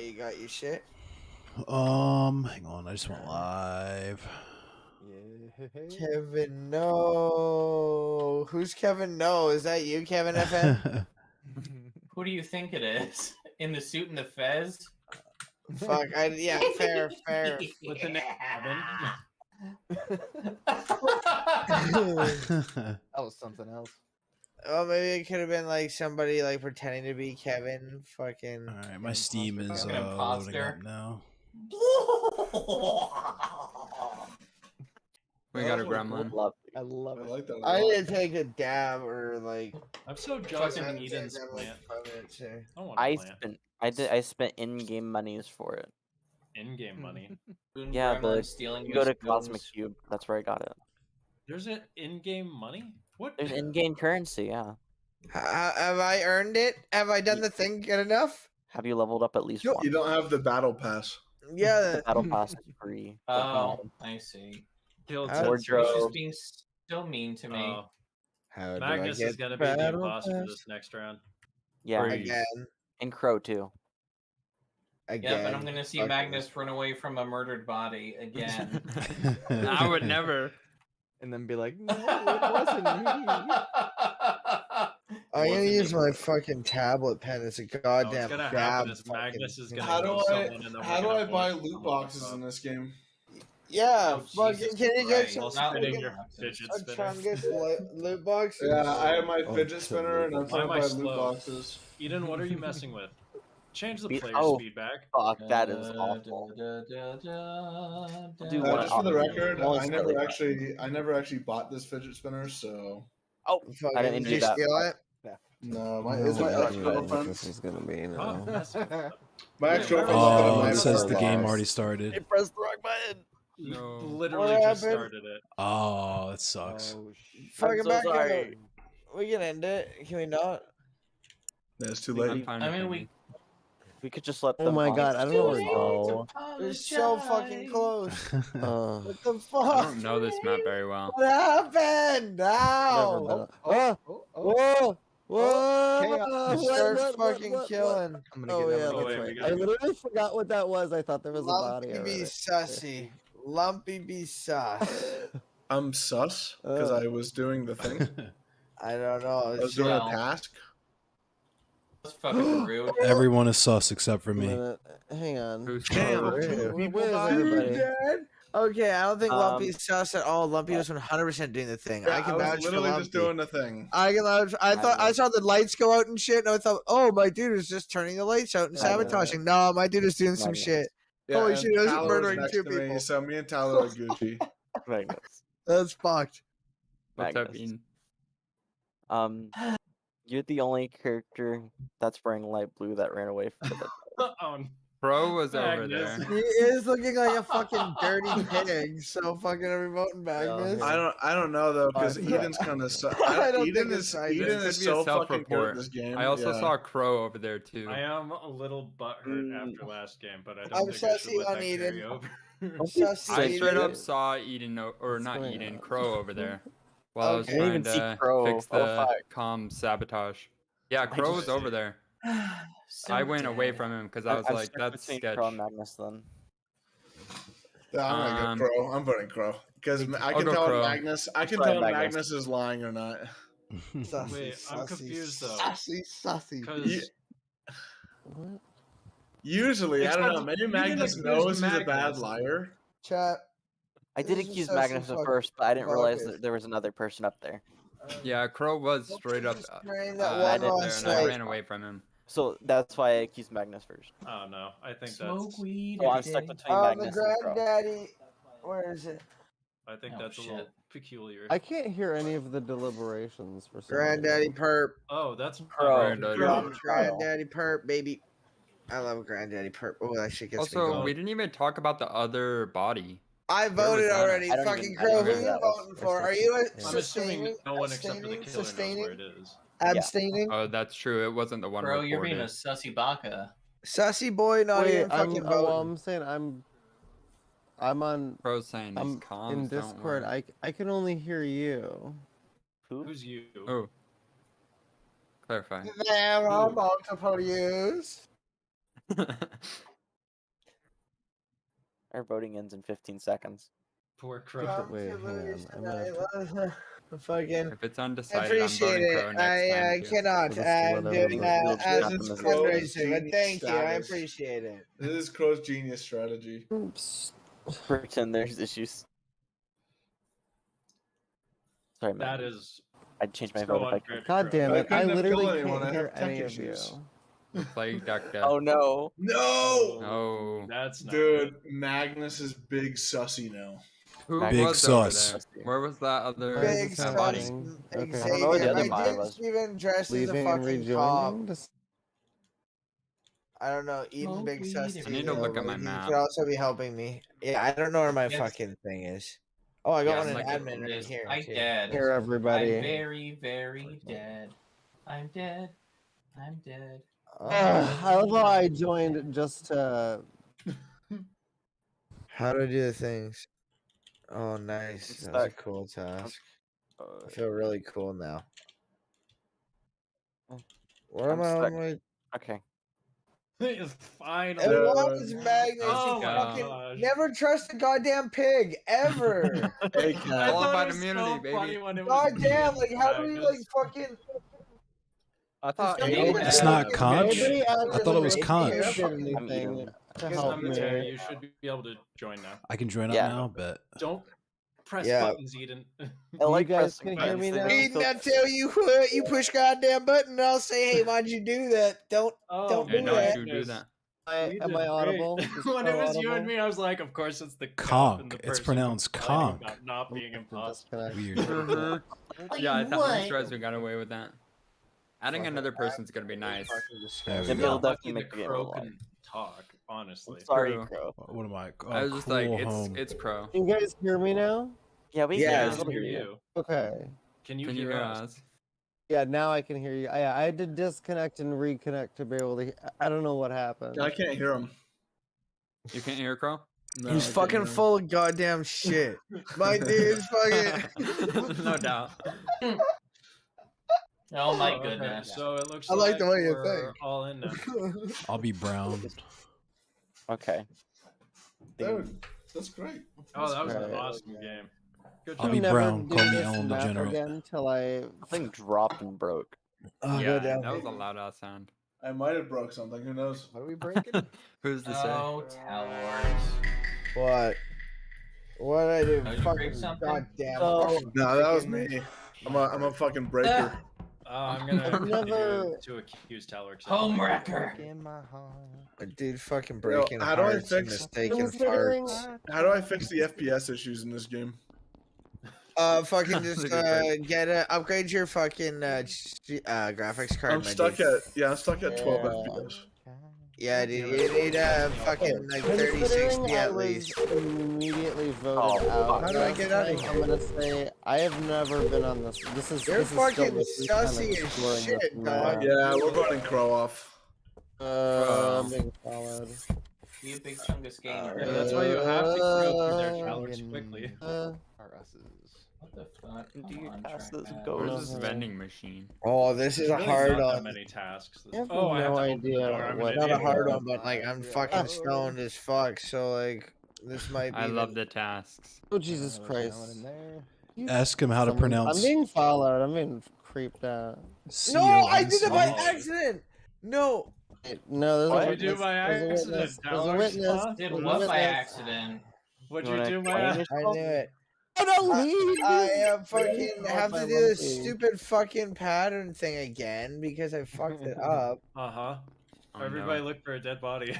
you got your shit. Hang on, I just went live. Yeah. Kevin, no. Who's Kevin? No, is that you, Kevin FM? Who do you think it is? In the suit and the fez? Fuck, yeah, fair. What's the name? Kevin? That was something else. Oh, maybe it could have been like somebody like pretending to be Kevin. Fucking. Alright, my Steam is An loading imposter. up now. We got a gremlin. I love I it. like that. I didn't take a dab or like. I'm so jealous of fucking Eden's dab, like, plant. 5 minutes here. I don't want a plant. I spent in-game monies for it. In-game money. Boon Yeah, Gremlin but stealing you go your to Cosmic spoons. Cube. That's where I got it. There's an in-game money? What? There's in-game currency, yeah. Have I earned it? Have I done the thing good enough? Have you leveled up at least You once? don't have the battle pass. Yeah. The battle pass is free. Oh, I see. Killed How- He's Wardrobe. just being so mean to me. Oh, How do Magnus I get is gonna be the battle imposter pass? this next round. Yeah, Again. and Crow too. Again. Yeah, but I'm gonna see Fucking- Magnus run away from a murdered body again. I would never. And then be like, no, it wasn't me. I'm gonna use my fucking tablet pen as a What's goddamn gonna dab. happen is Magnus is gonna How do kill I someone and then how we're do gonna I buy vote loot on boxes the in this game? Yeah, Oh, fucking Jesus can you get Christ. some While Not spinning fucking your boxes. fidget a spinner. chungus loot box? Yeah, I have my Oh, fidget spinner and I'm Why trying am to I buy loot slow? boxes. Eden, what are you messing with? Change the Speed- player oh. speed back. Fuck, that is awful. Do one Just for the record, Well, I it's never really I never actually bought this fidget spinner, so Oh, Fucking, I didn't did do you that. steal it? no, my No, it's my I ex don't know what girlfriend. this is gonna be Stop now. messing with them. My ex girlfriend Oh, Oh, it says the that's game lost. already started. pressed the wrong button. You No. literally What just happened? started it. Oh, that sucks. Oh, shit. Fucking so back up. sorry. We can end it. Can we not? Yeah, it's too I'm late. fine I with mean, ending. We could just let Oh them. my on. god, I don't know where to go. We're so fucking close. What the I fuck? don't know this map very well. What happened? Never Now. been- Whoa! Whoa! Chaos. Start What, fucking what? killing. I'm gonna Oh get yeah, Oh, that's wait, we right. gotta I go. literally forgot what that was. I thought there was a body. Lumpy over be there. sussy. Lumpy be sus. I'm sus because I was doing the thing. I don't know. I was It's doing a Well. task. That's fucking rude. Everyone is sus except for me. Hang on. Who's Damn, Where- two where- people where's died? everybody? dead? Okay, I don't think Um, Lumpy's sus at all. Lumpy was 100% doing the thing. Yeah, I can was vouch for literally Lumpy. just doing the thing. I can vouch. I thought I Magnus. saw the lights go out and shit, and I thought, oh, my dude is just turning the lights out and Magnus. sabotaging. No, my dude is doing some Magnus. shit. Yeah, Holy and shit, I was Tyler was murdering next 2 to me, people. so me and Tyler are Gucci. Magnus. That's fucked. What's up, Magnus. Ian? You're the only character that's wearing light blue that ran away from the. Oh, Pro was over Magnus. there. He is looking like a fucking dirty pig. So fucking are we voting Magnus? I don't know though because Yeah. Eden's kind of I don't Eden think is it's Eden This is could be a so fucking good at self-report. this game. I also yeah. saw Crow over there too. I am a little butthurt after last game, but I don't I'm think I should sussy let on that Eden. carry over. Sussy I Eden. straight up saw Eden or What's not going Eden, on? Crow over there while I was Okay. I didn't trying even see to Crow. fix Oh, the fuck. comm sabotage. Yeah, Crow was just- over there. So I went away dead. from him because I was I'm like, stuck that's between sketch. Crow and Magnus then. Yeah, I'm gonna go Crow. I'm voting Crow because I I'll can go tell Crow. Magnus. I can Try tell Magnus. Magnus is lying or not. Sussy, Wait, I'm sussy, confused, though. Sussy. Because What? Usually, I don't know. Except Maybe you Magnus didn't knows accuse he's a bad Magnus. liar. Chat. I did This is accuse sussy Magnus at fuck- first, but I didn't realize fuckers. that there was another person up there. Yeah, Crow was straight up Spraying that I one did there, last and I night. ran away from him. So that's why I accused Magnus first. oh no, I think Smoke that's weed. So I'm every stuck day. between The Magnus and Crow. granddaddy. Where is it? I think Oh, that's a little shit. peculiar. I can't hear any of the deliberations for some Granddaddy reason. perp. Oh, that's Crow. Granddaddy. Crow. Granddaddy perp, baby. I love Granddaddy perp. Oh, that shit gets me Also, going. we didn't even talk about the other body. I was voted that at? already. I don't Fucking even- I Crow, don't who know are who you that was. voting for? Are you I'm assuming sustaining? no one except for the killer knows Sustaining? where it is. Abstaining? Oh, that's true. It wasn't the one Bro, you're being a reported. sussy baka. Sussy boy, not Wait, even fucking well, voting. I'm saying I'm on. Crow's saying his I'm comms in don't Discord. work. I can only hear you. Who? Who's you? Oh. Clarify. There are multiple use. Our voting ends in 15 seconds. Poor Crow. Wait, hang on. Fucking. If it's I undecided, I'm appreciate voting it. Crow next I time. too. cannot. We'll just I'm let doing everyone know. Aston's This is fundraiser, but genius thank you. I status. appreciate it. This is Crow's genius strategy. Oops. Pretend there's issues. Sorry, man. That is I'd change my so vote if I unfair could. to God Crow. damn I it! I couldn't have literally killed anyone, can't I hear have tech any of you. issues. Plague Doctor. Oh no! No! No. That's not Dude, Magnus is big sussy now. Who Big was over sus. there? Where was that other Big is that sus. body? happening? Okay. I don't know where the Xavier. other My body dude was. Steven dressed as a Leaving and fucking cop. rejoining. Just- I don't know. Eating Smoke big weed sus. every I need to too, look at but my he map. could also be helping me. Yeah, I don't know where my Yes. fucking thing is. Oh, I got Yeah, one I'm in like admin right This- here. I'm too. dead. Here, everybody. I'm very, very dead. I'm dead. I'm dead. I love how I joined just to. How do I do the things? Oh, nice. It's That was a stuck. cool task. I Uh, feel really cool now. Oh, What am I'm I on stuck. my? okay. It's fine. And why is Magnus? Oh you my fucking gosh. never trust a goddamn pig ever. Hey, I Cat. thought Qualified it was immunity, so baby. funny when it was God me damn! and Like, how do we like Magnus. fucking? I thought Just Hey, nobody It's Cat. not fucking conch? made it. I thought it was Just conch. made it. Did I'm anything eating. to Good help Cemetery, me. you should be able to join now. I can join up Yeah. now, but Don't press Yeah. buttons, Eden. I like you guys pressing can hear me buttons. now? Eden, I tell you what, you push goddamn button, and I'll say, hey, why'd you do that? Don't Oh, Hey, do don't that. you do that. Am I audible? Is when it was you audible? and me, I was like, of course it's the Conch. and the It's person pronounced complaining conch. about not being impossible. Disconnect. weird. Mhm. Wait, Yeah, I thought what? I'm surprised we got away with that. Adding Fuck it, another person's gonna be nice. There we It'll go. definitely Lucky make the the game crow a lot. can talk, honestly. Sorry, True. Crow. What am I? Oh, I was just cool like, home. it's Crow. Can you guys hear me now? Yeah, we Yeah, Yeah, can I can hear you. Okay. Can you Can you hear hear us? us? Yeah, now I can hear you. I had to disconnect and reconnect to be able to. I don't know what happened. I can't hear him. You can't hear Crow? No, He's I can't fucking hear him. full of goddamn shit. My dude's fucking. No doubt. Oh my Okay, goodness. so it looks I like the way you we're think. all in now. I'll be brown. Okay. Dude, that's great. Oh, that was an Right. awesome game. Good I'll job. be Never brown, do call me this Ellen map DeGeneres. again till I. Something dropped and broke. Oh, Yeah, goddamn. that was a loud ass sound. I might have broke something. Who knows? What are we breaking? Who's to say? Oh, Talorx. What? What did I do? Oh, you Fucking break something? goddamn. Oh. fucking No, that was freaking- me. I'm a fucking breaker. I'm gonna I've continue never- to accuse Talorx. Homewrecker. In my heart. A dude fucking breaking how do I hearts and fix- mistaken Considering- farts. How do I fix the FPS issues in this game? Fucking That's just a good get a upgrade your fucking graphics card. I'm my stuck dude. at 12 Yeah. FPS. Yeah, dude, you need fucking like 30, Considering 60 I at was least. immediately voted Oh, out. how do I get out of last here? night, I'm gonna say I have never been on this. This is You're this is still fucking the first time sussy as exploring shit, this dog. map. Yeah, we're voting Crow off. Being followed. Be a big chungus gamer. Yeah, that's why you have to go through their Talorx quickly. What the fuck? Do Come you on, pass trackpad. this go? Where's this no. vending machine? Oh, this is a Really hard not that on. many tasks. I have Oh, I have no to open the idea door. I'm what- an Not a idiot. hard one, but like I'm fucking stoned as fuck. So like this might be. I love the tasks. Oh Jesus Christ! Ask him how to Someone- pronounce. I'm being followed. I'm being creeped out. No, I did it by C-O-N-C. accident. No. No, there's What? a What'd you do witness. by There's a accident, witness. There's a Talorx? witness. Huh? Did There's a what by witness. accident? What'd You you wanna do explain by yourself? I knew it. I don't leave. I fucking Oh, have my to do this monkey. stupid fucking pattern thing again because I fucked it up. Uh-huh. Oh, Everybody no. look for a dead body.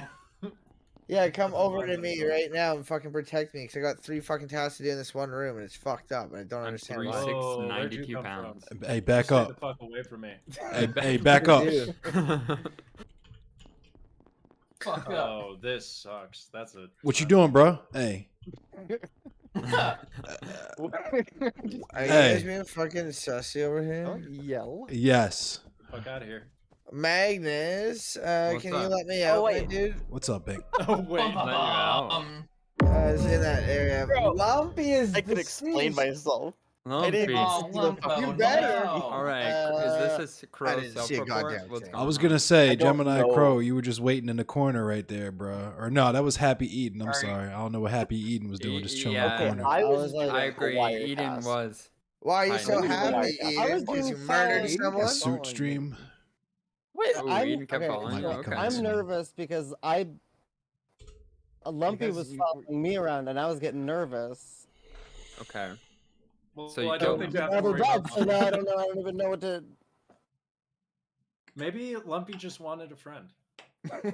Yeah, come over to me right now and fucking protect me because I got 3 fucking tasks to do in this one room and it's fucked up and I don't I'm understand 3, why. 6, Whoa, where'd 92 you come pounds. Hey, back Stay up. the fuck away from me. Hey, back up. Dude, Fuck up. Oh, this sucks. That's a. What you doing, bro? Hey. are you Hey. guys being fucking sussy over here? Yell. Yes. Fuck out of here. Magnus, What's can you up? let me out, my wait. dude? What's up, Bink? Oh wait. let you out. It's in that area. Bro, Lumpy is I can explain deceased. myself. Lumpy. Oh, Lumpo, You better. no. All right. Is this a I crow didn't see a self-report? goddamn What's thing. going I was on? gonna say, I don't Gemini know. Crow, you were just waiting in the corner right there, bro. Or no, that was Happy Eden. I'm Are you- sorry, I don't know what Happy Eden was doing, just chilling in Yeah. the Okay, corner. I I was was like- doing I a agree. wire Eden task. was. Why are you Fine. so I was happy, doing Eden? I was Because doing you murdered fine. someone? A suit stream. Wait, Ooh, I'm, Eden kept okay, following Might you. be Okay. coming I'm soon. nervous because Lumpy Because was you- following me around and I was getting nervous. Okay. Well, So you I killed don't think you have to Now they're worry dead, about so now I don't know. I don't even know what to. Maybe Lumpy just wanted a friend. And You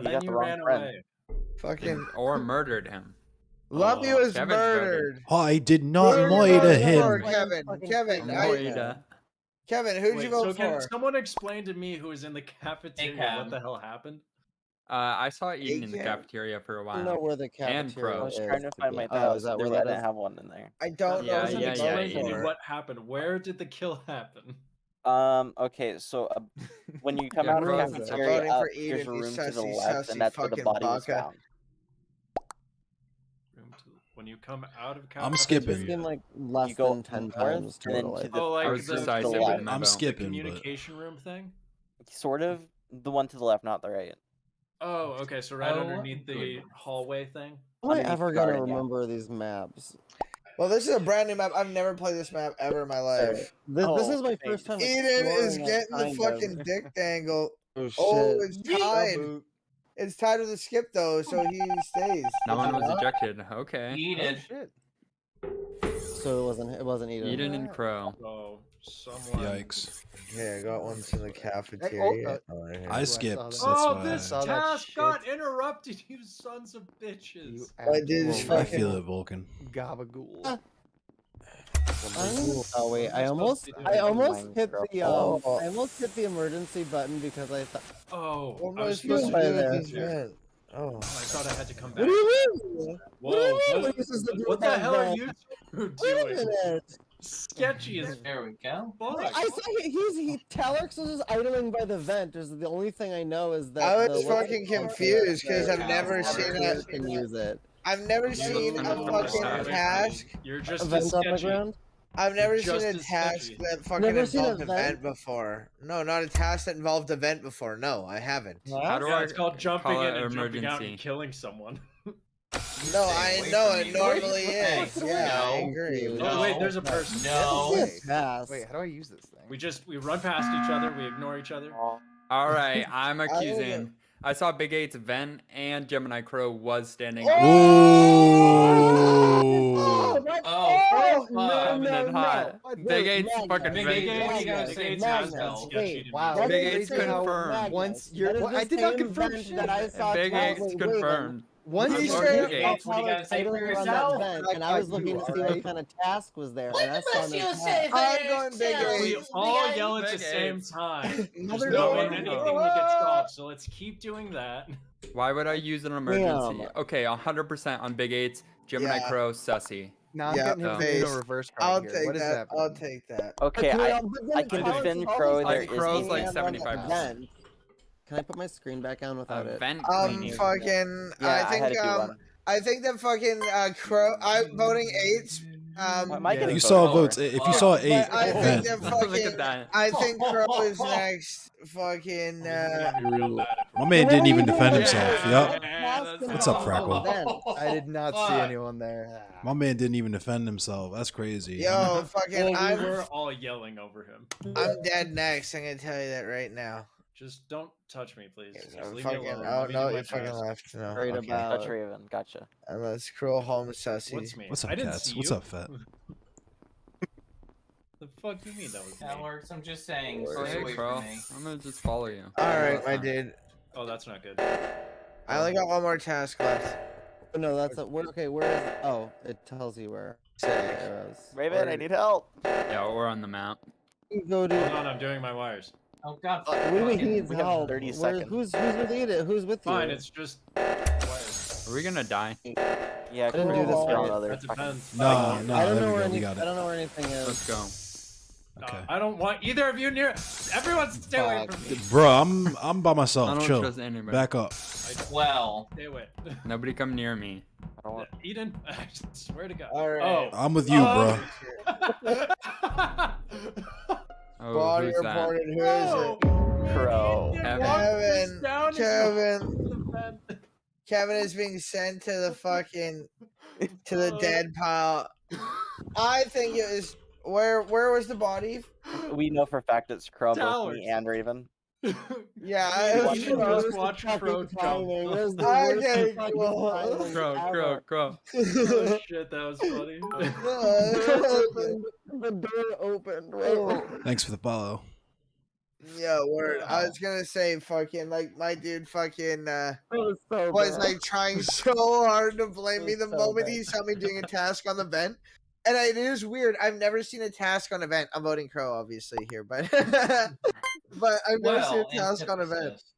then got the you wrong ran friend. away. Fucking Or murdered him. Lumpy Oh, was Kevin's murdered. I did not Who did you murder vote him. for, Kevin? Fucking Kevin, fake I- Moida. Kevin, who'd you Wait, vote so can for? someone explain to me who was in the cafeteria Cam. what the hell happened? I saw Eden in the Yeah. cafeteria for a I don't know while. where the And cafeteria Crow. I was is. trying to find my Oh, is that where I that didn't is? have one in there. I don't Yeah, know. Doesn't yeah, explain yeah, to me Eden. what happened. Where did the kill happen? Okay, so when you come Yeah, out of Crow's the in there. cafeteria, Voting for there's Eden, a you room to the sussy, left, sussy and that's where the fucking body was baka. found. When you come out of I'm It's skipping. been like less You go than 10 north, times and then total. to I the, Oh, like I was the, deciding to the with left. the memo. I'm the skipping, but communication room thing? Sort of the one to the left, not the right. Oh, okay, so right Oh, underneath the goodness. hallway thing? Am I underneath ever the gonna garden, yeah. remember these maps? Well, this is a brand new map. I've never played this map ever in my life. This Oh, is my thanks. first time. Eden is exploring it, getting the kind of. fucking dick dangle. Oh, Oh, shit. it's tied. It's tied with a skip though, so he stays. No Is one it was not? ejected. Okay. Eden. shit. So it wasn't Eden. Eden and Crow. Oh, someone. yikes. Yeah, I got ones in the cafeteria. Oh, right here. I saw skipped. that. That's Oh, why this saw that task shit. got interrupted, you sons of bitches. You I did actual I feel it, Vulcan. gabagool. Oh wait, I What am I supposed almost to do? I almost hit Minecraft. the Oh. I almost hit the emergency button because I thought. Oh, What am I I was supposed to by do there. with these men? Oh. I thought I had to come What back. do you mean? Whoa, What do you mean? what, This is the what the hell are you two Wait a doing? minute. Sketchy as There we go. fuck. I saw Talorx was just idling by the vent. Is the only thing I know is that I was the- fucking confused because I've never seen Others a. can use it. I've never seen a fucking task. You're A just as vent on the sketchy. ground. I've never seen Just a as task sketchy. that fucking Never seen a involved an event before. No, not a task that involved an event before. No, I haven't. How do Yeah, I it's called jumping call in it and jumping out emergency? and killing someone. No, I away know from it me. normally Wait, is. Yeah, I no. agree. No. Oh wait, there's a person. No. Yes, pass. Wait, how do I use this thing? We run past each other, we ignore each other. All right, I'm don't accusing. I saw Big 8's vent and Gemini Crow was standing. Ooh. Oh, no, fuck. Coming in hot. Wait, Big 8's Magnus, fucking Big vent. Eight, what do you gotta Magnus, say? Big Magnus. Eight's Magnus, sketchy wait, to me. wow. Big That's Eight's the same confirmed. Magnus. Once you're- That is what? the I did not same confirm vent shit. that I saw Big Talorx 8's waving. confirmed. Once Pretty you're- sure- Big 8. What do you gotta say for idling on that yourself? vent, and I was looking to see what kind of task was there. And I saw no task. I'm going Big We 8. all yell at the Big same Eights. time. There's Mother no way no. anything will get solved, so let's keep doing that. Why would I use an emergency? Damn. Okay, 100% on Big 8's. Gemini Yeah. Crow, sussy. Now I'm Yeah, getting him into face. a reverse I'll card here. take What is that. happening? I'll take that. Okay, I can defend Crow. There is Crow's a like hand on the 75%. vent. Can I put my screen back on without it? Vent cleaning. Fucking. Yeah, I had I to do think one. I think that fucking Crow. I'm voting 8s. Am I getting You voted saw for? votes. If you saw But 8, I think vent. that Look fucking. at that. I think Crow is next. Fucking. Real bad at My man didn't even defend himself. Yup. Yeah, What's up, Freckle? I did not see Fuck. anyone there. My man didn't even defend himself. That's crazy. Yo, fucking. Well, we were all yelling over him. I'm dead next. I'm gonna tell you that right now. Just don't touch me, please. Just I'm leave fucking. me alone. Oh Let me do no, my you fucking task. left. No. Right Okay. about- Touch Raven. Gotcha. Unless Crow home sussy. What's me? What's up, I didn't cats? see What's you. up, Fat? The fuck do you mean that was me? Talorx, I'm just saying, stay Hey, away Crow. from me. I'm gonna just follow you. All right, my dude. Oh, that's not good. I only got one more task left. Oh, no, that's a, where. Okay, where is? Oh, it tells you where. Arrows. Raven, I need help. Yeah, we're on the map. You go to. Hold on, I'm doing my wires. Oh god. What do you mean he needs We have help? 30 Where- seconds. Who's with you? Who's with you? Fine, it's just wires. Are we gonna die? Yeah, didn't Crow do this will right. get another That fucking- depends. No, I no, don't there know we where go. We any, got I it. don't know where anything is. Let's go. Okay. I don't want either of you near. Everyone, stay away Fuck. from me. Bro, I'm by I myself. don't Chill. trust anybody. Back up. Well, Stay away. Nobody come near me. I don't want. Eden, I swear to God. All right. Oh. I'm with you, bro. Oh, Body who's that? reported. Who is it? Crow. Kevin is being sent to the fucking to the dead pile. I think it was where was the body? We know for a fact it's Crow, both Talorx. me and Raven. Yeah, I I should was just watch Crow jump. timing. It was the Okay, worst fucking cool. timing ever. Crow. Oh shit, that was funny. The door opened. Right? Thanks for the follow. Yeah, word. I was gonna say fucking like my dude fucking It was so was bad. like trying so hard to blame me It the was so moment bad. he saw me doing a task on the vent. And it is weird. I've never seen a task on a vent. I'm voting Crow obviously here, but but I've never seen a task on a vent. antithesis.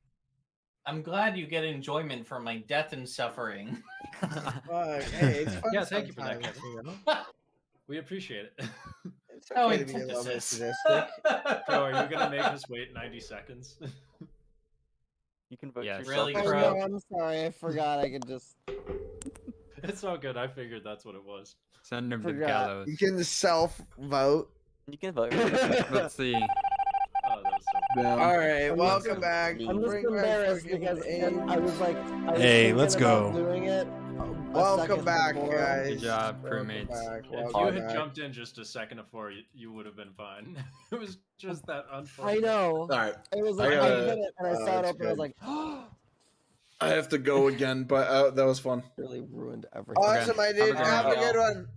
I'm glad you get enjoyment from my death and suffering. Fuck, hey, it's fun Yeah, thank you for that, sometimes, Kevin. you know? We appreciate it. It's Oh, okay to be a little bit antithesis. sadistic. Bro, are you gonna make us wait 90 seconds? You can vote Yes. yourself. Really, Oh, Crow? no, I'm sorry. I forgot I could just. It's all good. I figured that's what it was. Send him to the Forgot. gallows. You can self-vote. You can vote. Let's see. Oh, that was so Damn. All right, I'm welcome just- back. I'm just Bring back embarrassed fucking because A. I was like, I was Hey, thinking let's about go. Doing it Welcome second back, before. guys. Good job, Welcome crewmates. back, If welcome you had back. jumped in just a second before, you would have been fine. It was just that I unfortunate. know. All right. It was I like I gotta- hit it and I saw it that's up and I was good. like, I have to go again, but that was fun. really ruined everything. Awesome, my dude. Have a Have a good good night. one.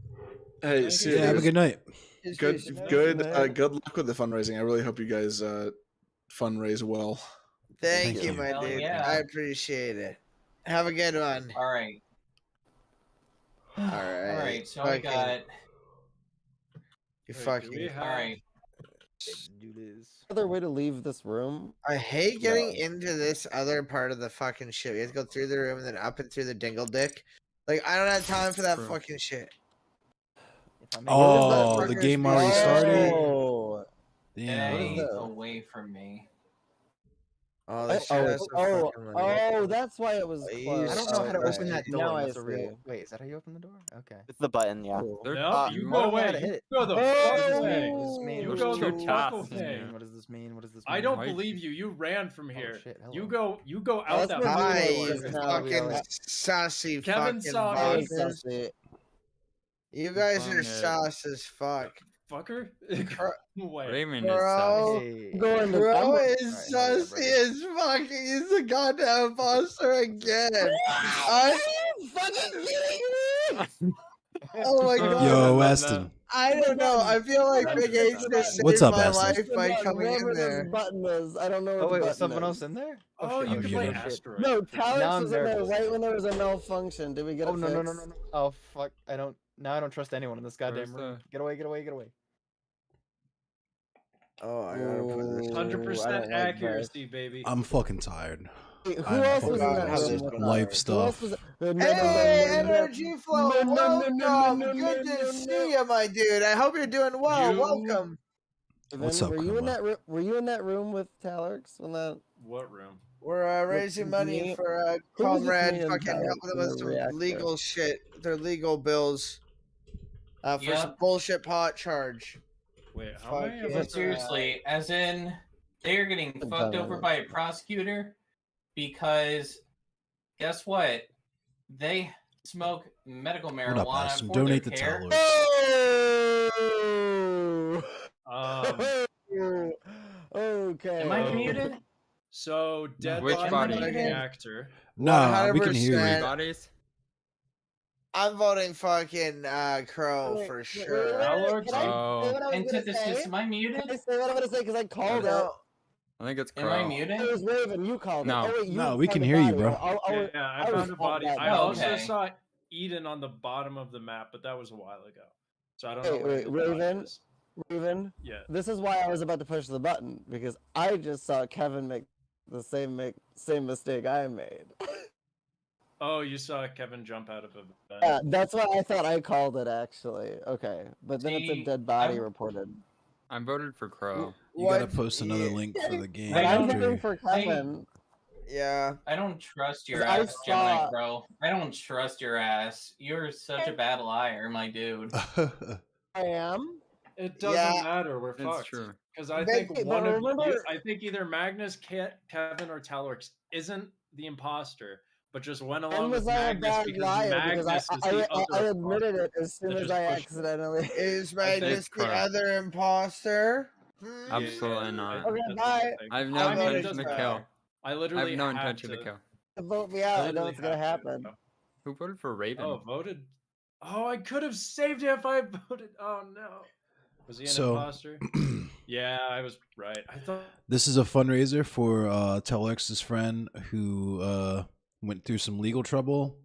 Hey, you. see Yeah, have a good night. Cheers, good, cheers. good, man. good luck with the fundraising. I really hope you guys fundraise well. Thank Thank you, you. my Hell dude. yeah. I appreciate it. Have a good one. All right. All right. All right. So I Fucking- got. You Wait, do fucking. we have- All right. Do this. Other way to leave this room? I hate getting into this other part of the fucking shit. We have to go through the room and then up and through the dingle dick. Like I don't have time for that True. fucking shit. If I'm Oh, the motherfuckers game be already so- started. Oh, Damn. Stay this? away from me. Oh, this shit has some fucking oh, that's why it was Please. closed. I don't know how to Okay. open that door. Now I That's a real. see. Wait, is that how you open the door? Okay. It's the button, yeah. Cool. They're- No, you you I go don't know how away. to hit You it. go the Oh, fuck no. away. What does this mean? You There's go two the fuck tasks in away. here. What does this mean? What does this mean? I don't Why- believe you. You ran from here. shit, hello. You go Oh, out that's that what Hi, we you were door. just now, fucking yeah. sassy Kevin fucking saw That me. was bastards. sassy. You guys are Fucking- sauce as fuck. Fucker. Wait. Raymond is Bro. sus. Hey. Going to Bro I'm- is Alright, hell yeah, sussy brother. as fucking. He's the goddamn imposter again. I, fucking kidding me? oh my god. Yo, no. Aston. I don't know. I feel like Big H just saved What's up, my Aston? life by Button, coming whatever in this there. button is. I don't know what Oh the wait, was button someone is. else in there? Oh, you shit. can Oh, play shit. Asteroid. No, Now Talorx I'm was in there nervous. right when there was a malfunction. Did we get Oh it no, fixed? no. Oh fuck! I don't. Now I don't trust anyone in this goddamn Where's room. Get away! Get away! Get away! Oh, I gotta put this. Ooh. 100% I don't like accuracy, baby. I'm fucking tired. Wait, who I'm else was in fucking that tired. room? with Life us? stuff. Who else was Hey, Energy Flow, No, no, no, welcome. no, no, Good no, to no, see you, my dude. I hope you're doing well. You- Welcome. What's up, Were you in Kumba? that? Were you in that room with Talorx when that? What room? We're raising money me- for who was with Comrade me and fucking Talorx helping them in with the some reactor? legal shit, their legal bills for some Yep. bullshit pot charge. Wait, how Fuck many of yeah. But us are... seriously, as in, they are getting Good fucked time. over by a prosecutor because guess what? They smoke medical What up, marijuana Aston? for Donate their the care. Talorx. Oh! Okay. Am I Oh. muted? So, dead Which body in body? the reactor. Nah, we can hear 100%. you. Bodies? I'm voting fucking Crow Wait, for wait, sure. Talorx? Can I say Oh. what I was gonna Antithesis, say? am I muted? Can I say what I'm gonna say? Because I called it. No, I think it's Am I Crow. muted? It was Raven. You called No. it. Oh, wait, you No, we found can the hear you, body. bro. Yeah, I I was found a body. called I that. also Okay. saw Eden on the bottom of the map, but that was a while ago. So I don't Wait, know where wait, his body Raven? is. Raven. Yeah. This is why I was about to push the button because I just saw Kevin make the same mistake I made. Oh, you saw Kevin jump out of a vent. Yeah, that's why I thought I called it actually. Okay, but then it's a See, dead body I'm- reported. I voted for Crow. You gotta What- post another yeah. link for the game. But I'm don't- voting for I- Kevin. Yeah. I don't trust your 'Cause I ass, Gemini saw- Crow. I don't trust your ass. You're such a bad liar, my dude. I am. It doesn't Yeah. matter. We're It's fucked. true. Because I They- think but one of remember- I think either Magnus, Kevin, or Talorx isn't the imposter, but just went And along was with I a Magnus bad because liar? Magnus Because is the I other admitted imposter. it as soon They as just I pushed it. accidentally. Is I Magnus think- the other imposter? Absolutely not. Okay, That's bye. what I think. I have no I mean, it intention doesn't to matter. kill. I I literally have no had intention to kill. Vote me I out. I know literally what's gonna had to. happen. Who voted for Raven? Oh, voted. Oh, I could have saved it if I voted. Oh no. Was he an So- imposter? Yeah, I was right. I thought. This is a fundraiser for Talorx's friend who went through some legal trouble.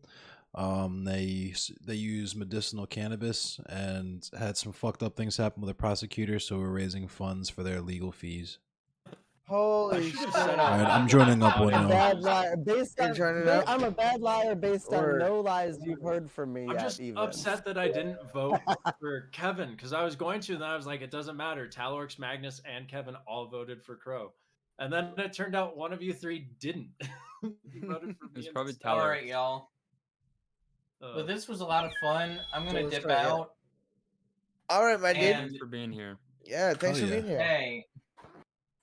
They use medicinal cannabis and had some fucked up things happen with the prosecutor, so we're raising funds for their legal fees. Holy should've shit. said All right, I'm joining up one I'm a now. bad liar based You're on. turning up? I'm a bad liar based on Or- no lies you've heard from me I'm yet. just even. upset that I didn't vote for Kevin because I was going to, and then I was like, it doesn't matter. Talorx, Magnus, and Kevin all voted for Crow, and then it turned out one of you three didn't. You voted for me It's probably instead. All Talorx. right, y'all. Uh, But this was a lot of fun. I'm gonna So dip let's try it. out. All right, my dude. And Thanks for being here. Yeah, thanks Oh, for yeah. being here. hey,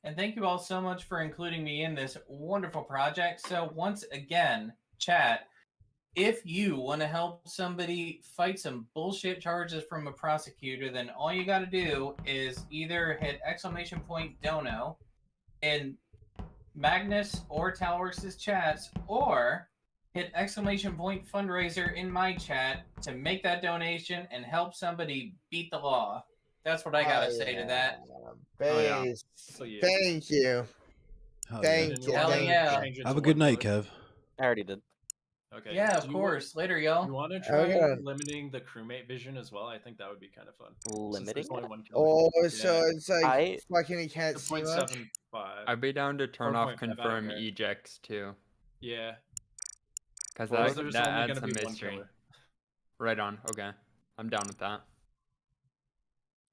and thank you all so much for including me in this wonderful project. So once again, chat, if you want to help somebody fight some bullshit charges from a prosecutor, then all you got to do is either hit !dono in Magnus or Talorx's chats, or hit !fundraiser in my chat to make that donation and help somebody beat the law. That's what I gotta say to that. yeah. Base. So, yeah. Thank you. Hell Thank And you. you wanna Hell yeah. change it Have to a good one night, vote? Kev. I already did. Okay. Yeah, of Do you wa- course. Later, You y'all. want to try Okay. limiting the crewmate vision as well? I think that would be kind of fun. Since Limiting there's only it? one killer. Oh, so Yeah. it's like I- fucking he can't see much. 0.75. I'd be down to turn off 4.5, I don't confirm care. ejects too, Yeah. because Well, that there's adds only some gonna be one mystery. killer. Right on. Okay, I'm down with that.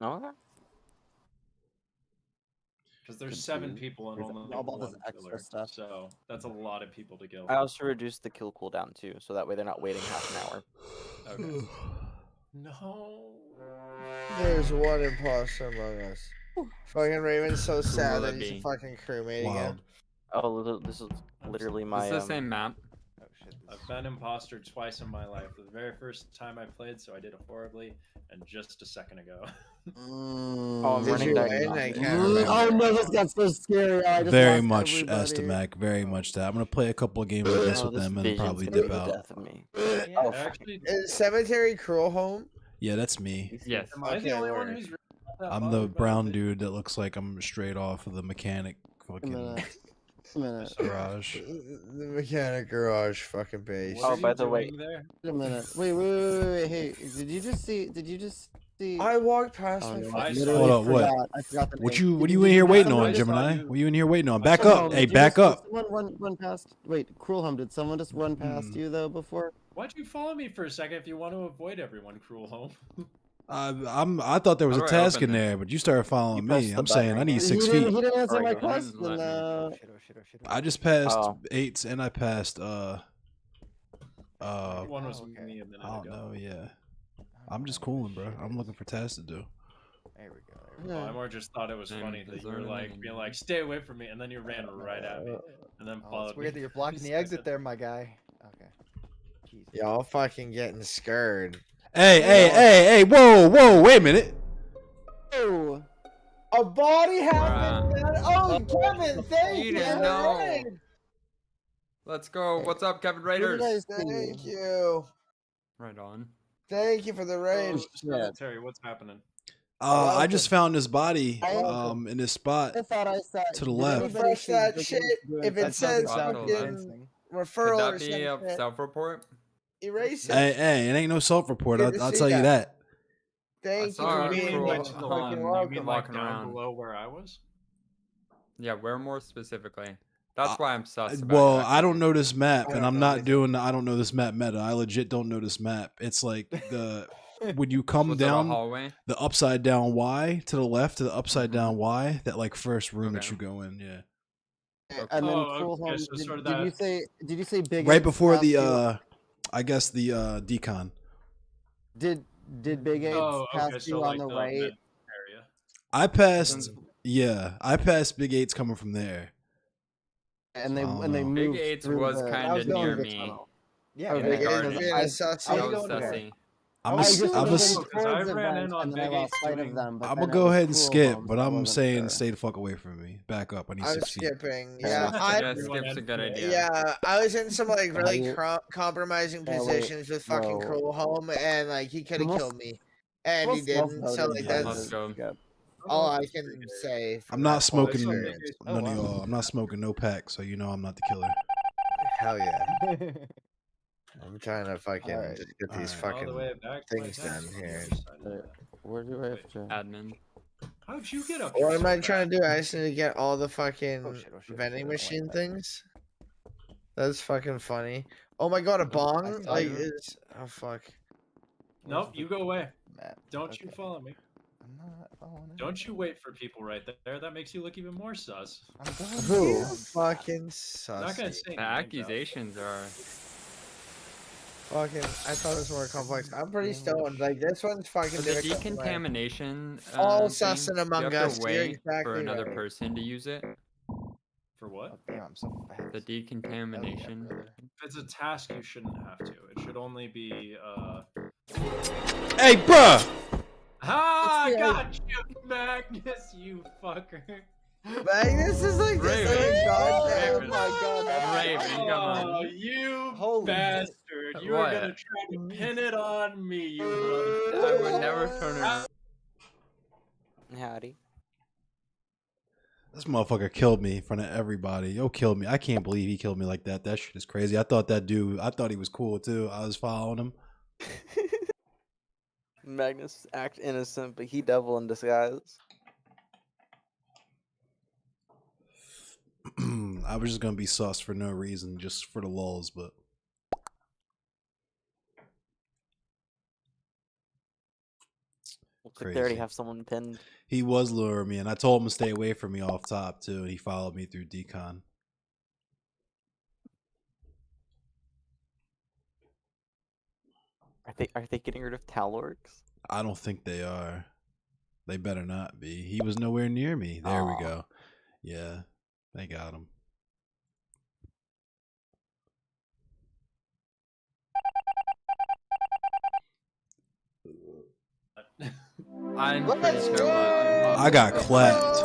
Okay. Because there's Could 7 do. people and There's only all this one extra killer, stuff. so that's a lot of people to kill. I also reduced the kill cooldown too, so that way they're not waiting half an hour. Okay. No. There's one imposter among us. Fucking Raven's so sad will that it he's a be? fucking crewmate Wow. again. Oh, this is literally my. It's the same map. Oh shit. I've been imposter twice in my life. The very first time I played, so I did it horribly, and just a second ago. Oh, I'm Did running you back. win? I in. can't Oh remember. no, this got so scary. I just Very lost much everybody. Estamac, very much that. I'm gonna play a couple of games of this Oh, with this them and then vision's probably gonna be dip the out. death of me. Yeah. Oh, Actually, Is Cemetery Cruel home? Yeah, that's me. Yes. am I the Okay, only one word. who's really not that I'm the bothered by brown it? dude that looks like I'm straight off of the mechanic A fucking minute. A minute. garage. The mechanic garage fucking base. What Oh, are by you the way- doing there? Wait a minute. Wait. Hey, did you just see? I walked past Oh, my no, fucking- I literally Hold up, what? forgot. I forgot the What name. you Did in here did waiting someone on, just- Gemini? you- What you in here waiting on? Back Cruel Home, up. Hey, did you back just- up. Did someone run past? Wait, Cruel Home. Did someone just run past you though before? Why'd you follow me for a second if you want to avoid everyone, Cruel Home? I thought there was How a do I task open in this? there, but you started following press me. the I'm button saying I right need here. 6 He feet. didn't answer Alright, my go. question. Let me- Oh shit. Oh shit. Oh shit. I just passed Oh. 8s and I passed One was okay. me a minute I don't ago. know, yeah. I'm just cooling, bro. I'm looking for tasks to do. There we go. There we Oh, go. I more just thought it was Then funny that you were deserve like it. being like, "Stay away from me," and then you ran right at me, and then Oh, followed it's weird me. that you're blocking for the a exit second. there, my guy. Okay. Jesus. Y'all fucking getting scared. Hey, whoa, wait a minute. Oh, A body happened. Oh, Kevin, thank You you. didn't for know. running. Let's go. What's up, Kevin where did Raiders? I see Thank you. Right on. Thank you for the raid. So, Cemetery, what's happening? I just found this body Welcome. in this spot. I thought I saw. To the did left. anybody Refresh see that Bink shit. and doing If it something says about fucking dancing? Could referral or that be a something, self-report? erase it. Hey, it ain't no self-report. Good to I'll see tell you that. that. Thank you saw for a What do you being mean cruel by fucking to the hum. left? You welcome. mean like walking down around. below where I was? Yeah, where more specifically? That's why I'm sus about Well, your I don't activity. know this map, I and don't I'm know not either. doing the I don't know this map meta. I legit don't know this map. It's like the when you come Was it a down hallway? the upside down Y to the left to the upside Mhm. down Y, that like first room that Okay. you go in, yeah. And then Oh, Cruel okay, Home. so sort of Did you that- say? Did you say Big? Right Apes before passed you- the I guess the decon. Did Big Apes Oh, pass okay, so you like on the the right? mid area. I passed. Yeah, I passed Big 8s coming from there. And they I don't when they know. Big moved 8s through was the- kind I was of going near to- me. Yeah, Oh, in Big the Apes garden. was- being a I- sussy. That was was going there. sussy. I'm I a, just I'm a, was s- going Because I towards ran in events, on and then I Big lost Apes sight doing- of them. But I'm then gonna it go was ahead and Cruel skip, Home, but so I I'm wasn't saying sure. stay the fuck away from me. Back up. I need I'm 6 feet. skipping. Fair Yeah, enough. I Yeah, Everyone skip's a had good to- idea. yeah, I was in some like really you- compromising wait, positions with fucking bro. Cruel Home, and like he could have Almost- killed me, and he didn't. So like Yeah, that's let's go. all I can say. From I'm not that whole smoking experience. Oh, none of wow. y'all. I'm not smoking no pack, so you know I'm not the killer. Hell yeah! I'm trying to fucking Alright. just get these Alright. All the fucking. way back to my things task done on the here. other side of that. Where do I have to? Admin. How'd you get up? What here am so I fast? trying to do? I just need to get all the fucking Oh, shit, vending I don't like machine that. things. That's fucking funny. Oh my god, a bong? saw Like you. is oh fuck. Nope, you go away. Matt, Don't you okay. follow me. I'm not following it. Don't you wait for people right there. That makes you look even more sus. I'm going Who down. fucking I'm not gonna sussy. say The names out. accusations are. Fucking I thought it was more complex. I'm pretty stoned. Like this one's fucking For the difficult. to learn. decontamination All thing, sus and Among you have Us, to you're wait exactly for another right. person to use it. For what? Oh, damn, I'm so fast. The decontamination. brother. If it's a task, you shouldn't have to. It should only be Hey, bruh! Ah, It's the- got you, Magnus, you fucker. Magnus is like this. Raven. Like, goddamn. Raven. my god. Raven, come on. Oh, you Holy bastard. You were What? gonna try to pin it on me, you I motherfucker. would never turn around. Howdy. This motherfucker killed me in front of everybody. Yo, killed me. I can't believe he killed me like that. That shit is crazy. I thought that dude, I thought he was cool too. I was following him. Magnus act innocent, but he devil in disguise. I was just gonna be sus for no reason, just for the lulz, but Looks like they already Crazy. have someone pinned. he was luring me, and I told him to stay away from me off top too. He followed me through decon. Are they getting rid of Talorx? I don't think they are. They better not be. He was nowhere near me. There we Aw. go. Yeah, they got him. I'm pretty Let's sure. go! I got clapped.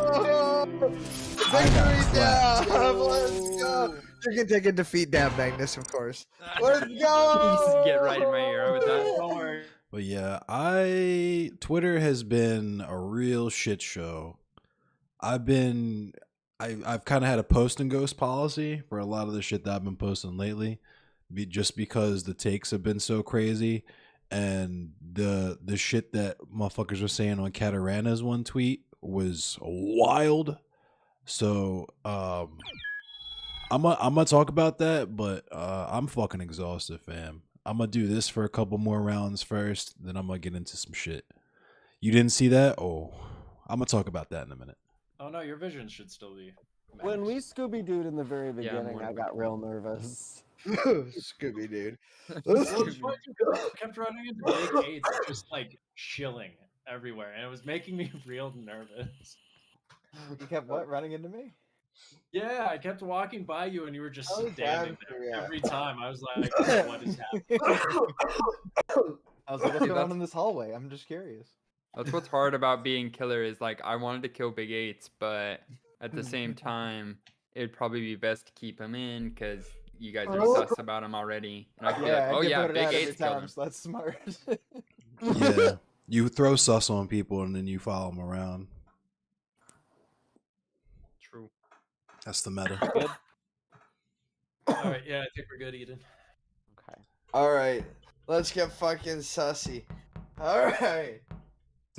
Victory clapped. down! Let's go! You can take a defeat down, Magnus, of course. Let's You go! just get right in my ear with that. Don't worry. But yeah, Twitter has been a real shit show. I've kind of had a post and ghost policy for a lot of the shit that I've been posting lately, just because the takes have been so crazy, and the shit that motherfuckers were saying on Catarana's one tweet was wild. So I'm gonna talk about that, but I'm fucking exhausted, fam. I'm gonna do this for a couple more rounds first, then I'm gonna get into some shit. You didn't see that? Oh, I'm gonna talk about that in a minute. Oh no, your vision should still be. When we Magnus. Scooby Dooed in the very Yeah, beginning, more I got real nervous. Scooby dude. Well, it's funny, I kept running into Big Eights just like chilling everywhere, and it was making me real nervous. You kept what? Running into me? Yeah, I kept walking by you, and you were just Oh, standing damn, there yeah. every time. I was like, "Oh, "What is happening?" I was like, what's See, going on that's- in this hallway? I'm just curious. That's what's hard about being killer is like I wanted to kill Big Eights, but at the same time, it'd probably be best to keep him in because you guys are sus about him already. And I'd be Yeah, like, oh I get yeah, voted Big out every Eights killed time, him. so that's smart. Yeah, you throw sus on people and then you follow them around. True. That's the meta. All right, yeah, I think we're good, Eden. Okay. Alright, let's get fucking sussy. Alright.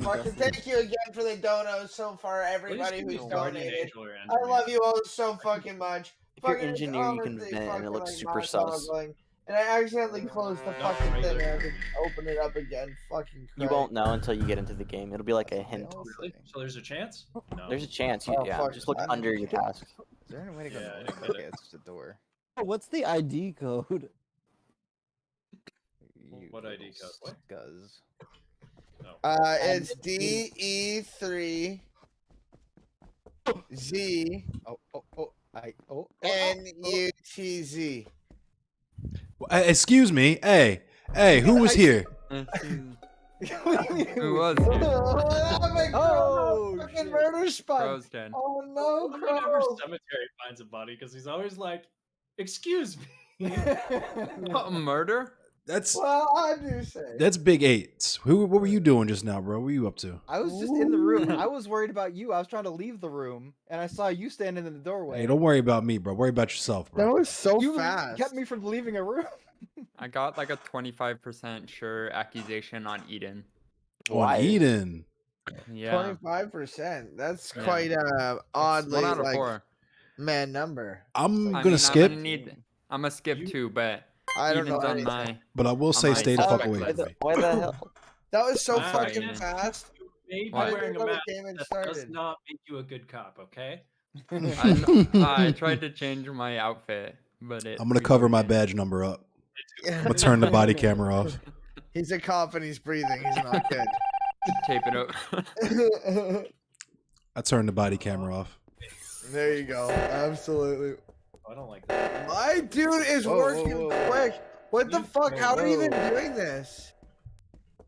Fucking thank you again for the donos so far, everybody Please who's keep Guardian donated. Angel or I love you all so fucking much. If you're Fucking, it's engineer, you can honestly vent and it fucking, looks like, super sus. mind-boggling. And I accidentally closed the No, fucking right thing and I there. had to open it up again. Fucking You Christ. won't know until you get into the game. It'll be like a hint. Really? So there's a chance? No. There's a chance. Oh, Yeah, fuck, just look I- under your task. there any way to go? Yeah, I north? get Okay, it. it's just a door. What's the ID code? What ID code? What? Guz. It's DE3 Z NUTZ. Excuse me. Hey, who was here? Who was it? Oh, fucking murder spot. Crow's dead. Oh no, Whenever Crow. Cemetery finds a body, because he's always like, "Excuse me." What, murder? Well, I do say. That's Big Eights. What were you doing just now, bro? What were you up to? I was just in the room. I was worried about you. I was trying to leave the room, and I saw you standing in the doorway. Hey, don't worry about me, bro. Worry about yourself, That bro. was so You fast. kept me from leaving a room. I got like a 25% sure accusation on Eden. On Eden. Yeah. 25%. That's Yeah. quite a oddly 1 out of like 4. man number. I'm I gonna mean, skip, I'm gonna skip too, but I don't know Eden's on anything. my. but I will say my stay the fuck suspect away list. from me. Why the hell? That was so Wow, fucking man. fast. You may be What? wearing a Before the mask. game had That does started. not make you a good cop, okay? I tried to change my outfit, but it. I'm gonna cover my reloaded. badge number up. I'm gonna turn the body camera off. He's a cop and he's breathing. He's not good. Tape it up. I turned the body camera off. There you go. Absolutely. I don't like that. My dude is Whoa, working whoa, whoa. quick. What the fuck? How are you even doing this?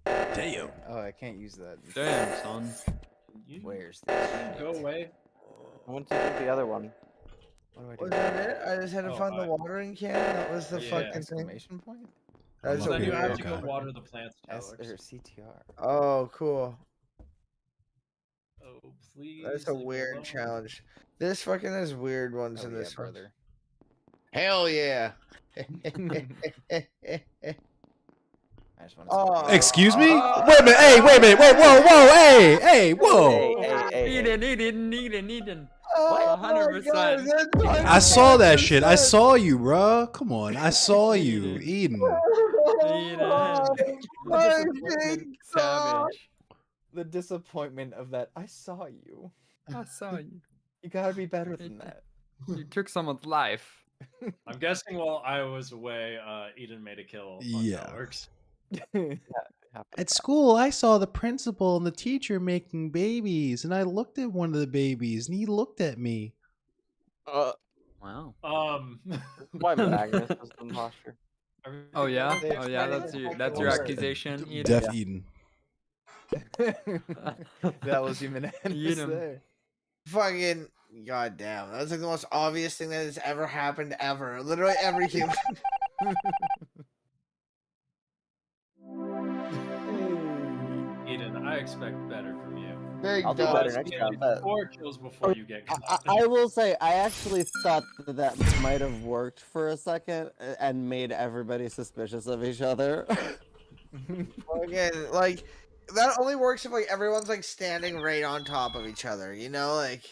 Damn. Oh, I can't use that. Damn, son. You Where's this? go away. I want to do the other one. What do I do? Was that it? I just had to Oh, find the watering can. That was the Yeah. fucking thing. Exclamation point? That's I'm a Then you Okay, have weird. to go okay. water the plants, S or Talorx. CTR. Oh, cool. Oh, please. That's a leave me weird alone. challenge. This fucking has weird ones Oh, in yeah, this one. brother. Hell yeah. I just want to. Oh. Excuse me? Wait a minute. Hey, wait a minute. Wait, whoa. Hey, whoa. Eden. Oh my 100%. God, that's I saw that shit. I 100%. saw you, bro. Come on. I saw you, Eden. Oh, my Eden. God. Savage. The disappointment of that. I saw you. I saw you. You gotta be better than that. You took someone's life. I'm guessing while I was away, Eden made a kill on Yeah. Talorx. At school, I saw the principal and the teacher making babies, and I looked at one of the babies, and he looked at me. Wow. Why Magnus was the imposter? Oh yeah. They Oh yeah. explained That's it your word. accusation. Eden. Deaf Eden. That was unanimous Eden. there. Fucking goddamn. That's like the most obvious thing that has ever happened ever. Literally every human. Eden, I expect better from you. Big I'll do dog. better next time. bet. 4 kills before you get caught. I will say, I actually thought that might have worked for a second and made everybody suspicious of each other. Fucking like that only works if like everyone's like standing right on top of each other, you know, like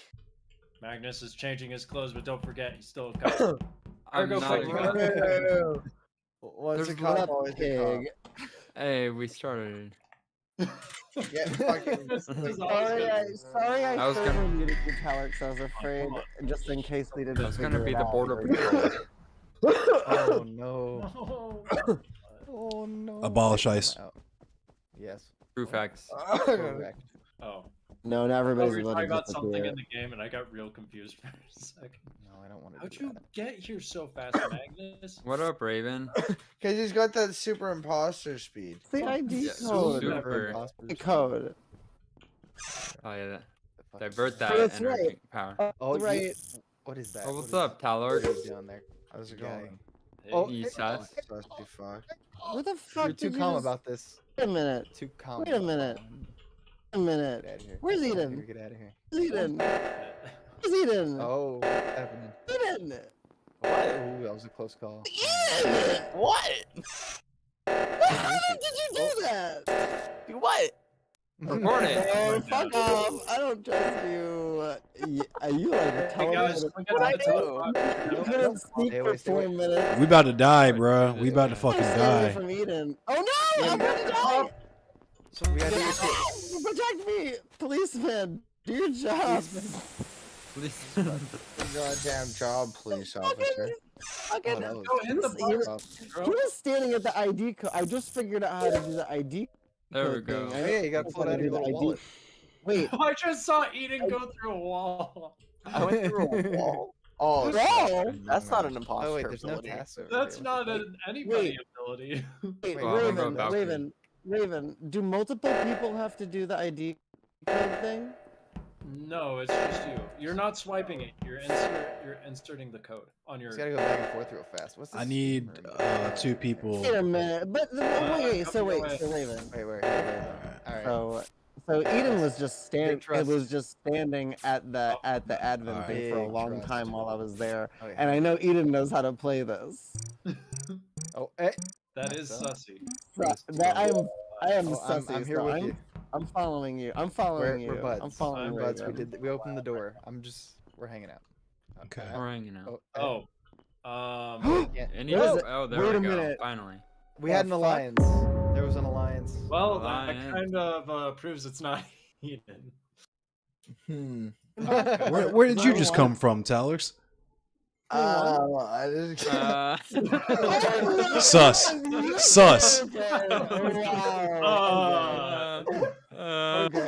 Magnus is changing his clothes, but don't forget, he's still a cop. I'm Go not fight even- Once a There's cop, What always a pig. Hey, we started. cop. Get fucking This is Sorry, I I was server gonna- muted you, Talorx. I was afraid, just in case we didn't. That's gonna figure be it the out. border patrol. Oh no. No. Oh no. Abolish Wait, I'm ICE. out. Yes. True facts. Correct. Oh. No, not I thought everybody's we were talking about about something in the game, and I got real confused for a second. No, I don't want to How'd do you that. get here so fast, Magnus? What up, Raven? because he's got that super imposter speed. The ID Yeah, code. super. The code. Oh yeah. The fuck is Divert that? that That's energy right. power. Oh, you- right. What is that? Oh, what's What is- up, Talorx? What are you doing there? How's it Guy. going? Oh, You hey, sus. Sus be fuck. What the fuck You're too did calm you just... about this. Wait a minute. Too calm. Wait a about minute. that. Wait a minute. Get out of here. Where's Get out of Eden? here, Get out of here. Where's Eden? Where's Eden? Oh, what's happening? Eden! What? Ooh, that was a close call. Eden! What? How did you do that? Do what? Report it. Oh, fuck off! I don't trust you. You like Hey telling guys, me we what I got do? You couldn't sneak Stay for away, stay away. 4 minutes. We about to die, bro. We about to fucking Stay away die. from Eden. Oh no! Yeah, I'm gonna die! So we gotta do Protect me! Policeman! Do your job! Goddamn job, police officer. Fucking, Oh, that was- Go hit the he was- button. he was standing at the ID code. I just figured out how to do the ID There we code go. thing. I Oh know yeah, you gotta how pull it to out of do your the little ID. wallet. Wait, I just saw Eden go through a wall. I went through a wall. Oh, bro! That's not an imposter Oh wait, there's no ability. task over That's there. not What an anybody ability. Wait, Well, I'm Raven, about to. Raven, do multiple people have to do the ID code thing? No, it's just you. You're not swiping it. You're inserting the code on your. Just gotta go back and forth real fast. What's this? I need streamer? 2 people. Wait a minute, but wait, so come wait, away. so Raven. Wait. Alright. So Eden was just standing. It trust. was just standing at the admin Alright. thing for a Big long trust. time while I was there, Oh, yeah. and I know Eden knows how to play this. Oh, hey. That is So- sussy. I am Oh, sussy. I'm here so with you. I'm following you. I'm following you. We're buds. I'm following I'm Raven. buds. We opened the door. We're hanging out. Okay. We're hanging out. Oh, Oh. Any, What is it? oh, there Wait we a go. minute. Finally. we had an fuck? alliance. There was an alliance. Well, that Alliance. kind of proves it's not Eden. Where did you just come from, Talorx? I just Sus. Sus.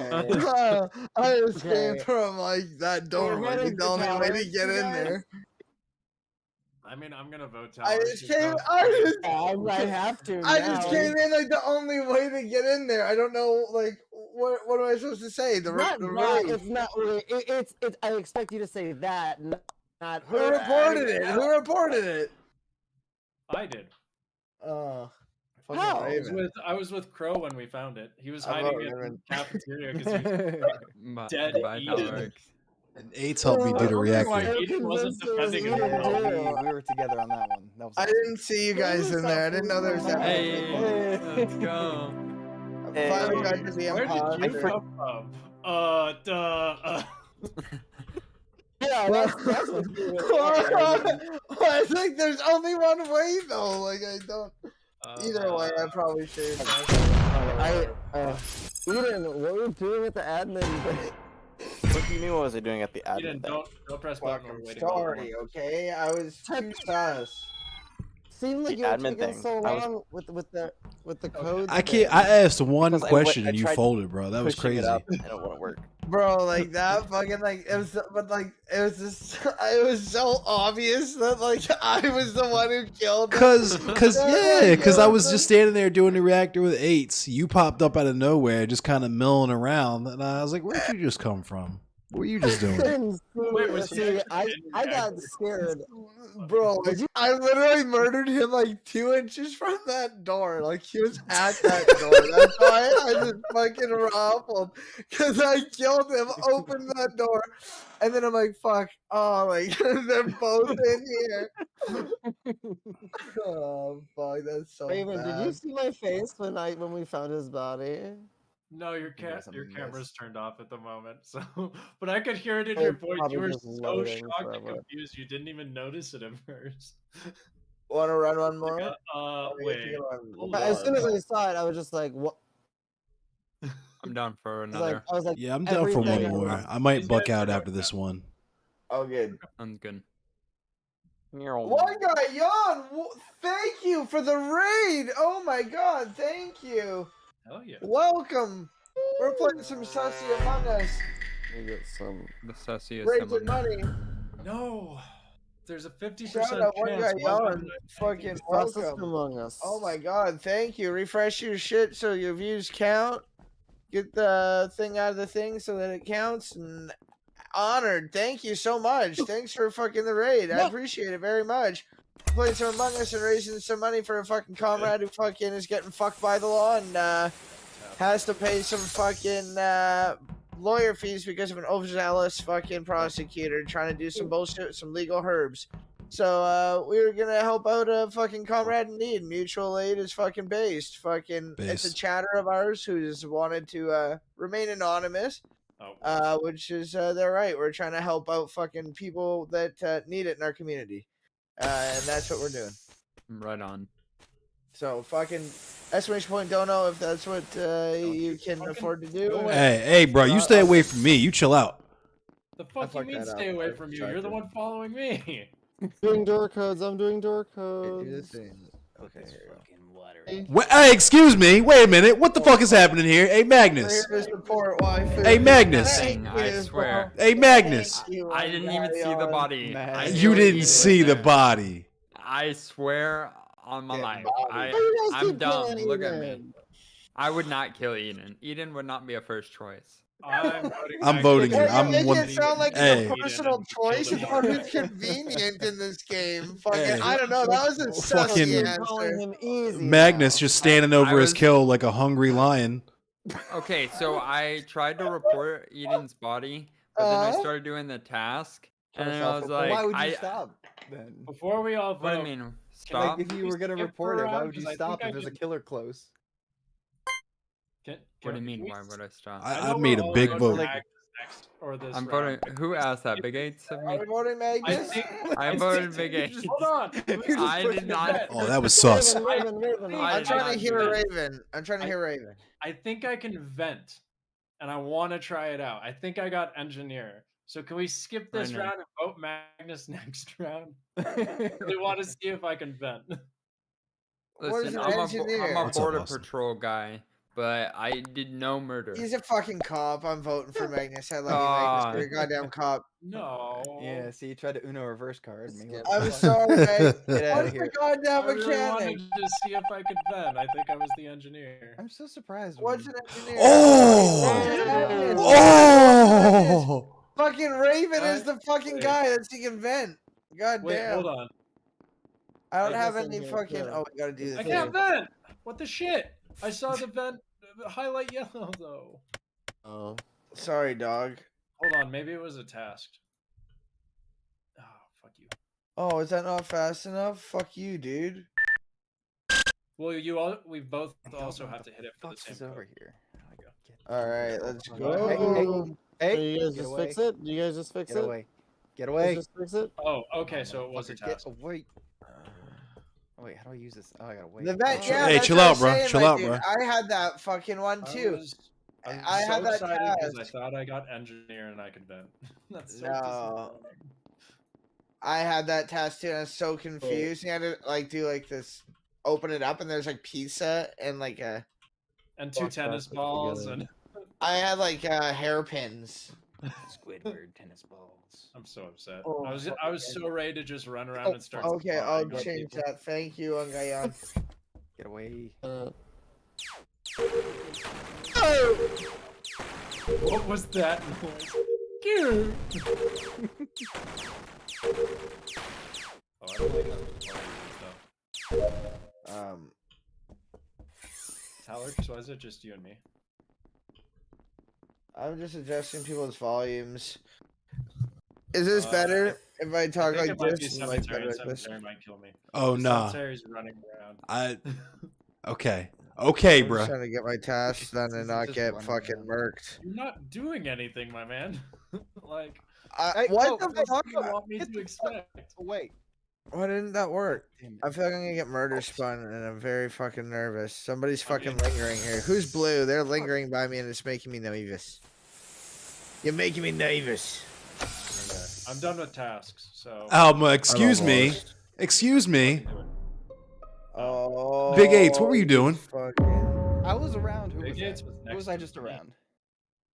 I just came Okay. from like that doorway. heading It's the to only way to Talorx, get you in guys? there. I mean, I'm gonna vote I Talorx. just came. I have to. I just now. came in like the only way to get in there. I don't know. Like, what am I supposed to say? The Not, the not, raid. it's not. It's. I expect you to say that. Not. Who reported it? Who reported it? I did. How? I was with Crow when we found it. He was I hiding vote in the Raven. cafeteria because he was dead Bye, Eden. Talorx. And 8's helped me do the reactor. Eden wasn't defending We himself. were together on that one. That was I awesome. didn't see you guys in there. I didn't know there was that. Hey, let's go. Finally got to the Where imposter. did you come from? Yeah, that's what's good. I think there's only one way though. Like I don't. Either way, I probably should. Eden, what were you doing at the admin? What do you mean? What was I doing at the admin Eden, thing? don't press button. Fucking We're waiting. story, okay? I was too sus. Seemed like The you were admin taking thing. so I was- long with the code. I can't. I asked one Because I question went- I and you tried folded, bro. That was Pushing it crazy. up, and it wouldn't work. Bro, like that fucking like it was, but like it was just it was so obvious that like I was the one who killed him. Cause I was just standing there doing the reactor with 8's. You popped up out of nowhere, just kind of milling around, and I was like, "Where'd you just come from? What were you just doing?" Wait, was he See, actually I in got the scared. Bro, like, I literally murdered him like 2 inches from that door. Like he was at that door. That's why I just fucking ruffled. Cause I killed him, opened that door, and then I'm like, fuck. Oh, like they're both in here. Oh fuck, that's so Raven, bad. did you see my face when we found his body? No, your wasn't your in camera's this. turned off at the moment. So, but I could hear it in Oh, your voice. probably You were just so loading shocked and forever. confused. You didn't even notice it at first. Want to run one more? Like, wait. Hold But as on. soon as I saw it, I was just like, "What?" I'm down for I was another. like, I was like, Yeah, I'm down for one everything- more. I might These buck guys are out going after this one. Oh, good. Sounds good. One guy, Jan, thank you for the raid. Oh my god, thank you. Hell yeah. Welcome. We're playing some Sussy Among Us. Let me get some. The sussy is Raiding someone. money. No. There's a 50% Shout out one chance. guy, one Jan. hundred- Fucking Process welcome. Among Us. Oh my god, thank you. Refresh your shit so your views count. Get the thing out of the thing so that it counts. And honored. Thank you so much. Thanks for fucking the raid. I appreciate it very much. Playing some Among Us and raising some money for a fucking comrade who fucking is getting fucked by the law and has to pay some fucking lawyer fees because of an overzealous fucking prosecutor trying to do some bullshit, some legal herbs. So we were gonna help out a fucking comrade in need. Mutual aid is fucking based. Fucking, it's a Based. chatter of ours who's wanted to remain anonymous. Which is their right. We're trying to help out fucking people that need it in our community, and that's what we're doing. Right on. So fucking exclamation point. Don't know if that's what you can afford to do. Hey, bro, you stay away from me. You chill out. The fuck you fucked mean that up. stay away I from you? You're the tried to- one following me. Doing door codes. I'm doing door Okay, do this codes. thing. Okay, here you go. Hey, excuse me. Wait a minute. What the fuck is happening here? Hey, We're Magnus. here to support waifu. Hey, Magnus. Thank I you, swear. Hey, Magnus. Thank you, I didn't even see the Ungayon. body. Man. I You knew didn't Eden was see the there. body. I swear on my Yeah, life. body. I'm dumb. Look at me. I would not kill Eden. Eden would not be a first choice. I'm voting you. Well, I'm you make one- it sound like Hey. it's a personal choice. It's what is convenient in this game. Fucking, Hey. I don't know. That was a Fucking- sussy Calling answer. him easy. Magnus now. just standing over his was- kill like a hungry lion. Okay, so I tried to report Eden's body, but then I started doing the task, and then I was like, why would you stop then? Before we all vote, What do you mean? Like, Stop? if you were gonna skip report it, why around? would you 'Cause I stop think if there's a can- killer close? What do you mean? can we Why would I stop? I I know made we're a all big voting vote. Magnus next, or this I'm round. voting. Who asked that? Big Eights of me? Are we voting I Magnus? think I voted Big Eights. Hold on. I did not. Oh, that was sus. Raven. I I'm did trying to not hear do that. Raven. I'm trying to hear Raven. I think I can vent, and I want to try it out. I think I got engineer. So can we skip this I know. round and vote Magnus next round? I really want to see if I can vent. What is Listen, an I'm engineer? a What's up, border Austin? patrol guy, but I did no murder. He's a fucking cop. I'm voting for Magnus. I love you, Aw. Magnus. You're a goddamn cop. No. Yeah, see, you tried to Uno reverse card. Me. Skip. I'm sorry, man. Get out What's of the here. I goddamn really mechanic? wanted to see if I could vent. I think I was the engineer. I'm so surprised. What's when- an engineer? Oh! Magnus. Oh! Fucking Raven is the fucking guy that he can vent. God Wait, damn. hold on. I don't I have guess I'm any here fucking. too. Oh, we gotta do this. I can't vent. What the shit? I saw the vent highlight yellow though. Oh. Sorry, dog. Hold on, maybe it was a task. Oh, fuck you. Oh, is that not fast enough? Fuck you, dude. Well, we both also have to hit it for the Fuck same is code. over here. All right, let's Hey, go. hey, Do you guys get just away. fix it? Do you guys just fix Get it? away. Get You away. guys just fix it? Oh, okay, so it was a Motherfucker, task. Get away. Oh, wait, how do I use this? Oh, I gotta wait. The vet, Oh. yeah. Hey, that's chill what I'm out, bro. saying, Chill my out, dude. bro. I had that fucking one too. I was I so had that excited because I task. thought I got engineer and I could vent. That's so No. disappointing. I had that task too, and I was so confused. You had to like do like this, open it up, and there's like pizza and like a. And two Fuck, tennis that's balls good. and I had like hairpins. Squidward tennis balls. I'm so upset. Oh, I was so ready to just run around and start. Okay, I'll spying on change people. that. Thank you, Ungayon. Get away. What was that noise? Cute. Oh, I don't like how Talorx, why is it just you and me? I'm just adjusting people's volumes. Is this better if I talk I think like it might be this? and, like, cemetery. better like this? Cemetery might kill me. Oh, The nah. Cemetery's running around. I. Okay. Okay, I'm bro. just trying to get my tasks done and not Just get running fucking around. murked. You're not doing anything, my man. Like, Hey, what oh, the what fuck? what do you want me to expect? Away. Why didn't that work? Damn it. I feel like I'm gonna get murder spun, and I'm very fucking nervous. Somebody's Okay. fucking lingering here. Who's blue? They're lingering by me, and it's making me nervous. You're making me nervous. Okay. I'm done with tasks, so. Excuse me. Excuse me. Oh, Big Eights, what were you doing? Fucking... I was around. Who Big was Gates that? was Who next was I to just me. around?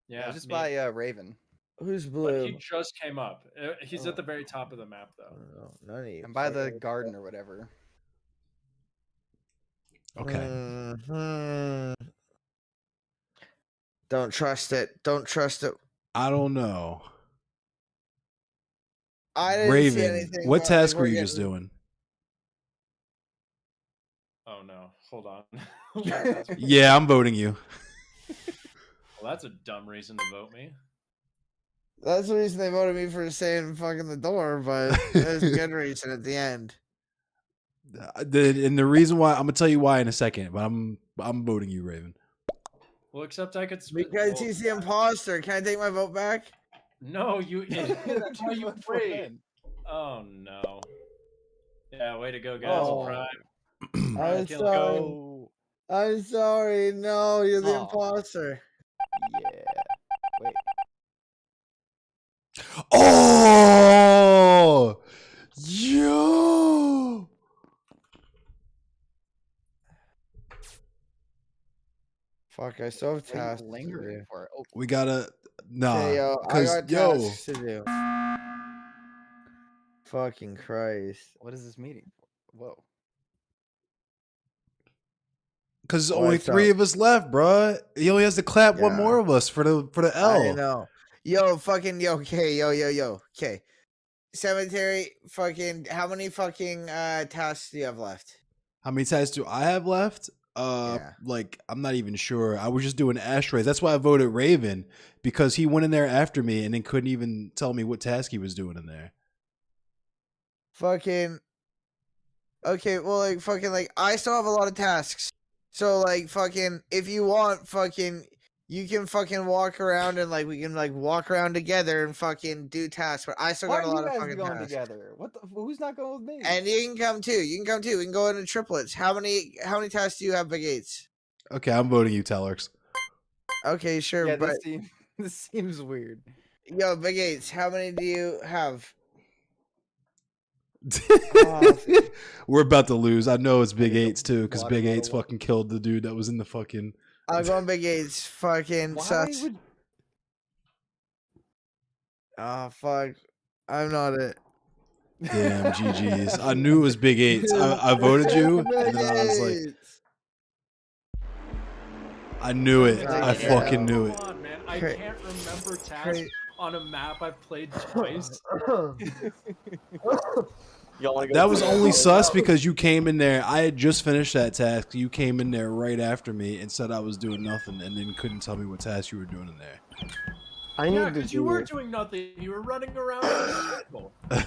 Yeah, I was just me. by Raven. Who's But blue? he just came up. He's Oh. at the very top of the map, I though. don't know. None of you. I'm by the fucking- garden or whatever. Okay. Mhm. Don't trust it. Don't trust it. I don't know. I didn't see Raven, anything. what but, task like, were we're you just getting- doing? Oh no, hold on. Yeah, I'm voting you. Well, that's a dumb reason to vote me. That's the reason they voted me for saying fucking the door, but there's a good reason at the end. And the reason why I'm gonna tell you why in a second, but I'm voting you, Raven. Well, except I could spit. Because well, he's the imposter. Can I take my vote back? No, you idiot. That's why you Vote for prayed. Ben. Oh no. Yeah, way to go, guys. Oh. Prime. I'm kill sorry. Oh. I'm sorry. No, you're the Aw. imposter. Yeah. Wait. Oh, yo. Fuck, I still have What are tasks you to lingering do. for? Oh, We gotta Okay, yo, I cause got yo, tasks to do. Fucking Christ. what is this meeting for? Whoa. cause there's What's only 3 up? of us left, bruh. He only has to clap one Yeah. more of us for the I L. know. Yo, fucking, yo, okay, yo. Okay. Cemetery, fucking, how many fucking tasks do you have left? How many ties do I have left? Yeah. Like I'm not even sure. I was just doing ashtrays. That's why I voted Raven because he went in there after me and then couldn't even tell me what task he was doing in there. Fucking, okay, well, like, fucking, like, I still have a lot of tasks. So, like, fucking, if you want, fucking, you can fucking walk around and, like, we can, like, walk around together and fucking do tasks. But I still Why got a are lot you of guys fucking going tasks. together? What the? Who's not going with me? And you can come too. You can come too. We can go into triplets. How many tasks do you have, Big Eights? Okay, I'm voting you, Talorx. Okay, sure, yeah, but this seems weird. yo, Big Eights, how many do you have? We're about to lose. I know it's Big get the Eights too, because water Big bottle Eights one. fucking killed the dude that was in the fucking. I'm going Big Eights. Fucking Why sus. would? Oh fuck, I'm not it. Damn, GG's. I knew it was Big Eights. I voted you, and Big then I was like, Eights. I knew it. Yeah. I fucking knew it. Come on, man. I Cra- can't remember tasks cra- on a map I've played twice. Y'all wanna go That to was the- only sus because you came in there. I had just finished that task. You came in there right after me and said I was doing nothing, and then couldn't tell me what task you were doing in there. I Yeah, need to because you do were doing nothing. You were running around in a circle. I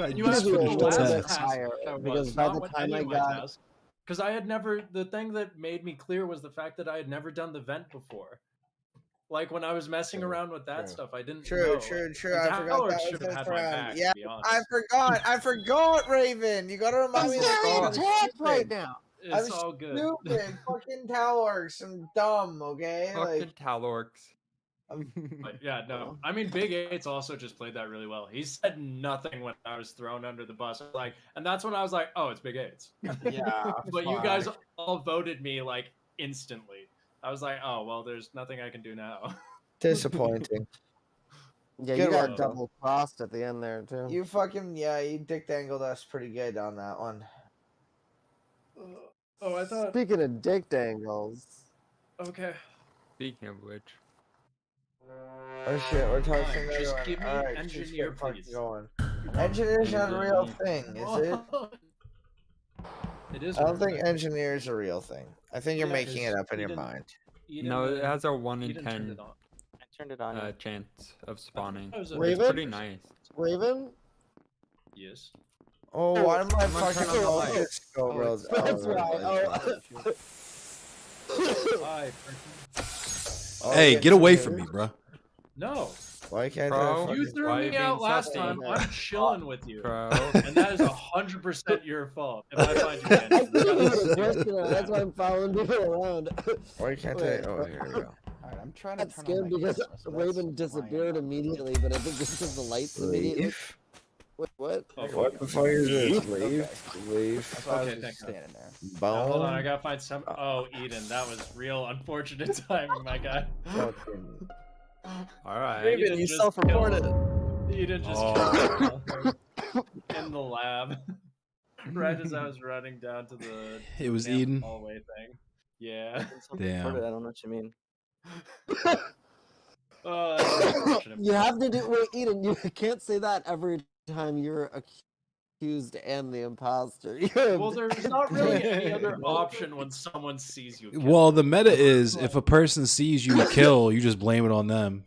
You just asked for the finished the last task. task higher, that because was, by not the what time any I of my got- tasks. Because I had never, the thing that made me clear was the fact that I had never done the vent before. Like when I was messing around with that stuff, I didn't know. True. And I forgot Talorx that should was have this had my round. back, Yeah, to be honest. I forgot, Raven. You gotta remind me. I'm of very that. attacked right now. It's I'm all good. stupid. Fucking Talorx. I'm dumb. Okay, Fucking like. Talorx. But yeah, no. I mean, Big Eight's also just played that really well. He said nothing when I was thrown under the bus. Like, and that's when I was like, oh, it's Big Eight's. Yeah, But you guys all voted me like instantly. I was like, oh well, there's nothing I can do now. Disappointing. Yeah, Good you got work, though. double crossed at the end there too. You dick dangled us pretty good on that one. Oh, I thought. Speaking of dick dangles, Okay. Speaking of which, Oh shit, we're talking Fine, another just one. give me All right, engineer, just get fucking please. going. Engineer's not a real thing, is it? It is. I don't think engineer is a real thing. I think you're Yeah, making it 'cause up in your Eden- mind. no, it has a 1 in Eden turned 10 it on. I turned it on. yeah. chance of spawning. That was a- It's Raven? pretty nice. Raven. Yes. Oh, why did my I'm gonna fucking turn on the focus go real? That's right. Hi. Hey, get away from me, bro. No. Why can't Bro, I You fucking... threw Why are you me out being last sussy? time. I'm chilling with you. Bro. And that is 100% your fault. If I find you I again. think it's personal. That's why I'm following people around. Why can't I? Wait, Oh, here we go. Alright, I'm trying to That's turn scared on my because camera, so that's Raven why I'm disappeared not- immediately, but I think it's because the lights immediately. Leave? Wait, what? Oh, What the fuck is this? Okay. Leave. That's why I was Okay, just thank standing there. Now, hold on, I Bone. gotta find some. Oh, Eden, that was real unfortunate timing, my guy. Fucking... Alright. Eden you just self-reported. Eden just Oh. killed in the lab, right as I was running down to the It was damn Eden. hallway thing. Yeah. Damn. I don't know what you mean. Oh, that's unfortunate. You have to do. Wait, Eden, you can't say that every time you're accused and the imposter. Well, there's not really any other option when someone sees you. kill. Well, the meta is if a person sees you kill, you just blame it on them.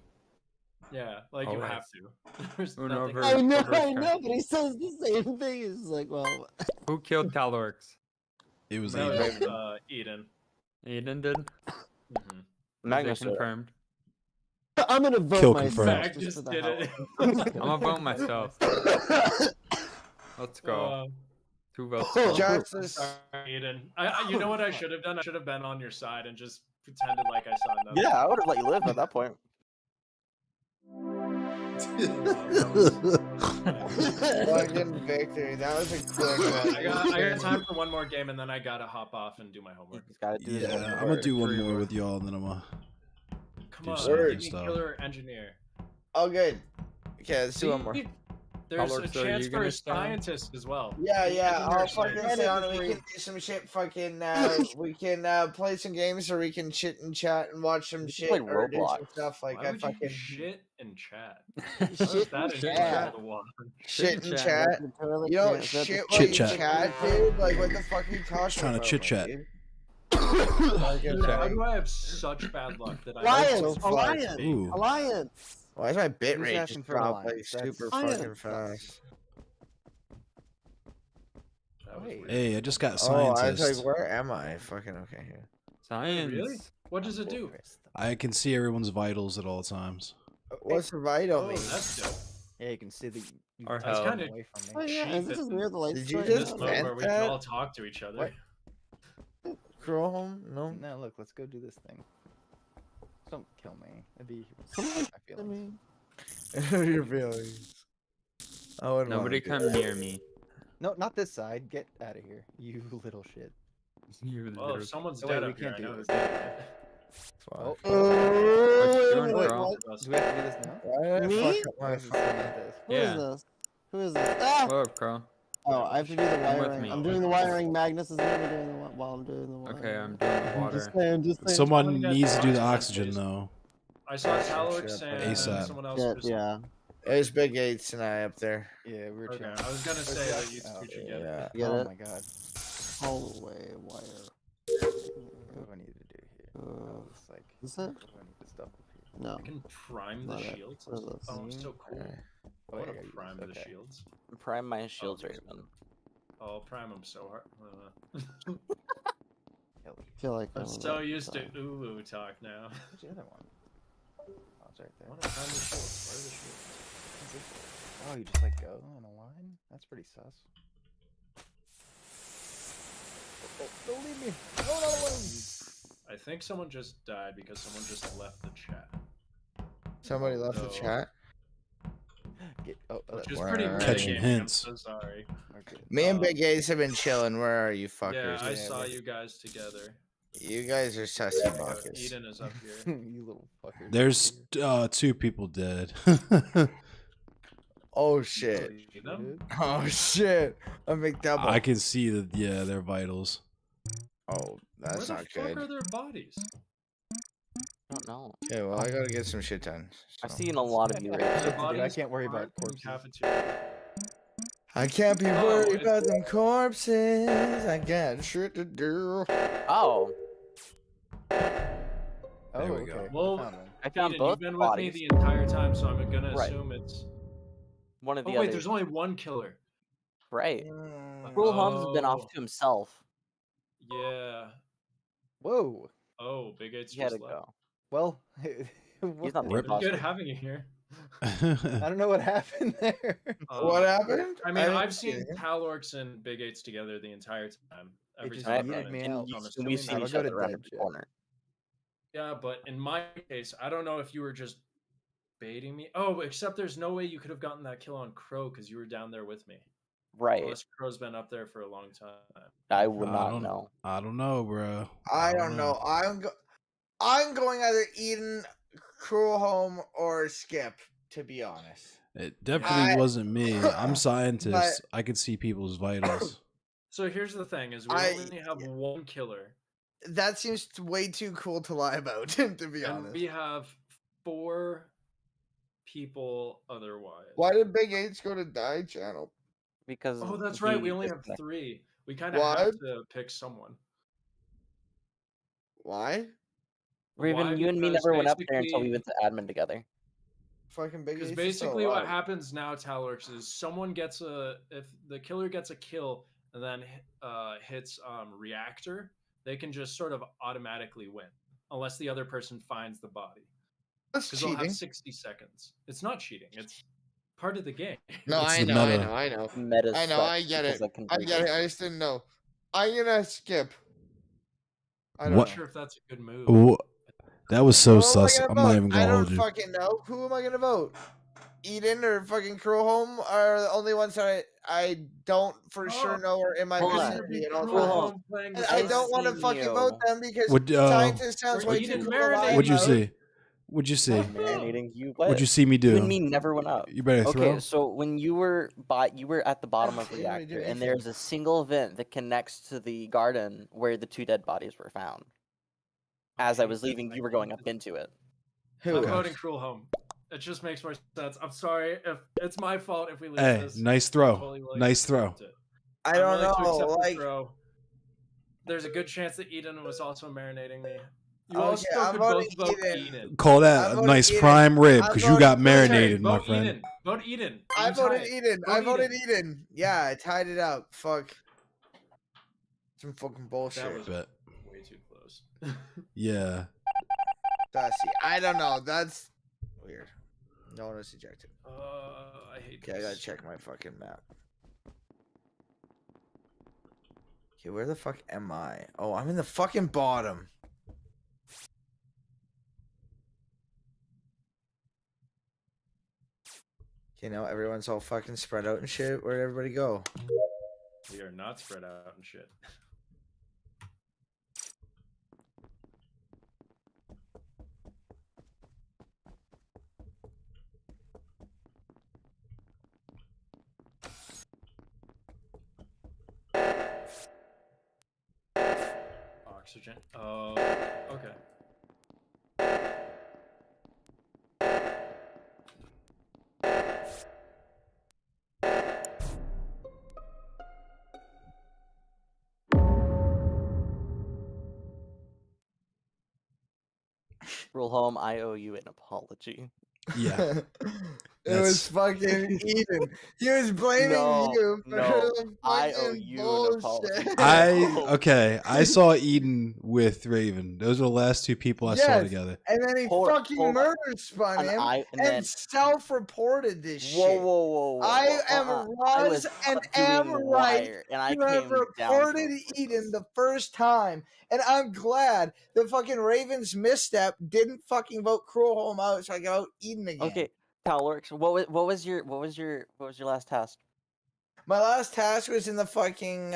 Yeah, like you Alright. have to. There's Uno nothing. versus- I know, Reverse I know, count. but he says the same thing. He's like, well, Who killed Talorx? It was That Eden. was, Eden. Eden did? Mhm. Magnus Is it confirmed? I'm gonna vote Kill myself. confirmed. Mac just just for the did hell it. I'm gonna vote myself. Let's go. Uh, 2 votes. Oh, Justice. sorry, Eden. You know what I should have done? I should have been on your side and just pretended like I saw nothing. Yeah, I would have let you live at that point. Fucking victory. That was a quick one. I got time for one more game, and then I gotta hop off and do my homework. He's gotta do this Yeah, homework. I'm gonna do one more with y'all, and then I'm gonna. Come do on, some give other me stuff. killer engineer. Oh, good. Okay, let's do one more. See, there's a Talorx, are chance you for gonna a start? scientist as well. Yeah, The yeah. I'll engineer fucking scientist. say on it. We can do some shit. Fucking. We can play some games, or we can chit and chat and watch some We can shit play or do some Roblox. stuff. Like Why I would you fucking shit and chat? Shit That and is chat. the one. shit and chat. chat. That's the toilet You don't can't- that's the shit while you Chit-chat. chat, dude. Like what the fuck are you talking trying to about? chit-chat. dude? Dude, how do I have such bad luck that I so Alliance! fucked. Alliance! Ooh. Alliance! Why is my bit Who's rate asking just for an drop like alliance? That's- super Alliance. fucking fast? That was Wait. weird. Hey, I just got Oh, I was scientist. like, where am I? Fucking okay here. Science. Really? What does it do? I can see everyone's vitals at all times. What's the vital Oh, mean? that's dope. Yeah, you can see the. You Or can hell. take Kinda- away from Oh me. yeah, Cheap is this and- just near the lights? Did you right In just this now? mode vent where we can that? all talk to each other. What? Cruel home? No. No, look, let's go do this thing. Don't kill me. It'd be. Someone- I feel I like. mean, Your feelings. I wouldn't Nobody wanna do come that. near me. No, not this side. Get out of here, you little shit. You Well, little- if someone's Oh, wait, dead we up here, can't I do know this. who's dead. Oh, What Oh, you doing, wait, bro? what? do we have to do this now? Why did I Me? fuck up Why my is it phone? saying this? who is Yeah. this? Who is this? Ah! What up, Crow? Oh, I have to do the Come with wiring. me. I'm doing the wiring. Magnus is gonna be doing the while I'm doing the wiring. Okay, I'm doing the water. Just saying, just saying. Someone Someone got needs to do the oxygen, oxygen please. though. I saw Shit, Talorx shit, and ASAP. someone else. Shit, was- yeah. There's Big 8s and I up there. Yeah, we were Okay, chilling. I was gonna say that you Oh, two should get it. Yeah. Get Oh it? my god. Hallway wire. What do I need to do here? Oh, it's like. Is it? What do I need to stuff up here? No. I can prime the Not it. shields. What is this? Oh, so cool. Alright. I Oh, want yeah, to you- prime the okay. shields. Prime my shields are these- even. Oh, I'll prime them so hard. Hell, I feel like I'm that was so like, used to ooh talk now. where's the other one? Oh, it's right I there. want to prime the shields. Where are the shields? Is it- Oh, you just like go on a line? That's pretty sus. Oh, don't leave me! No, no, I think someone just died because someone just left the chat. Somebody left the No. chat. Get, oh, Which is Where pretty are Catching metagaming, hints. I'm so sorry. okay. Me and Big 8s have been chilling. Where are you fuckers? Yeah, I Yeah, saw we're- you guys together. You guys are sussy buckets. Eden is up here. You little fuckers. There's 2 people dead. Oh shit. Eden? Oh shit. A McDouble. I can see that. Yeah, their vitals. Oh, that's Where not the fuck good. are their bodies? I don't know. Okay, well, I gotta get some shit done. I've so. seen a lot of you Their right Dude, I bodies can't worry about aren't in corpses. cafeteria. I can't be Oh, worried it's- about them corpses. I got shit to do. Oh, Oh, There we okay. go. Well, I found one. I found Eden, both you've been bodies. with me the entire time, so I'm gonna Right. assume it's. One of Oh the wait, others. there's only one killer. Right. Mm. Cruel Holmes has been off Oh. to himself. Yeah. Whoa. Oh, Big Eight's He had just to left. go. Well, He's not the Rip. It's good imposter. having you here. I don't know what happened there. What happened? I mean, didn't I've see seen it. Talorx and Big Eights together the entire time. Every just time I've yeeted run me into out. them, I'm And assuming we've seen I'll each go other to around dead the shit. corner. Yeah, but in my case, I don't know if you were just baiting me. Oh, except there's no way you could have gotten that kill on Crow because you were down there with me. Right. Unless Crow's been up there for a long time. I would I not don't- know. I don't know, bro. I don't know. I'm going either Eden, Cruel Home, or Skip. To be honest, It definitely I- wasn't me. I'm but- scientist. I can see people's vitals. So here's the thing: is we I- only have one killer, that seems way too cool to lie about. To be and honest, we have 4 people otherwise. why did Big 8s go to die channel? Because Oh, that's right. he We only have disconnected. 3. We kind of What? have to pick someone. Why? Raven, Why? you and me Because never went up there until we basically- went to admin together. Fucking Big 8s. Because is basically, still what alive. happens now, Talorx, is someone gets if the killer gets a kill and then hits reactor, they can just sort of automatically win, unless the other person finds the body. That's Because they'll cheating. have 60 seconds. It's not cheating. It's part of the game. No, It's I the know, I meta. know, I know. Meta I know, sucks I get because it. can I break get it. I just didn't know. I'm gonna skip. I I'm don't What? not know. sure if that's a good move. Wha- That was so Who am I sus. gonna I'm not vote? even I gonna don't hold you. fucking know. Who am I gonna vote? Eden or fucking Cruel Home are the only ones that I don't for sure know are in my Hold on. vicinity at all Cruel times. Home playing And I don't want to seen fucking you. vote them because Would, scientist sounds Or way Eden too cool to lie marinating What'd you about. see? What'd you see? Marinating you. What'd you What? see me You and do? me never went up. You better Okay, throw. so when you were at the bottom of didn't really do reactor, and anything. there's a single vent that connects to the garden where the 2 dead bodies were found. As I was leaving, you were going up into it. I'm Who? voting Cruel Home. It just makes more sense. I'm sorry if it's my fault if we lose Hey, this. nice I'm throw. totally willing Nice to throw. accept it. I I'm don't willing to know. accept the Like, throw. There's a good chance that Eden was also marinating me. You okay, also I'm could voting both vote Eden. Eden. Call I'm that a voting nice Eden. prime rib I'm because you got voting Okay, marinated, my vote friend. Eden. Vote Eden. I You voted tie it. Eden. Vote I voted Eden. Eden. Yeah, I tied it up. Fuck. Some fucking bullshit. That was Bet. way too close. Yeah. Sassy. I don't know. That's weird. No one was ejected. I hate Okay, I gotta this. check my fucking map. Okay, where the fuck am I? Oh, I'm in the fucking bottom. Okay, now everyone's all fucking spread out and shit. Where'd everybody go? We are not spread out and shit. Oxygen. Oh, okay. Cruel Home, I owe you an apology. Yeah. It was fucking Eden. He was blaming No, you for no, the I owe fucking you an apology. bullshit. I saw Eden with Raven. Those were the last 2 people I saw Yes, together. and then he fucking hold on. murder spun And him I- and and then- self-reported this Whoa, shit. whoa, whoa, whoa! I whoa, am I was was and up am doing right wire, and I to have came down to reported report Eden this. the first time, and I'm glad the fucking Ravens misstep didn't fucking vote Cruel Home out, so I got out Eden again. Okay, Talorx, what was your last task? My last task was in the fucking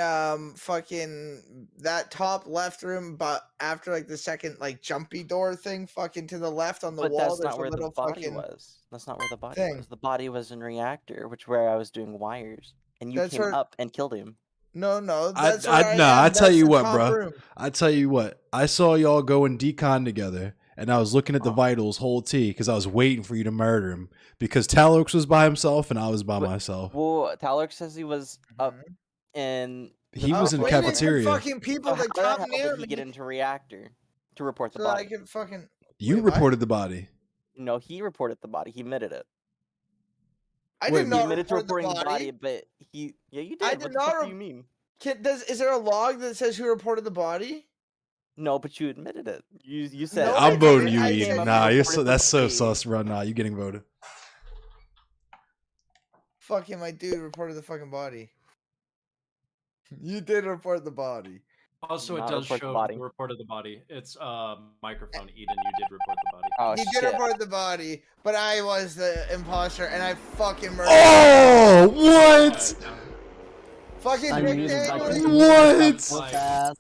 that top left room, but after like the second like jumpy door thing, fucking to the left on the But wall. that's There's not a where the little body fucking was. That's not where the body thing. was. The body was in reactor, which where I was doing wires, and you That's came where- up and killed him. No, that's where I no, am. I tell That's you the what, top bro. room. I tell you what. I saw y'all go in decon together, and I was looking at the Oh. vitals whole T because I was waiting for you to murder him because Talorx was by himself and I was by But- myself. Well, Talorx says he was up Mm-hmm. in. He I was in the waiting for cafeteria. fucking people So to how the come hell near did he me get into reactor to report the so that I body? can fucking. You Wait, what? reported the body. No, he reported the body. He admitted it. I Wait, did He not admitted to report the reporting body. the body, but yeah, you did. I What did the fuck not do you mean? Is there a log that says who reported the body? No, but you admitted it. You said. No, I'm I voting didn't. you, I Eden. said Nah, you you're reported the that's so body. sus, bro. Nah, you getting voted. Fucking my dude reported the fucking body. You did report the body. Also, it Not does report the show body. the report of the body. It's microphone. Eden, you did report the body. Oh You did shit! report the body, but I was the imposter, and I fucking murdered. Oh, what? Fucking I Big knew that I Dangle. could've What? moved up so Like- fast.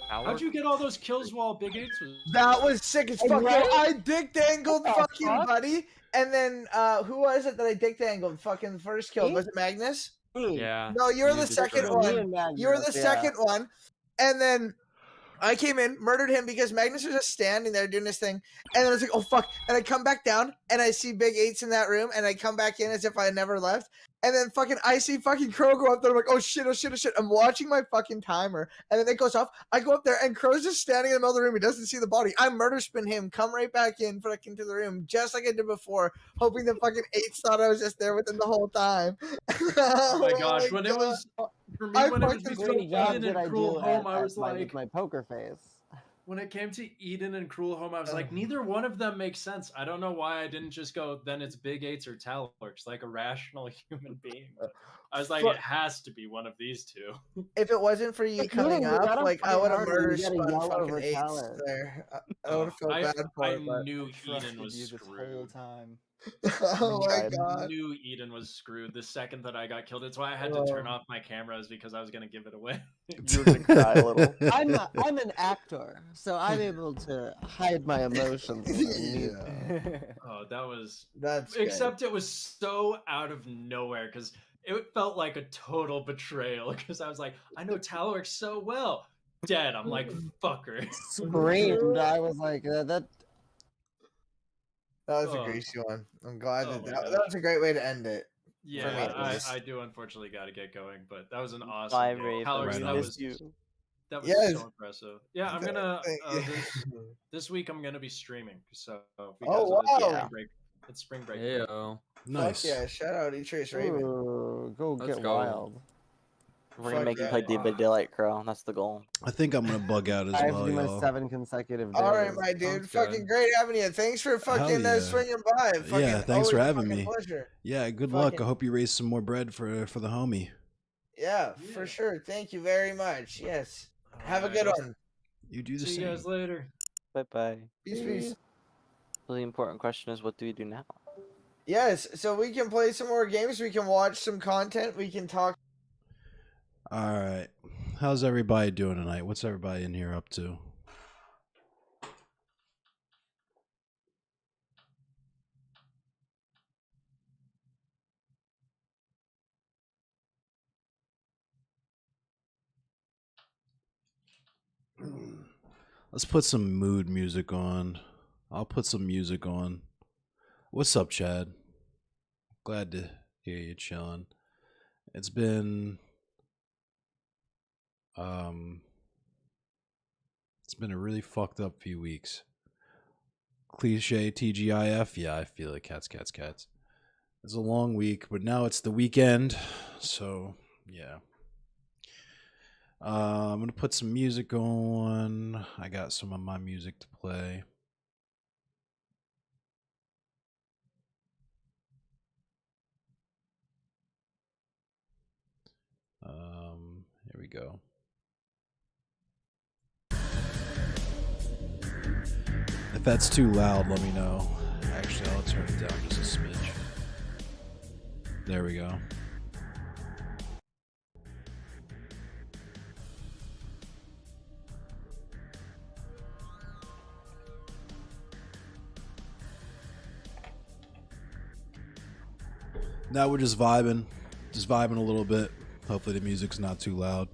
How'd you get all those kills while Big Eights was? That was sick as fuck. Right? Yo, I dick dangled What the fucking fuck? buddy, and then who was it that I dick dangled? Fucking first kill. Me? Was it Magnus? Yeah. No, you were you the did second Crow. Me one. and Magnus, You were the yeah. second one, and then I came in, murdered him because Magnus was just standing there doing his thing, and then I was like, "Oh fuck!" And I come back down, and I see Big Eights in that room, and I come back in as if I had never left, and then fucking I see fucking Crow go up there. I'm like, "Oh shit! Oh shit! Oh shit!" I'm watching my fucking timer, and then it goes off. I go up there, and Crow's just standing in the middle of the room. He doesn't see the body. I murder spin him, come right back in, fucking to the room, just like I did before, hoping that fucking Eights thought I was just there with him the whole time. Oh my gosh! When it was for me, I when it was fucking between Great job Eden did and I Cruel do Home, at, I was with like, my poker face. when it came to Eden and Cruel Home, I was like, neither one of them makes sense. I don't know why I didn't just go, then it's Big Eights or Talorx, like a rational human being. But I was like, Fuck. it has to be one of these two. If it wasn't for you But coming Eden, you up, gotta like I fight would have harder, murder you gotta spun yell fucking over Eights talent. there. I would have felt bad for I it, but knew I Eden trusted was you this screwed. whole time. Oh my I god. knew Eden was screwed the second that I got killed. It's why I had to turn off my cameras because I was gonna give it away. You were gonna cry a little. I'm an actor, so I'm able to hide my emotions when I need them. Oh, that was That's good. except it was so out of nowhere because it felt like a total betrayal because I was like, I know Talorx so well. Dead. I'm like, fucker. Screamed. I was like, that. That was a Oh. greasy one. I'm glad Oh that my that gosh. was a great way to end it. Yeah, me at least. I do unfortunately got to get going, but that was an Bye, awesome game. Raven. Talorx, Right that on. was you. that was Yes. so impressive. Yeah, I'm gonna Thank you. this week I'm gonna be streaming. So if you Oh, guys wow. spring break, it's spring break. Heyo. Nice. Fuck yeah, shout out E-Trace Raven. Ooh, go Let's get go. wild. We're gonna Fuck make you yeah. play Dead by Daylight, Crow. That's the goal. I think I'm gonna bug out as I have to well, do my y'all. 7 consecutive days. All right, my dude. Sounds Fucking good. great having you. Thanks for fucking yeah. swinging by. Fucking, Yeah, thanks for always a having fucking me. Pleasure. Yeah, good luck. Fucking- I hope you raise some more bread for the homie. Yeah, Yeah. for sure. Thank you very much. Yes. Have a good Alright, one. You do the See you guys same. later. Bye bye. Peace, peace. So the important question is, what do we do now? Yes, so we can play some more games. We can watch some content. We can talk. All right. How's everybody doing tonight? What's everybody in here up to? Let's put some mood music on. I'll put some music on. What's up, Chad? Glad to hear you chilling. It's been a really fucked up few weeks. Cliche TGIF, yeah, I feel it. Cats. It's a long week, but now it's the weekend, so yeah. I'm gonna put some music on. I got some of my music to play. Here we go. If that's too loud, let me know. Actually, I'll turn it down just a smidge. There we go. Now we're just vibing a little bit. Hopefully the music's not too loud.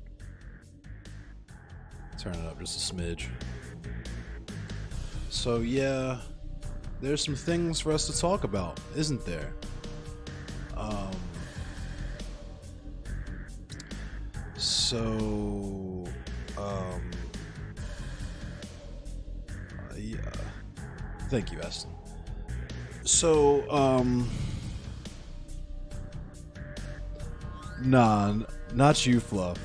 Turn it up just a smidge. So yeah, there's some things for us to talk about, isn't there? Yeah. Thank you, Aston. Nah, not you, Fluff.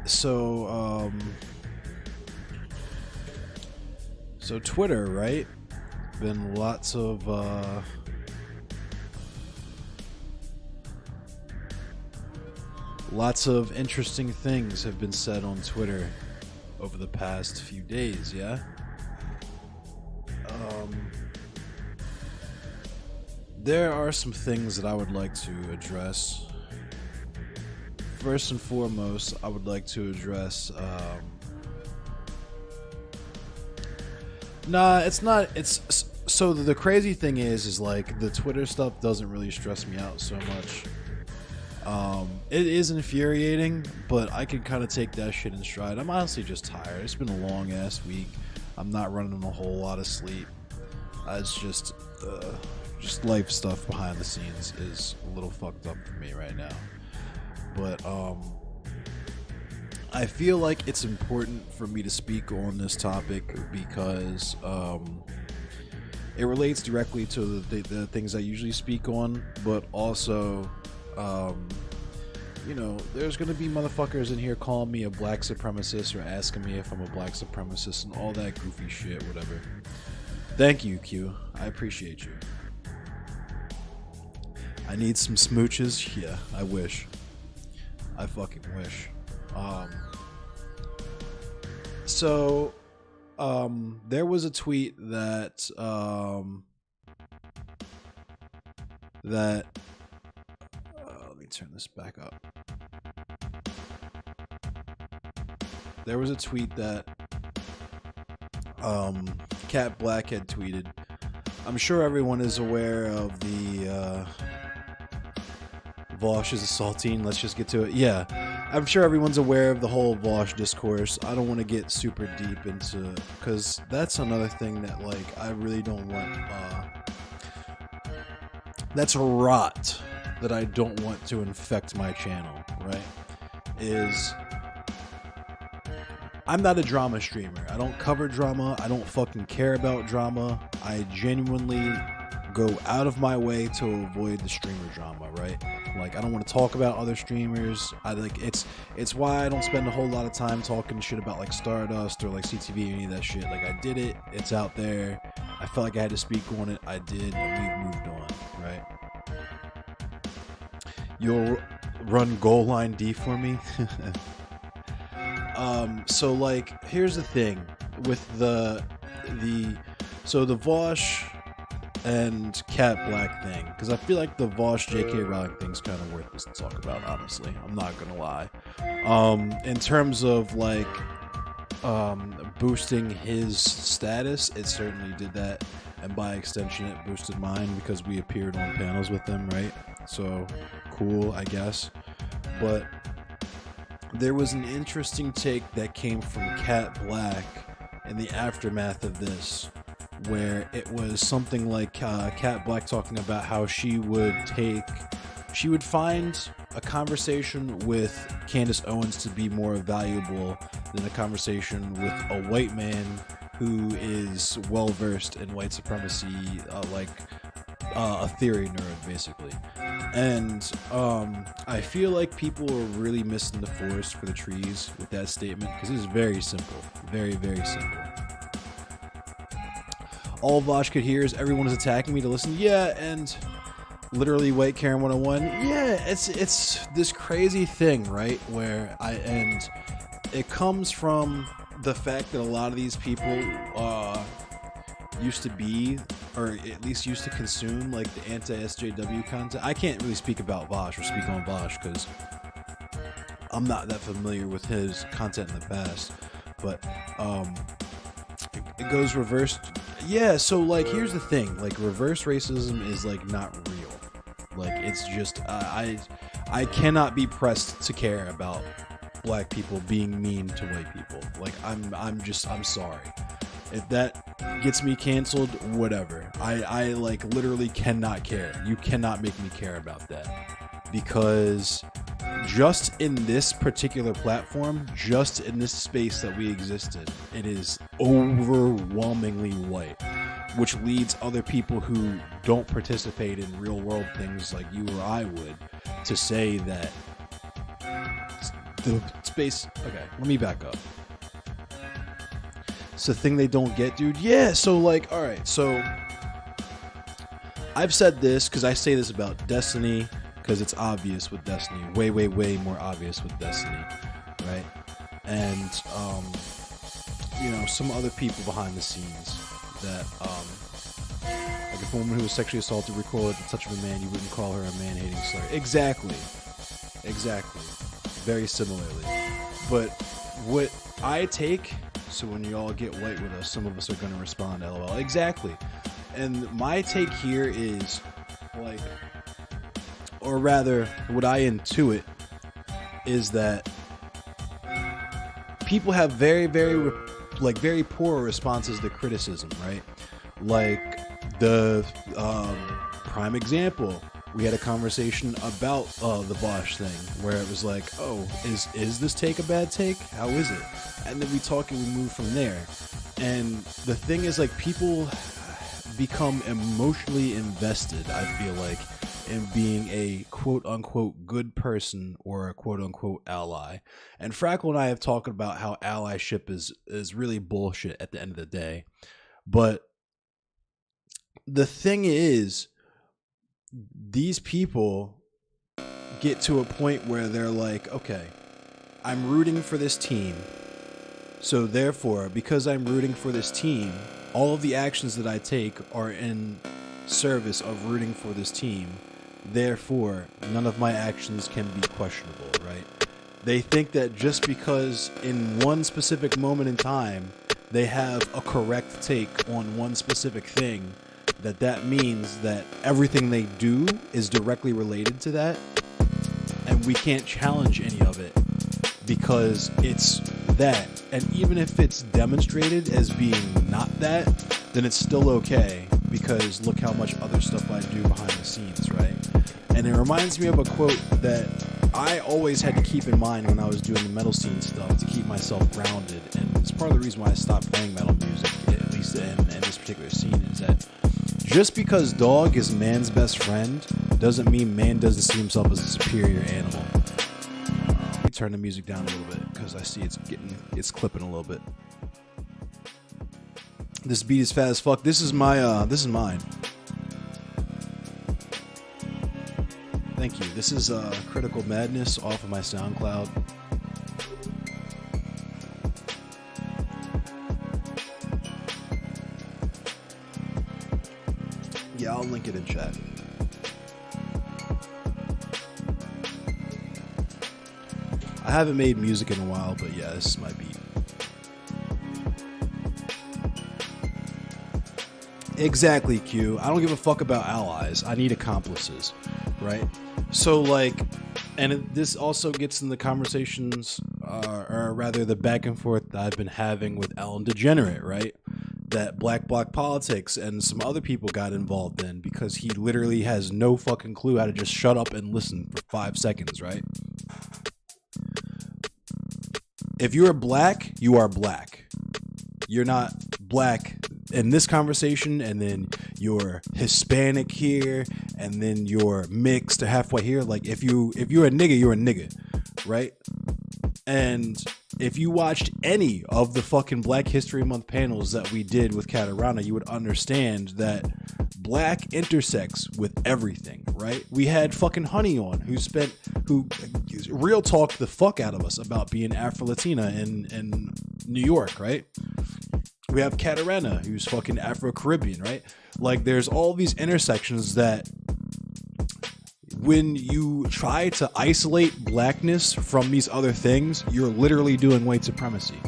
So Twitter, right? Been lots of interesting things have been said on Twitter over the past few days, yeah? There are some things that I would like to address. First and foremost, I would like to address so the crazy thing is like the Twitter stuff doesn't really stress me out so much. It is infuriating, but I can kind of take that shit in stride. I'm honestly just tired. It's been a long ass week. I'm not running a whole lot of sleep. It's just life stuff behind the scenes is a little fucked up for me right now. But I feel like it's important for me to speak on this topic because it relates directly to the things I usually speak on, but also you know, there's gonna be motherfuckers in here calling me a black supremacist or asking me if I'm a black supremacist and all that goofy shit, whatever. Thank you, Q. I appreciate you. I need some smooches? Yeah, I wish. I fucking wish. there was a tweet that let me turn this back up. There was a tweet that Cat Black had tweeted. I'm sure everyone is aware of the Vosh is assaulting. Let's just get to it. Yeah, I'm sure everyone's aware of the whole Vosh discourse. I don't want to get super deep into, because that's another thing that like I really don't want. That's a rot that I don't want to infect my channel. Right? Is I'm not a drama streamer. I don't cover drama. I don't fucking care about drama. I genuinely go out of my way to avoid the streamer drama, right? Like I don't want to talk about other streamers. I like it's why I don't spend a whole lot of time talking shit about like Stardust or like CTV or any of that shit. Like I did it. It's out there. I felt like I had to speak on it. I did, and we've moved on, right? You'll run goal line D for me. So like here's the thing with the Vosh and Cat Black thing, because I feel like the Vosh JK Rowling thing's kind of worthless to talk about, honestly. I'm not gonna lie. In terms of like boosting his status, it certainly did that, and by extension it boosted mine because we appeared on panels with them, right? So cool, I guess. But there was an interesting take that came from Cat Black in the aftermath of this, where it was something like Cat Black talking about how she would find a conversation with Candace Owens to be more valuable than a conversation with a white man who is well versed in white supremacy, a theory nerd, basically. And I feel like people are really missing the forest for the trees with that statement, because it is very simple, very, very simple. All Vosh could hear is everyone is attacking me to listen. Yeah, and literally White Karen 101. Yeah, it's this crazy thing, right? Where it comes from the fact that a lot of these people used to be, or at least used to consume, like the anti-SJW content. I can't really speak about Vosh or speak on Vosh because I'm not that familiar with his content in the past, but it goes reverse. Yeah, so like here's the thing, like reverse racism is like not real. Like it's just I cannot be pressed to care about black people being mean to white people. Like I'm sorry. If that gets me canceled, whatever. I like literally cannot care. You cannot make me care about that. Because just in this particular platform, just in this space that we exist in, it is overwhelmingly white, which leads other people who don't participate in real world things like you or I would to say that the space. Okay, let me back up. It's the thing they don't get, dude. Yeah, so like, all right, so I've said this because I say this about Destiny, because it's obvious with Destiny, way more obvious with Destiny, right? And some other people behind the scenes that like if a woman who was sexually assaulted recoiled at the touch of a man, you wouldn't call her a man-hating slur. Exactly, very similarly. But what I take, so when you all get white with us, some of us are going to respond LOL. Exactly. And my take here is like, or rather what I intuit is that people have very poor responses to criticism, right? Like the prime example, we had a conversation about the Bosch thing where it was like, oh, is this take a bad take? How is it? And then we talk and we move from there. And the thing is, like, people become emotionally invested, I feel like, in being a quote-unquote good person or a quote-unquote ally. And Frackle and I have talked about how allyship is really bullshit at the end of the day. But the thing is, these people get to a point where they're like, okay, I'm rooting for this team, So therefore, because I'm rooting for this team, all of the actions that I take are in service of rooting for this team. Therefore, none of my actions can be questionable, right? They think that just because in one specific moment in time they have a correct take on one specific thing, that means that everything they do is directly related to that, and we can't challenge any of it because it's that. And even if it's demonstrated as being not that, then it's still okay because look how much other stuff I do behind the scenes, right? And it reminds me of a quote that I always had to keep in mind when I was doing the metal scene stuff to keep myself grounded, and it's part of the reason why I stopped playing metal music, at least in this particular scene, is that just because dog is man's best friend doesn't mean man doesn't see himself as a superior animal. Let me turn the music down a little bit because I see it's clipping a little bit. This beat is fat as fuck. This is mine. Thank you. This is Critical Madness off of my SoundCloud. Yeah, I'll link it in chat. I haven't made music in a while, but yeah, this is my beat. Exactly, Q. I don't give a fuck about allies. I need accomplices, right? So, like, and this also gets in the conversations, or rather the back and forth that I've been having with Ellen DeGenerate, right? That Black Bloc Politics and some other people got involved in because he literally has no fucking clue how to just shut up and listen for 5 seconds, right? If you're black, you are black. You're not black in this conversation, and then you're Hispanic here, and then you're mixed or halfway here. Like, if you're a nigga, you're a nigga, right? And if you watched any of the fucking Black History Month panels that we did with Katarana, you would understand that black intersects with everything, right? We had fucking Honey on, who real talked the fuck out of us about being Afro-Latina in New York, right? We have Katarana, who's fucking Afro-Caribbean, right? Like, there's all these intersections that when you try to isolate blackness from these other things, you're literally doing white supremacy.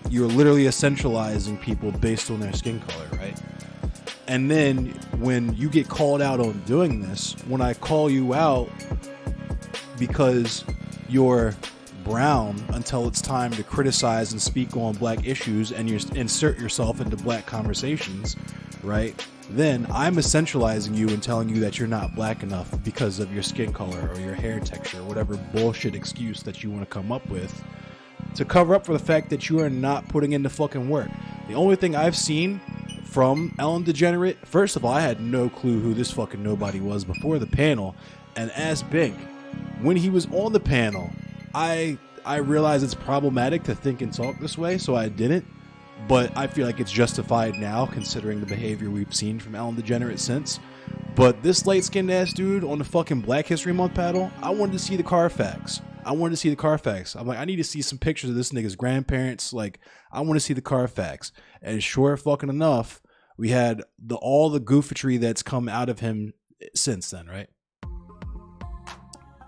You're literally essentializing people based on their skin color, right? And then when you get called out on doing this, when I call you out because you're brown until it's time to criticize and speak on black issues and you insert yourself into black conversations, right? Then I'm essentializing you and telling you that you're not black enough because of your skin color or your hair texture, or whatever bullshit excuse that you want to come up with to cover up for the fact that you are not putting in the fucking work. The only thing I've seen from Ellen DeGenerate, first of all, I had no clue who this fucking nobody was before the panel, and as Bink, when he was on the panel, I realize it's problematic to think and talk this way, so I didn't. But I feel like it's justified now, considering the behavior we've seen from Ellen DeGenerate since. But this light-skinned ass dude on the fucking Black History Month panel, I wanted to see the Carfax. I'm like, I need to see some pictures of this nigga's grandparents. Like, I want to see the Carfax. And sure fucking enough, we had all the goofatry that's come out of him since then, right?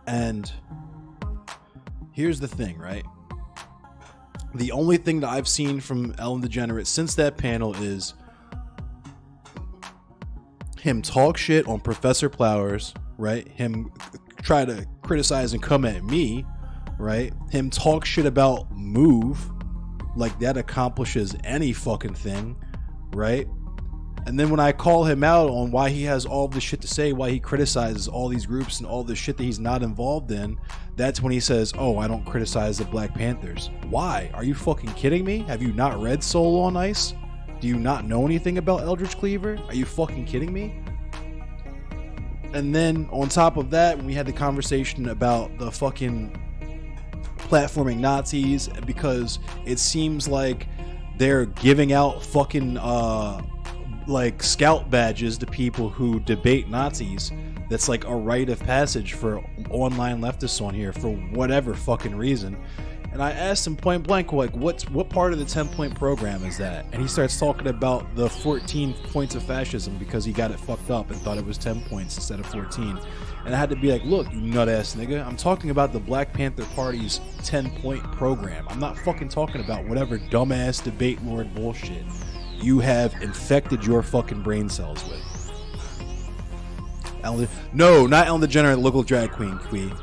And here's the thing, right? The only thing that I've seen from Ellen DeGenerate since that panel is him talk shit on Professor Plowers, right? Him try to criticize and come at me, right? Him talk shit about Move, like that accomplishes any fucking thing, right? And then when I call him out on why he has all this shit to say, why he criticizes all these groups and all this shit that he's not involved in, that's when he says, oh, I don't criticize the Black Panthers. Why? Are you fucking kidding me? Have you not read Soul on Ice? Do you not know anything about Eldritch Cleaver? Are you fucking kidding me? And then on top of that, when we had the conversation about the fucking platforming Nazis, because it seems like they're giving out fucking like scout badges to people who debate Nazis. That's like a rite of passage for online leftists on here for whatever fucking reason. And I asked him point blank, like, what part of the 10-point program is that? And he starts talking about the 14 points of fascism because he got it fucked up and thought it was 10 points instead of 14. And I had to be like, look, you nut-ass nigga, I'm talking about the Black Panther Party's 10-point program. I'm not fucking talking about whatever dumbass debate lord bullshit you have infected your fucking brain cells with. No, not Ellen DeGeneres, local drag queen,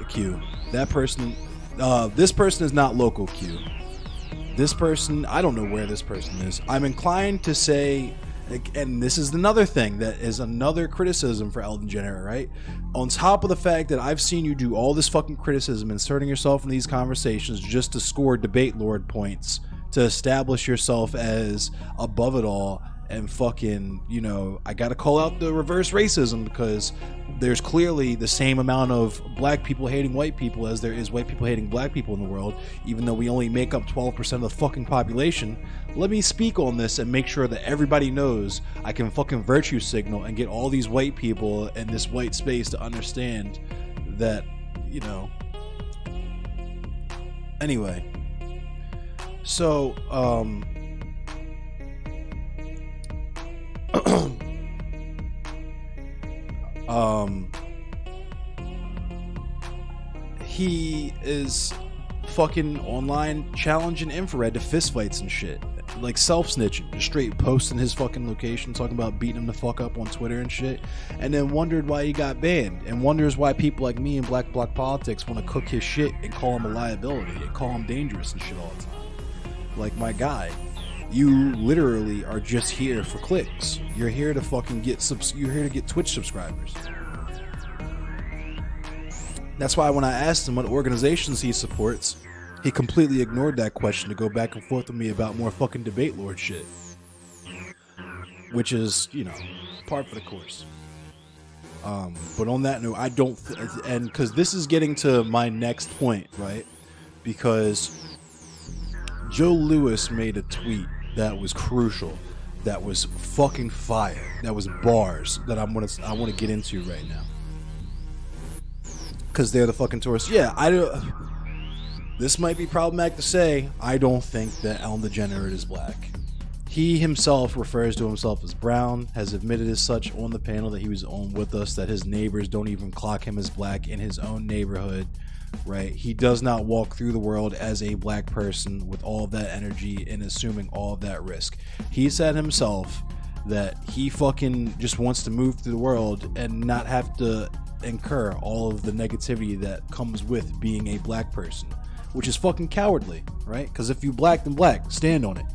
Q. That person, this person is not local, Q. This person, I don't know where this person is. I'm inclined to say, and this is another thing that is another criticism for Ellen DeGeneres, right? On top of the fact that I've seen you do all this fucking criticism, inserting yourself in these conversations just to score debate lord points, to establish yourself as above it all, and fucking, you know, I gotta call out the reverse racism because there's clearly the same amount of black people hating white people as there is white people hating black people in the world, even though we only make up 12% of the fucking population. Let me speak on this and make sure that everybody knows I can fucking virtue signal and get all these white people in this white space to understand that, you know. Anyway, so he is fucking online challenging Infrared to fistfights and shit, like self-snitching, just straight posting his fucking location, talking about beating him the fuck up on Twitter and shit, and then wondered why he got banned, and wonders why people like me in Black Bloc Politics want to cook his shit and call him a liability and call him dangerous and shit all the time. Like, my guy, you literally are just here for clicks. You're here to fucking get you're here to get Twitch subscribers. That's why when I asked him what organizations he supports, he completely ignored that question to go back and forth with me about more fucking debate lord shit. Which is, you know, par for the course. But on that note, I don't, and because this is getting to my next point, right? Because Joe Lewis made a tweet that was crucial, that was fucking fire, that was bars that I want to get into right now. Because they're the fucking tourists. Yeah, this might be problematic to say. I don't think that Ellen DeGeneres is black. He himself refers to himself as brown, has admitted as such on the panel that he was on with us, that his neighbors don't even clock him as black in his own neighborhood, right? He does not walk through the world as a black person with all of that energy and assuming all of that risk. He said himself that he fucking just wants to move through the world and not have to incur all of the negativity that comes with being a black person, which is fucking cowardly, right? Because if you black, then black, stand on it.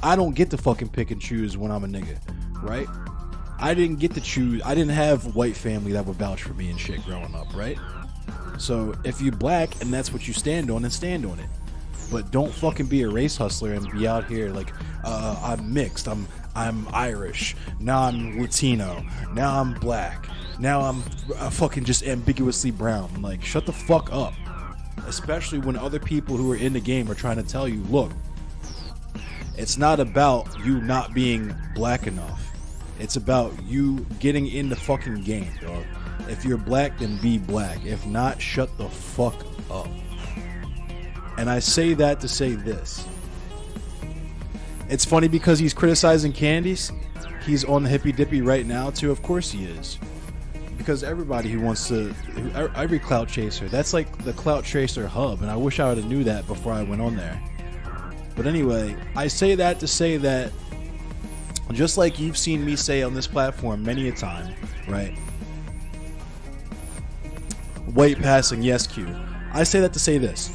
I don't get to fucking pick and choose when I'm a nigga, right? I didn't get to choose. I didn't have white family that would vouch for me and shit growing up, right? So if you black and that's what you stand on, then stand on it. But don't fucking be a race hustler and be out here like, I'm mixed, I'm Irish, now I'm Latino, now I'm black, now I'm fucking just ambiguously brown. I'm like, shut the fuck up. Especially when other people who are in the game are trying to tell you, look, it's not about you not being black enough. It's about you getting in the fucking game, dog. If you're black, then be black. If not, shut the fuck up. And I say that to say this. It's funny because he's criticizing Candice. He's on the hippy dippy right now too. Of course he is. Because everybody who wants to, every clout chaser, that's like the clout chaser hub. And I wish I would have knew that before I went on there. But anyway, I say that to say that just like you've seen me say on this platform many a time, right? White passing, yes, Q. I say that to say this.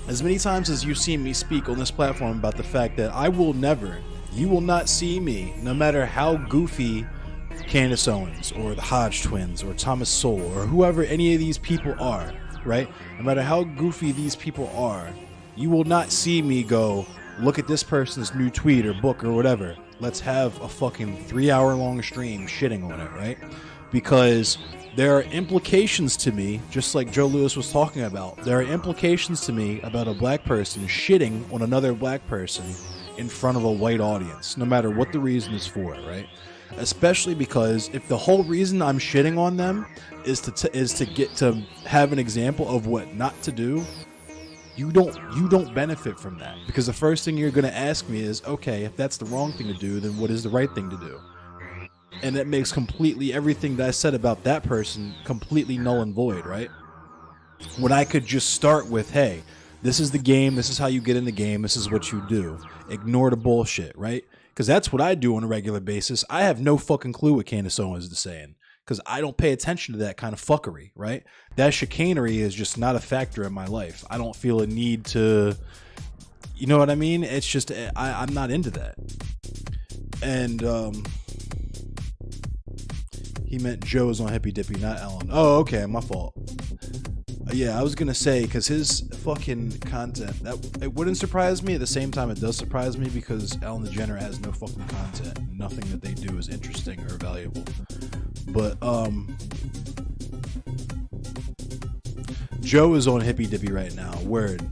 As many times as you've seen me speak on this platform about the fact that I will never, you will not see me, no matter how goofy Candace Owens or the Hodge twins or Thomas Sowell or whoever any of these people are, right? No matter how goofy these people are, you will not see me go, look at this person's new tweet or book or whatever. Let's have a fucking 3-hour-long stream shitting on it, right? Because there are implications to me, just like Joe Lewis was talking about, there are implications to me about a black person shitting on another black person in front of a white audience, no matter what the reason is for, right? especially because if the whole reason I'm shitting on them is to get to have an example of what not to do, you don't benefit from that, because the first thing you're going to ask me is, okay, if that's the wrong thing to do, then what is the right thing to do? And that makes completely everything that I said about that person completely null and void, right? When I could just start with, hey, this is the game, this is how you get in the game, this is what you do. Ignore the bullshit, right? Because that's what I do on a regular basis. I have no fucking clue what Candace Owens is saying, because I don't pay attention to that kind of fuckery, right? That chicanery is just not a factor in my life. I don't feel a need to, you know what I mean? It's just, I'm not into that. And, he meant Joe's on Hippy Dippy, not Ellen. Oh, okay, my fault. Yeah, I was gonna say, because his fucking content, it wouldn't surprise me. At the same time, it does surprise me, because Ellen DeGeneres has no fucking content. Nothing that they do is interesting or valuable. But Joe is on Hippy Dippy right now. Word.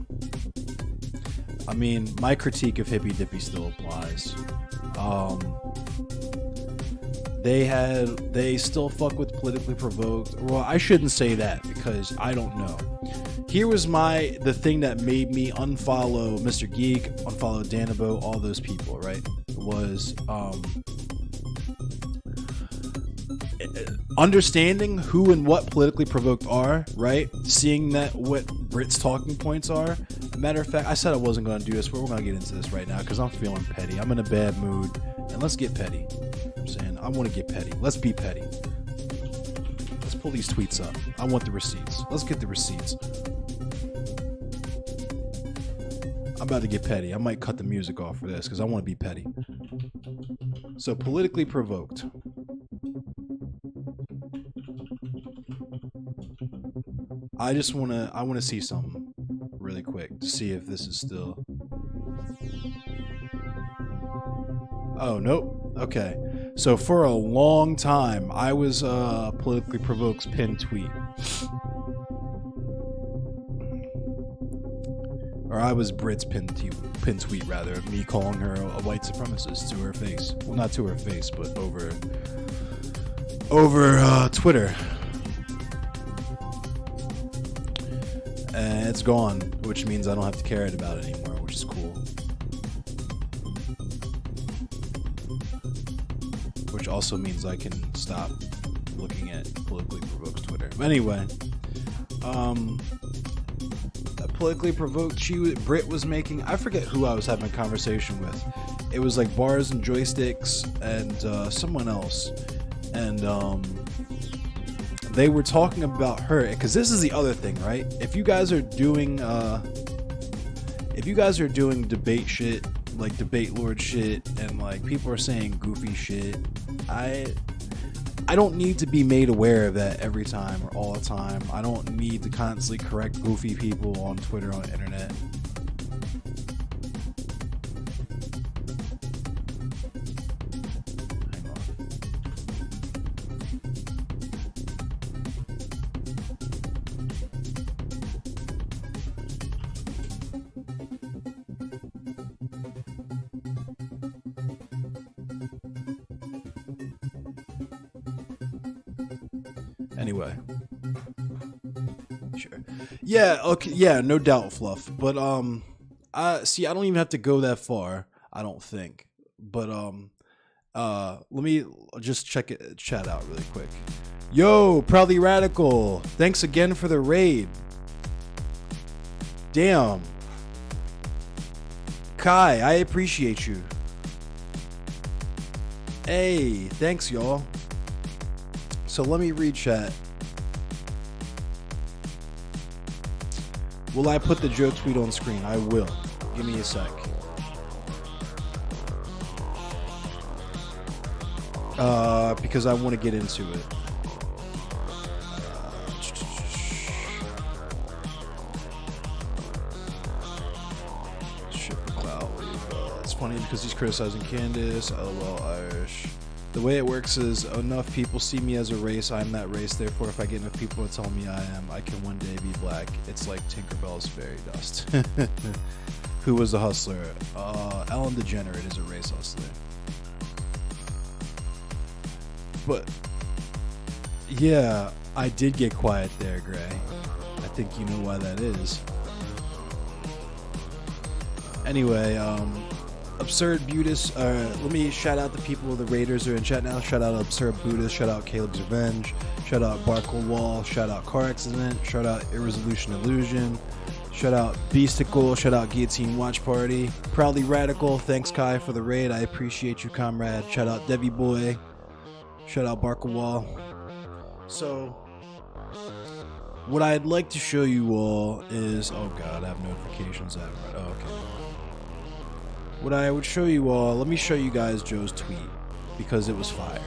I mean, my critique of Hippy Dippy still applies. They still fuck with Politically Provoked. Well, I shouldn't say that, because I don't know. Here was the thing that made me unfollow Mr. Geek, unfollow Danabo, all those people, right? Was understanding who and what Politically Provoked are, right? Seeing that what Brit's talking points are. Matter of fact, I said I wasn't going to do this, but we're going to get into this right now, because I'm feeling petty. I'm in a bad mood, and let's get petty. I'm saying I want to get petty. Let's be petty. Let's pull these tweets up. I want the receipts. Let's get the receipts. I'm about to get petty. I might cut the music off for this, because I want to be petty. So, Politically Provoked. I want to see something really quick to see if this is still. Oh, nope. Okay. So for a long time, I was Politically Provoked's pinned tweet. Or I was Brit's pinned tweet, rather, of me calling her a white supremacist to her face. Well, not to her face, but over Twitter. And it's gone, which means I don't have to carry it about it anymore, which is cool. Which also means I can stop looking at Politically Provoked's Twitter. Anyway, Politically Provoked, Brit was making, I forget who I was having a conversation with. It was like Bars and Joysticks and someone else. And they were talking about her, because this is the other thing, right? If you guys are doing debate shit, like debate lord shit, and like people are saying goofy shit, I don't need to be made aware of that every time or all the time. I don't need to constantly correct goofy people on Twitter, on the internet. Anyway. Sure. Yeah, okay, yeah, no doubt, Fluff. But I don't even have to go that far, I don't think. But let me just check chat out really quick. Yo, Proudly Radical, thanks again for the raid. Damn. Kai, I appreciate you. Hey, thanks y'all. So let me read chat. Will I put the Joe tweet on screen? I will. Give me a sec. Because I want to get into it. Ship the cloud. It's funny because he's criticizing Candace. LOL Irish. The way it works is enough people see me as a race, I'm that race, therefore if I get enough people to tell me I am, I can one day be black. It's like Tinkerbell's fairy dust. Who was a hustler? Ellen DeGeneres is a race hustler. But yeah, I did get quiet there, Gray. I think you know why that is. Anyway, Absurd Buddhist, let me shout out the people. The Raiders are in chat now. Shout out Absurd Buddhist, shout out Caleb's Revenge, shout out Barkle Wall, shout out Car Accident, shout out Irresolution Illusion, shout out Beasticle, shout out Guillotine Watch Party, Proudly Radical, thanks Kai for the raid, I appreciate you, comrade. Shout out Debbie Boy, shout out Barkle Wall. So, what I'd like to show you all is, oh god, I have notifications at right. Oh, okay. What I would show you all, let me show you guys Joe's tweet, because it was fire.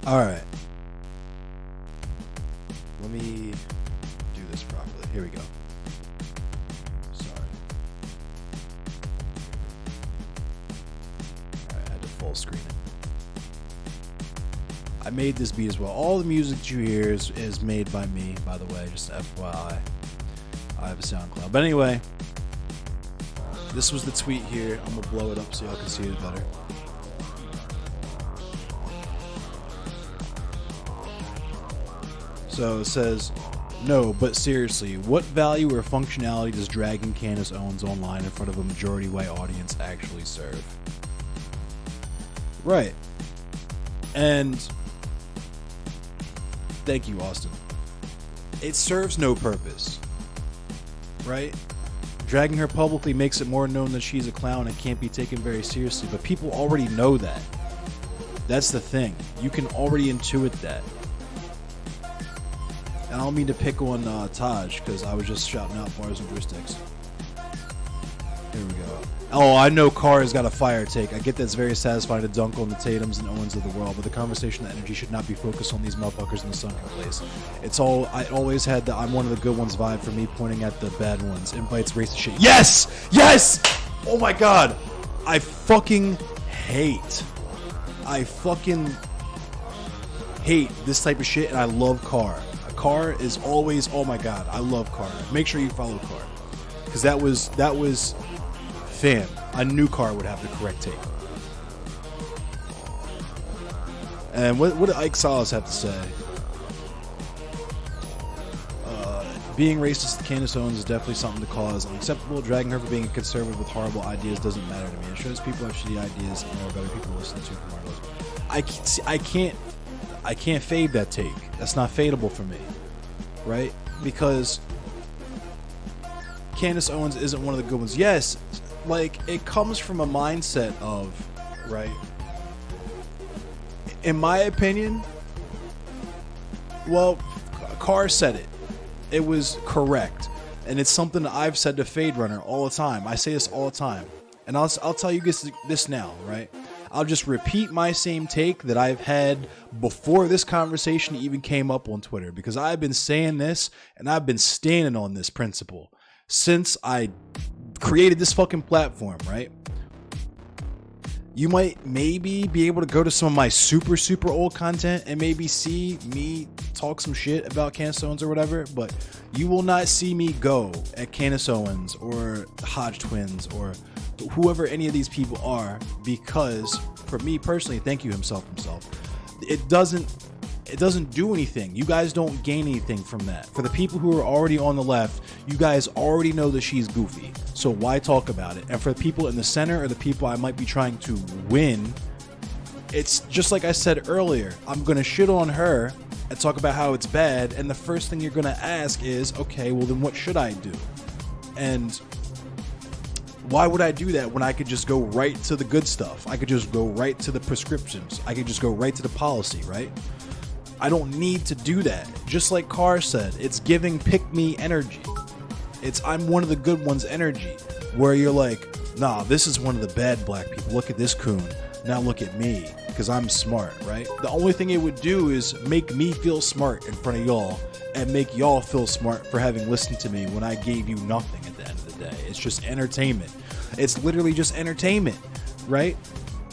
Alright. Let me do this properly. Here we go. Sorry. Alright, I had to full screen it. I made this beat as well. All the music that you hear is made by me, by the way, just FYI. I have a SoundCloud. But anyway, this was the tweet here. I'm gonna blow it up so y'all can see it better. So it says, no, but seriously, what value or functionality does dragging Candace Owens online in front of a majority white audience actually serve? Right. And thank you, Austin. It serves no purpose, right? Dragging her publicly makes it more known that she's a clown and can't be taken very seriously, but people already know that. That's the thing. You can already intuit that. And I don't mean to pick on Taj, because I was just shouting out bars and joysticks. Here we go. Oh, I know Carr has got a fire take. I get that's very satisfying to dunk on the Tatums and Owens of the world, but the conversation, the energy should not be focused on these motherfuckers in the sunken place. It's all, I always had the I'm one of the good ones vibe for me, pointing at the bad ones. Invites racist shit. Yes! Yes! Oh my god! I fucking hate this type of shit, and I love Carr. Carr is always, oh my god, I love Carr. Make sure you follow Carr, because that was fam. I knew Carr would have the correct take. And what did Ike Salas have to say? Being racist to Candace Owens is definitely something to cause unacceptable. Dragging her for being a conservative with horrible ideas doesn't matter to me. It shows people have shitty ideas and there are better people to listen to from our listeners. I can't fade that take. That's not fadeable for me, right? Because Candace Owens isn't one of the good ones. Yes, like, it comes from a mindset of, right? In my opinion, well, Carr said it. It was correct. And it's something that I've said to Fade Runner all the time. I say this all the time. And I'll tell you this now, right? I'll just repeat my same take that I've had before this conversation even came up on Twitter, because I've been saying this and I've been standing on this principle since I created this fucking platform, right? You might maybe be able to go to some of my super old content and maybe see me talk some shit about Candace Owens or whatever, but you will not see me go at Candace Owens or Hodge Twins or whoever any of these people are, because for me personally, thank you himself, it doesn't do anything. You guys don't gain anything from that. For the people who are already on the left, you guys already know that she's goofy, so why talk about it? And for the people in the center or the people I might be trying to win, it's just like I said earlier, I'm gonna shit on her and talk about how it's bad, and the first thing you're gonna ask is, okay, well then what should I do? And why would I do that when I could just go right to the good stuff? I could just go right to the prescriptions. I could just go right to the policy, right? I don't need to do that. Just like Carr said, it's giving pick me energy. It's I'm one of the good ones energy, where you're like, nah, this is one of the bad black people. Look at this coon. Now look at me, because I'm smart, right? The only thing it would do is make me feel smart in front of y'all and make y'all feel smart for having listened to me when I gave you nothing at the end of the day. It's just entertainment. It's literally just entertainment, right?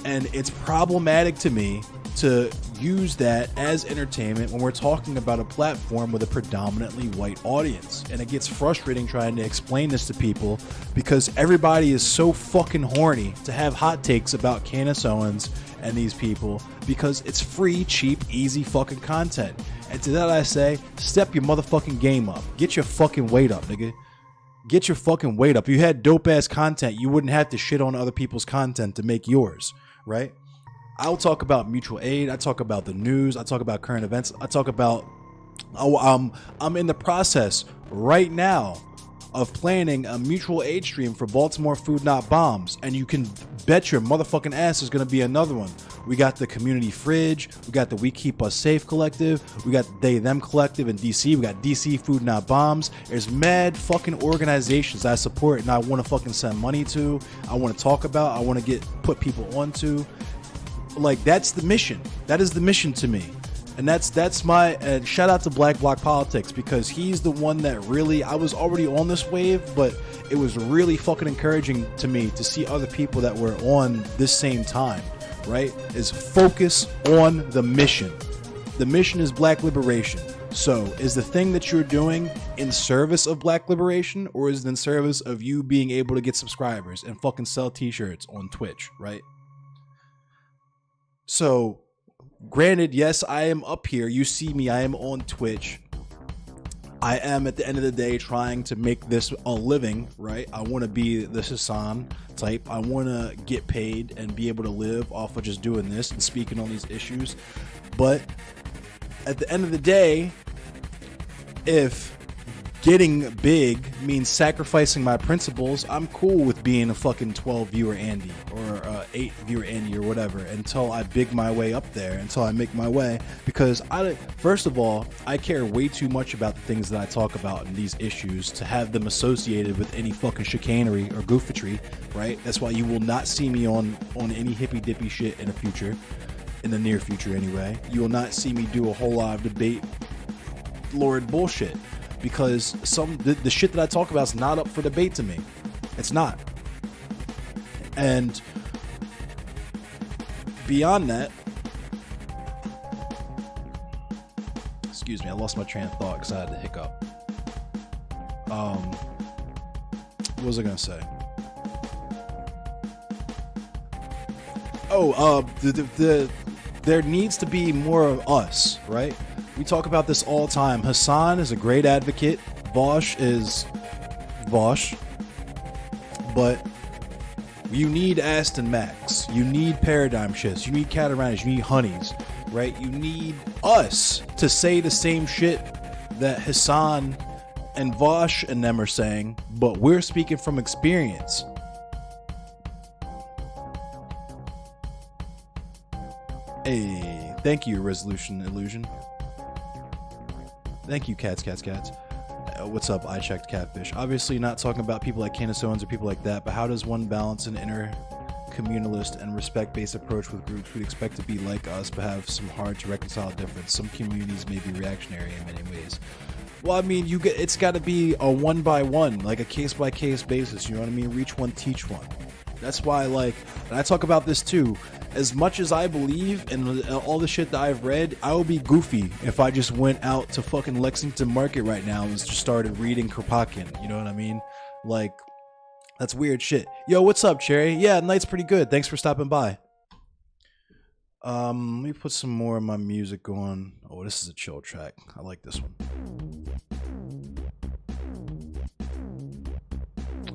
And it's problematic to me to use that as entertainment when we're talking about a platform with a predominantly white audience. And it gets frustrating trying to explain this to people because everybody is so fucking horny to have hot takes about Candace Owens and these people because it's free, cheap, easy fucking content. And to that I say, step your motherfucking game up. Get your fucking weight up, nigga. Get your fucking weight up. If you had dope ass content, you wouldn't have to shit on other people's content to make yours, right? I'll talk about mutual aid. I talk about the news. I talk about current events. I talk about, I'm in the process right now of planning a mutual aid stream for Baltimore Food Not Bombs, and you can bet your motherfucking ass there's gonna be another one. We got the Community Fridge, we got the We Keep Us Safe Collective, we got the They Them Collective in DC, we got DC Food Not Bombs. There's mad fucking organizations I support and I want to fucking send money to, I want to talk about, I want to put people onto. Like, that's the mission. That is the mission to me. And that's my shout out to Black Bloc Politics, because he's the one that really, I was already on this wave, but it was really fucking encouraging to me to see other people that were on this same time, right? Is focus on the mission. The mission is black liberation. So is the thing that you're doing in service of black liberation, or is it in service of you being able to get subscribers and fucking sell t-shirts on Twitch, right? So granted, yes, I am up here. You see me, I am on Twitch. I am, at the end of the day, trying to make this a living, right? I want to be the Hassan type. I want to get paid and be able to live off of just doing this and speaking on these issues. But at the end of the day, if getting big means sacrificing my principles, I'm cool with being a fucking 12 viewer Andy or 8 viewer Andy or whatever until I big my way up there, until I make my way. Because first of all, I care way too much about the things that I talk about in these issues to have them associated with any fucking chicanery or goofetry, right? That's why you will not see me on any hippy dippy shit in the future, in the near future anyway. You will not see me do a whole lot of debate lord bullshit. Because the shit that I talk about is not up for debate to me. It's not. And beyond that, excuse me, I lost my train of thought because I had to hiccup. What was I gonna say? Oh, there needs to be more of us, right? We talk about this all the time. Hassan is a great advocate. Vosh is Vosh. But you need Aston Max. You need Paradigm Shifts. You need Catarantis. You need Honeys. Right? You need us to say the same shit that Hassan and Vosh and them are saying, but we're speaking from experience. Hey, thank you, Resolution Illusion. Thank you, cats. What's up? I checked Catfish. Obviously not talking about people like Candace Owens or people like that, but how does one balance an inner communalist and respect-based approach with groups who'd expect to be like us but have some hard to reconcile difference? Some communities may be reactionary in many ways. Well, I mean, it's got to be a one-by-one, like a case-by-case basis, you know what I mean? Reach one, teach one. That's why, like, and I talk about this too, as much as I believe in all the shit that I've read, I would be goofy if I just went out to fucking Lexington Market right now and just started reading Kropotkin, you know what I mean? Like, that's weird shit. Yo, what's up, Cherry? Yeah, night's pretty good. Thanks for stopping by. Let me put some more of my music on. Oh, this is a chill track. I like this one.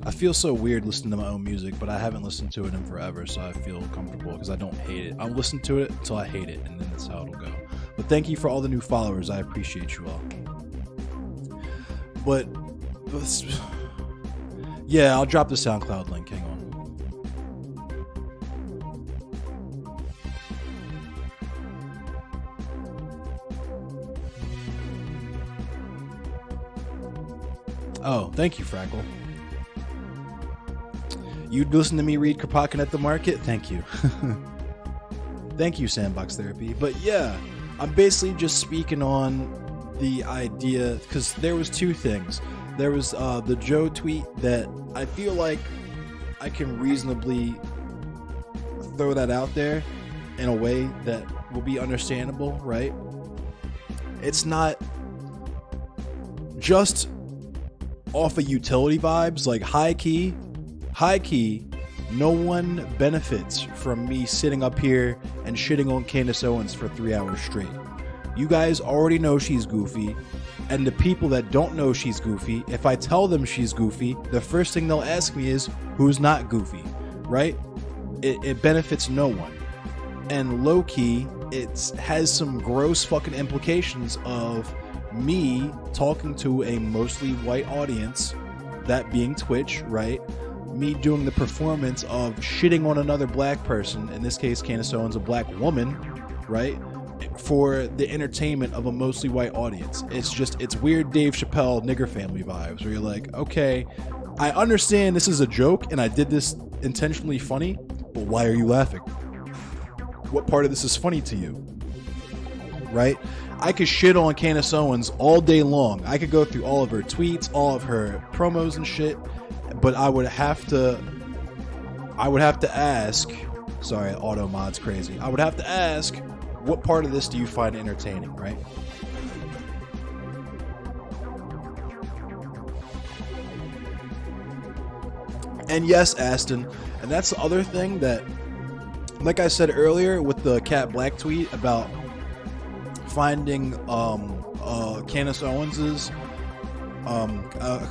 I feel so weird listening to my own music, but I haven't listened to it in forever, so I feel comfortable because I don't hate it. I'll listen to it until I hate it, and then that's how it'll go. But thank you for all the new followers. I appreciate you all. But yeah, I'll drop the SoundCloud link. Hang on. Oh, thank you, Frackle. You'd listen to me read Kropotkin at the market? Thank you. Thank you, Sandbox Therapy. But yeah, I'm basically just speaking on the idea, because there was two things. There was the Joe tweet that I feel like I can reasonably throw that out there in a way that will be understandable, right? It's not just off of utility vibes, like high key, no one benefits from me sitting up here and shitting on Candace Owens for 3 hours straight. You guys already know she's goofy, and the people that don't know she's goofy, if I tell them she's goofy, the first thing they'll ask me is, who's not goofy, right? It benefits no one. And low-key, it has some gross fucking implications of me talking to a mostly white audience, that being Twitch, right? Me doing the performance of shitting on another black person, in this case Candace Owens, a black woman, right? For the entertainment of a mostly white audience. It's weird Dave Chappelle nigger family vibes, where you're like, okay, I understand this is a joke and I did this intentionally funny, but why are you laughing? What part of this is funny to you? Right? I could shit on Candace Owens all day long. I could go through all of her tweets, all of her promos and shit, but I would have to ask, sorry, auto mod's crazy. I would have to ask, what part of this do you find entertaining, right? And yes, Aston, and that's the other thing that, like I said earlier with the Cat Black tweet about finding Candace Owens's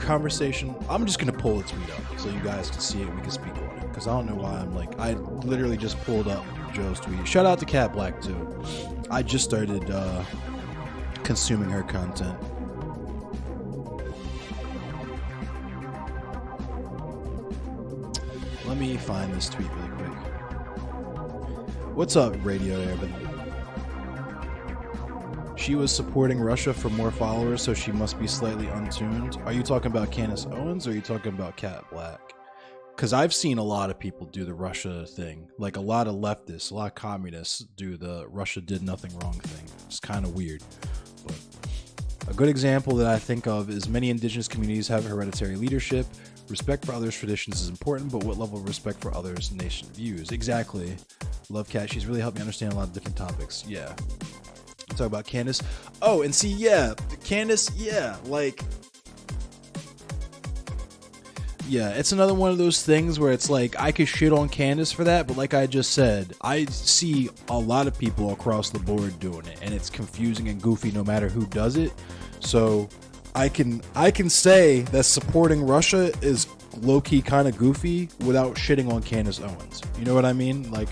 conversation. I'm just gonna pull the tweet up so you guys can see it and we can speak on it, because I don't know why I literally just pulled up Joe's tweet. Shout out to Cat Black too. I just started consuming her content. Let me find this tweet really quick. What's up, Radio Urban? She was supporting Russia for more followers, so she must be slightly untuned. Are you talking about Candace Owens, or are you talking about Cat Black? Because I've seen a lot of people do the Russia thing. Like a lot of leftists, a lot of communists do the Russia did nothing wrong thing. It's kind of weird. But a good example that I think of is many indigenous communities have hereditary leadership. Respect for others' traditions is important, but what level of respect for others' nation views? Exactly. Love Cat. She's really helped me understand a lot of different topics. Yeah. Talk about Candace. Oh, and see, yeah, Candace, yeah, like, yeah, it's another one of those things where it's like, I could shit on Candace for that, but like I just said, I see a lot of people across the board doing it, and it's confusing and goofy no matter who does it. So I can say that supporting Russia is low-key kind of goofy without shitting on Candace Owens. You know what I mean? Like,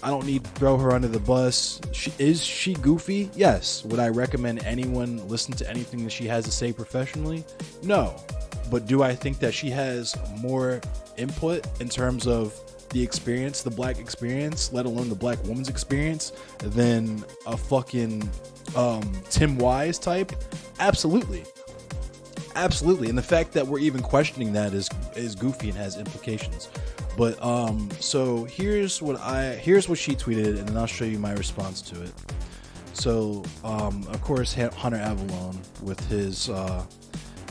I don't need to throw her under the bus. Is she goofy? Yes. Would I recommend anyone listen to anything that she has to say professionally? No. But do I think that she has more input in terms of the experience, the black experience, let alone the black woman's experience, than a fucking Tim Wise type? Absolutely. Absolutely. And the fact that we're even questioning that is goofy and has implications. But so here's what she tweeted, and then I'll show you my response to it. So of course Hunter Avalon with his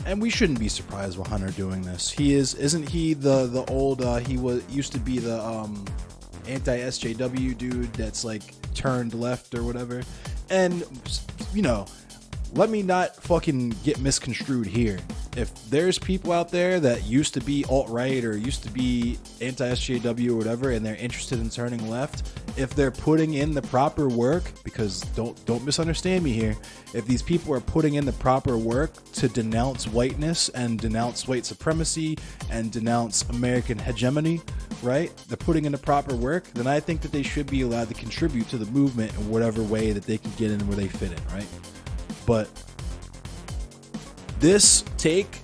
and we shouldn't be surprised with Hunter doing this. Isn't he the old used to be the anti-SJW dude that's like turned left or whatever. And you know, let me not fucking get misconstrued here. If there's people out there that used to be alt-right or used to be anti-SJW or whatever, and they're interested in turning left, if they're putting in the proper work, because don't misunderstand me here, if these people are putting in the proper work to denounce whiteness and denounce white supremacy and denounce American hegemony, right? They're putting in the proper work, then I think that they should be allowed to contribute to the movement in whatever way that they can get in where they fit in, right? But this take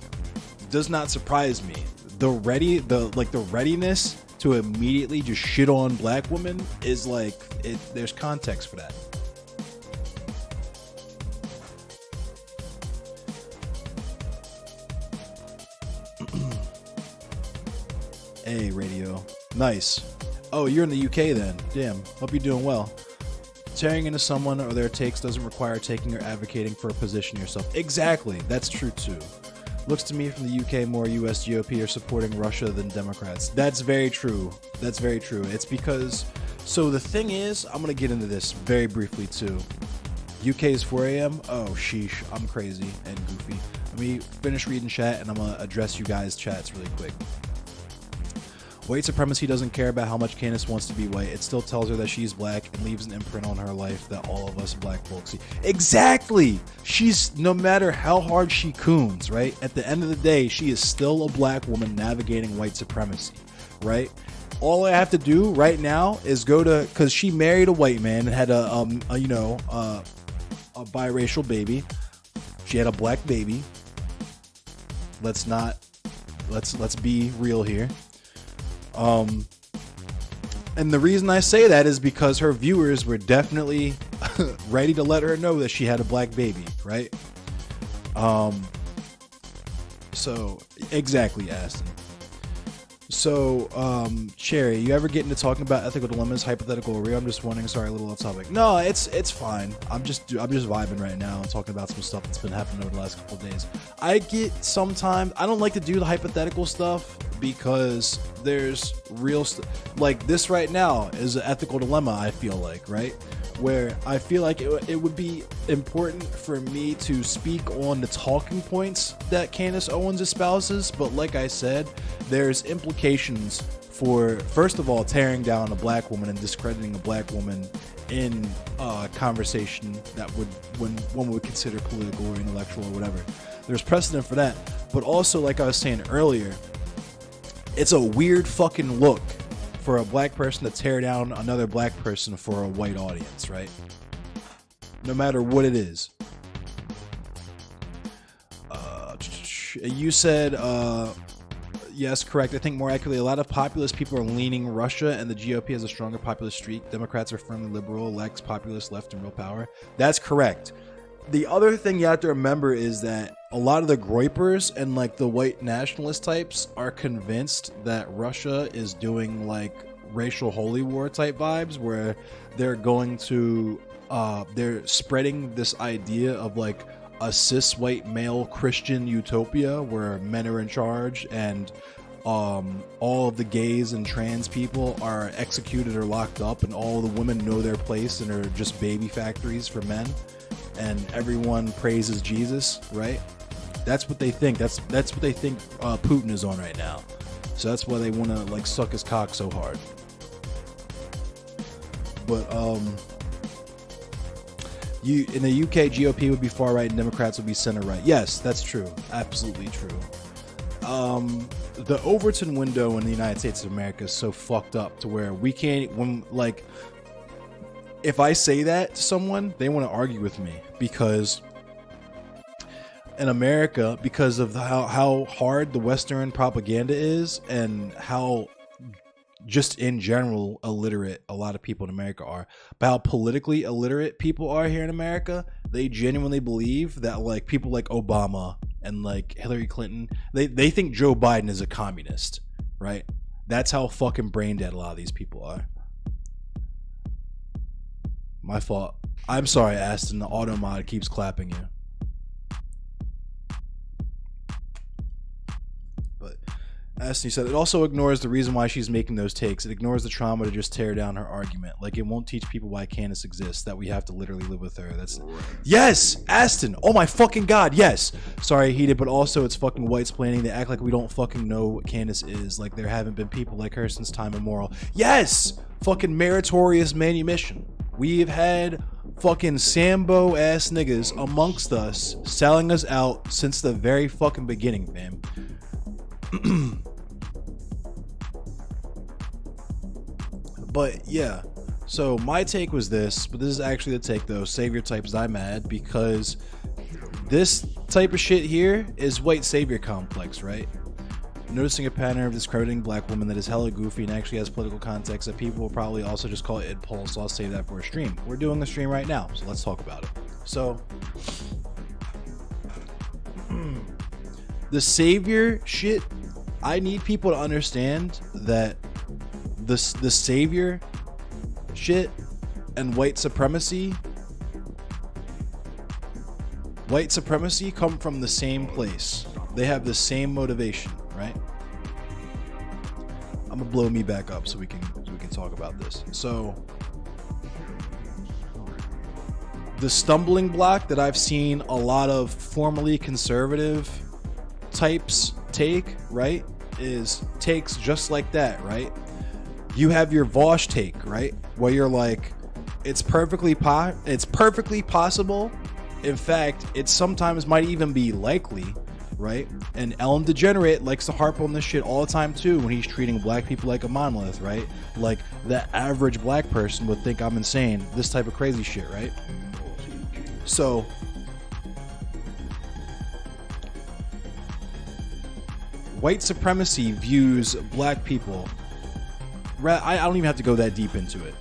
does not surprise me. The readiness to immediately just shit on black women is like, there's context for that. Hey, Radio. Nice. Oh, you're in the UK then. Damn. Hope you're doing well. Tearing into someone or their takes doesn't require taking or advocating for a position yourself. Exactly. That's true too. Looks to me from the UK more US GOP are supporting Russia than Democrats. That's very true. That's very true. It's because So the thing is, I'm gonna get into this very briefly too. UK is 4 a.m. Oh sheesh, I'm crazy and goofy. Let me finish reading chat and I'm gonna address you guys' chats really quick. White supremacy doesn't care about how much Candace wants to be white. It still tells her that she's black and leaves an imprint on her life that all of us black folks see. Exactly! She's, no matter how hard she coons, right? At the end of the day, she is still a black woman navigating white supremacy, right? All I have to do right now is go to, because she married a white man and had a biracial baby. She had a black baby. Let's be real here. And the reason I say that is because her viewers were definitely ready to let her know that she had a black baby, right? So exactly, Aston. So, Cherry, you ever get into talking about ethical dilemmas, hypothetical or real? I'm just wondering. Sorry, a little off topic. No, it's fine. I'm just vibing right now and talking about some stuff that's been happening over the last couple of days. I get sometimes I don't like to do the hypothetical stuff because there's real like this right now is an ethical dilemma. I feel like, right, where I feel like it would be important for me to speak on the talking points that Candace Owens espouses, but like I said, there's implications for, first of all, tearing down a black woman and discrediting a black woman in a conversation that would, when one would consider political or intellectual or whatever. There's precedent for that, but also, like I was saying earlier, it's a weird fucking look for a black person to tear down another black person for a white audience, right? No matter what it is. You said, yes, correct. I think more accurately, a lot of populist people are leaning Russia, and the GOP has a stronger populist streak. Democrats are firmly liberal, lacks populist left and real power. That's correct. The other thing you have to remember is that a lot of the groypers and like the white nationalist types are convinced that Russia is doing like racial holy war type vibes, where they're going to they're spreading this idea of like a cis white male Christian utopia where men are in charge and all of the gays and trans people are executed or locked up, and all the women know their place and are just baby factories for men, and everyone praises Jesus, right? That's what they think. That's what they think Putin is on right now. So that's why they want to like suck his cock so hard. But you in the UK, GOP would be far right and Democrats would be center right. Yes, that's true. Absolutely true. The Overton window in the United States of America is so fucked up to where we can't, when like, if I say that to someone, they want to argue with me, because in America, because of how hard the Western propaganda is and how just in general illiterate a lot of people in America are, but how politically illiterate people are here in America, they genuinely believe that like people like Obama and like Hillary Clinton, they think Joe Biden is a communist, right? That's how fucking brain dead a lot of these people are. My fault. I'm sorry, Aston. The auto mod keeps clapping you. But Aston, you said it also ignores the reason why she's making those takes. It ignores the trauma to just tear down her argument. Like, it won't teach people why Candace exists, that we have to literally live with her. That's yes, Aston. Oh my fucking god, yes. Sorry, heated, but also it's fucking white splaining. They act like we don't fucking know what Candace is. Like there haven't been people like her since time immemorial. Yes, fucking meritorious manumission. We've had fucking Sambo ass niggas amongst us selling us out since the very fucking beginning, fam. But yeah, so my take was this, but this is actually the take though. Savior types, I'm mad because this type of shit here is white savior complex, right? Noticing a pattern of discrediting black women that is hella goofy and actually has political context that people will probably also just call it impulse, so I'll save that for a stream. We're doing a stream right now, so let's talk about it. So the savior shit, I need people to understand that the savior shit and white supremacy come from the same place. They have the same motivation, right? I'm I'm gonna blow me back up so we can talk about this. So the stumbling block that I've seen a lot of formerly conservative types take, right, is takes just like that, right? You have your Vosh take, right, where you're like, it's perfectly possible. In fact, it sometimes might even be likely, right? And Ellen DeGenerate likes to harp on this shit all the time too when he's treating black people like a monolith, right? Like the average black person would think I'm insane, this type of crazy shit, right? So white supremacy views black people, I don't even have to go that deep into it.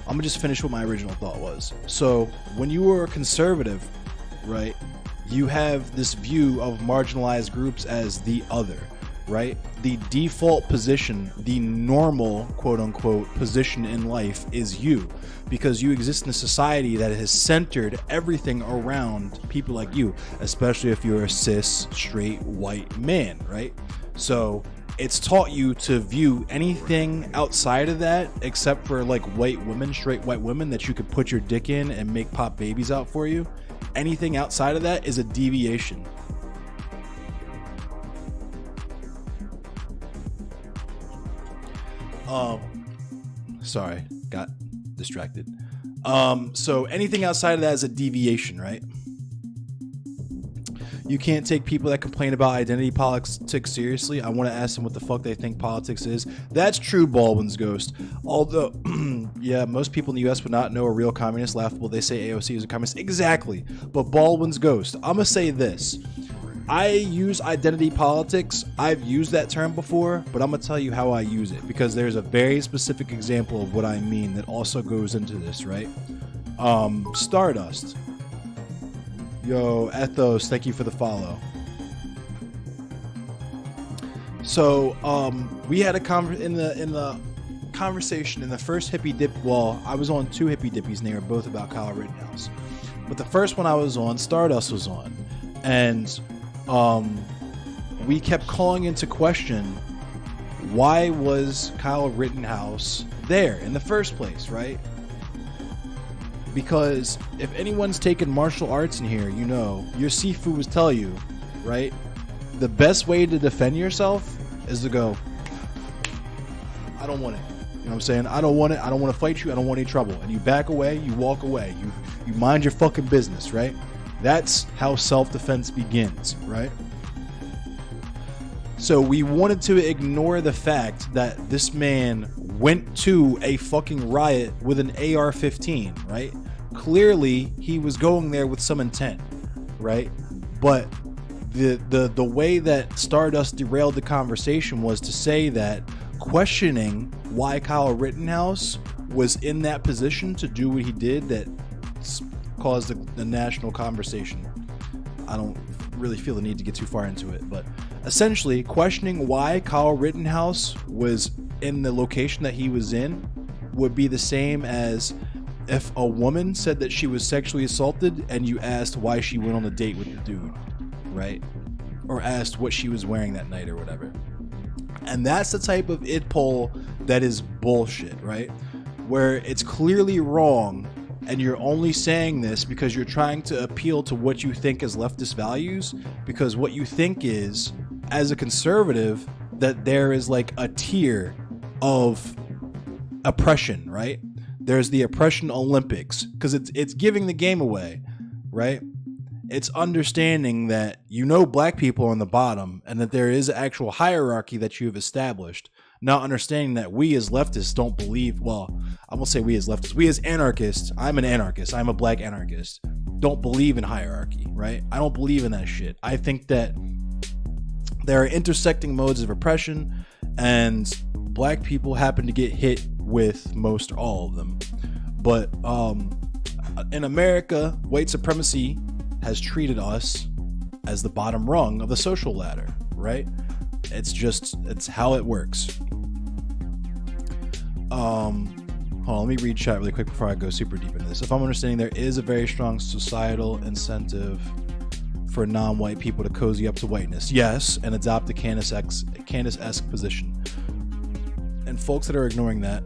I'm gonna just finish what my original thought was. So when you were a conservative, right, you have this view of marginalized groups as the other, right? The default position, the normal quote unquote position in life is you, because you exist in a society that has centered everything around people like you, especially if you're a cis straight white man, right? So it's taught you to view anything outside of that, except for like white women, straight white women that you could put your dick in and make pop babies out for you. Anything outside of that is a deviation. Sorry, got distracted. So anything outside of that is a deviation, right? You can't take people that complain about identity politics seriously. I want to ask them what the fuck they think politics is. That's true, Baldwin's Ghost. Although, yeah, most people in the U.S. would not know a real communist. Laughable. They say AOC is a communist. Exactly. But Baldwin's Ghost. I'm going to say this. I use identity politics. I've used that term before, but I'm going to tell you how I use it, because there's a very specific example of what I mean that also goes into this, right? Stardust. Yo, Ethos, thank you for the follow. So, we had a in the conversation in the first hippie dip. Well, I was on 2 hippie dippies, and they were both about Kyle Rittenhouse. But the first one I was on, Stardust was on, and we kept calling into question, why was Kyle Rittenhouse there in the first place, right? Because if anyone's taken martial arts in here, you know, your Sifu would tell you, right? The best way to defend yourself is to go, I don't want it. You know what I'm saying? I don't want it. I don't want to fight you. I don't want any trouble. And you back away, you walk away, you mind your fucking business, right? That's how self-defense begins, right? So we wanted to ignore the fact that this man went to a fucking riot with an AR-15, right? Clearly, he was going there with some intent, right? But the way that Stardust derailed the conversation was to say that questioning why Kyle Rittenhouse was in that position to do what he did that caused the national conversation. I don't really feel the need to get too far into it, but essentially questioning why Kyle Rittenhouse was in the location that he was in would be the same as if a woman said that she was sexually assaulted and you asked why she went on a date with the dude, right? Or asked what she was wearing that night or whatever. And that's the type of id poll that is bullshit, right? Where it's clearly wrong and you're only saying this because you're trying to appeal to what you think is leftist values, because what you think is, as a conservative, that there is like a tier of oppression, right? There's the oppression Olympics, because it's giving the game away, right? It's understanding that, you know, black people are on the bottom and that there is an actual hierarchy that you've established. Not understanding that we as leftists don't believe, well, I won't say we as leftists, we as anarchists, I'm an anarchist, I'm a black anarchist, don't believe in hierarchy, right? I don't believe in that shit. I think that there are intersecting modes of oppression, and black people happen to get hit with most or all of them. But in America, white supremacy has treated us as the bottom rung of the social ladder, right? It's how it works. Hold on, let me read chat really quick before I go super deep into this. If I'm understanding, there is a very strong societal incentive for non-white people to cozy up to whiteness. Yes, and adopt a Candace-esque position. And folks that are ignoring that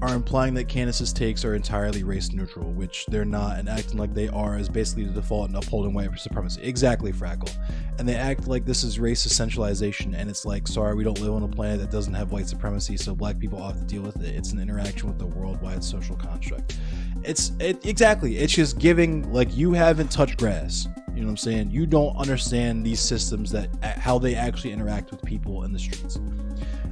are implying that Candace's takes are entirely race neutral, which they're not, and acting like they are is basically the default in upholding white supremacy. Exactly, Frackle. And they act like this is race essentialization, and it's like, sorry, we don't live on a planet that doesn't have white supremacy, so black people have to deal with it. It's an interaction with the worldwide social construct. Exactly. It's just giving, like, you haven't touched grass. You know what I'm saying? You don't understand these systems, that how they actually interact with people in the streets.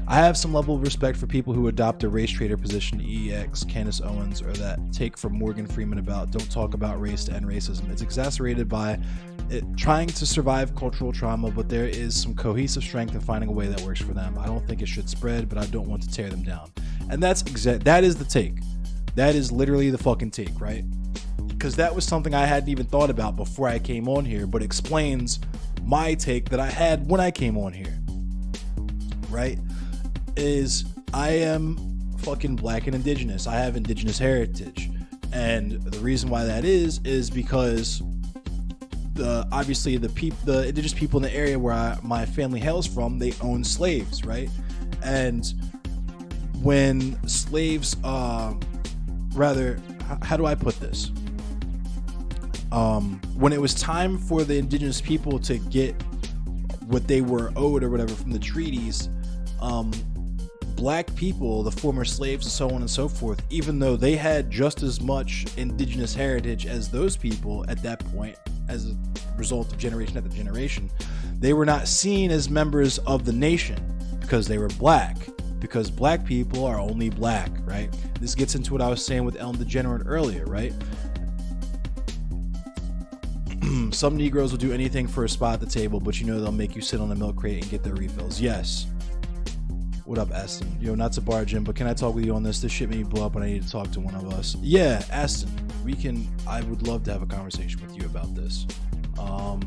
I have some level of respect for people who adopt a race trader position, EX, Candace Owens, or that take from Morgan Freeman about don't talk about race to end racism. It's exacerbated by it trying to survive cultural trauma, but there is some cohesive strength in finding a way that works for them. I don't think it should spread, but I don't want to tear them down. And that is the take. That is literally the fucking take, right? Because that was something I hadn't even thought about before I came on here, but explains my take that I had when I came on here, right? Is I am fucking black and indigenous. I have indigenous heritage, and the reason why that is because obviously the indigenous people in the area where my family hails from, they own slaves, right? And when slaves, rather, how do I put this? When it was time for the indigenous people to get what they were owed or whatever from the treaties, black people, the former slaves and so on and so forth, even though they had just as much indigenous heritage as those people at that point, as a result of generation after generation, they were not seen as members of the nation because they were black, because black people are only black, right? This gets into what I was saying with Ellen DeGenerate earlier, right? Some Negroes will do anything for a spot at the table, but you know they'll make you sit on a milk crate and get their refills. Yes. What up, Aston? Yo, not to barge in, but can I talk with you on this? This shit made me blow up and I need to talk to one of us. Yeah, Aston, I would love to have a conversation with you about this. I'll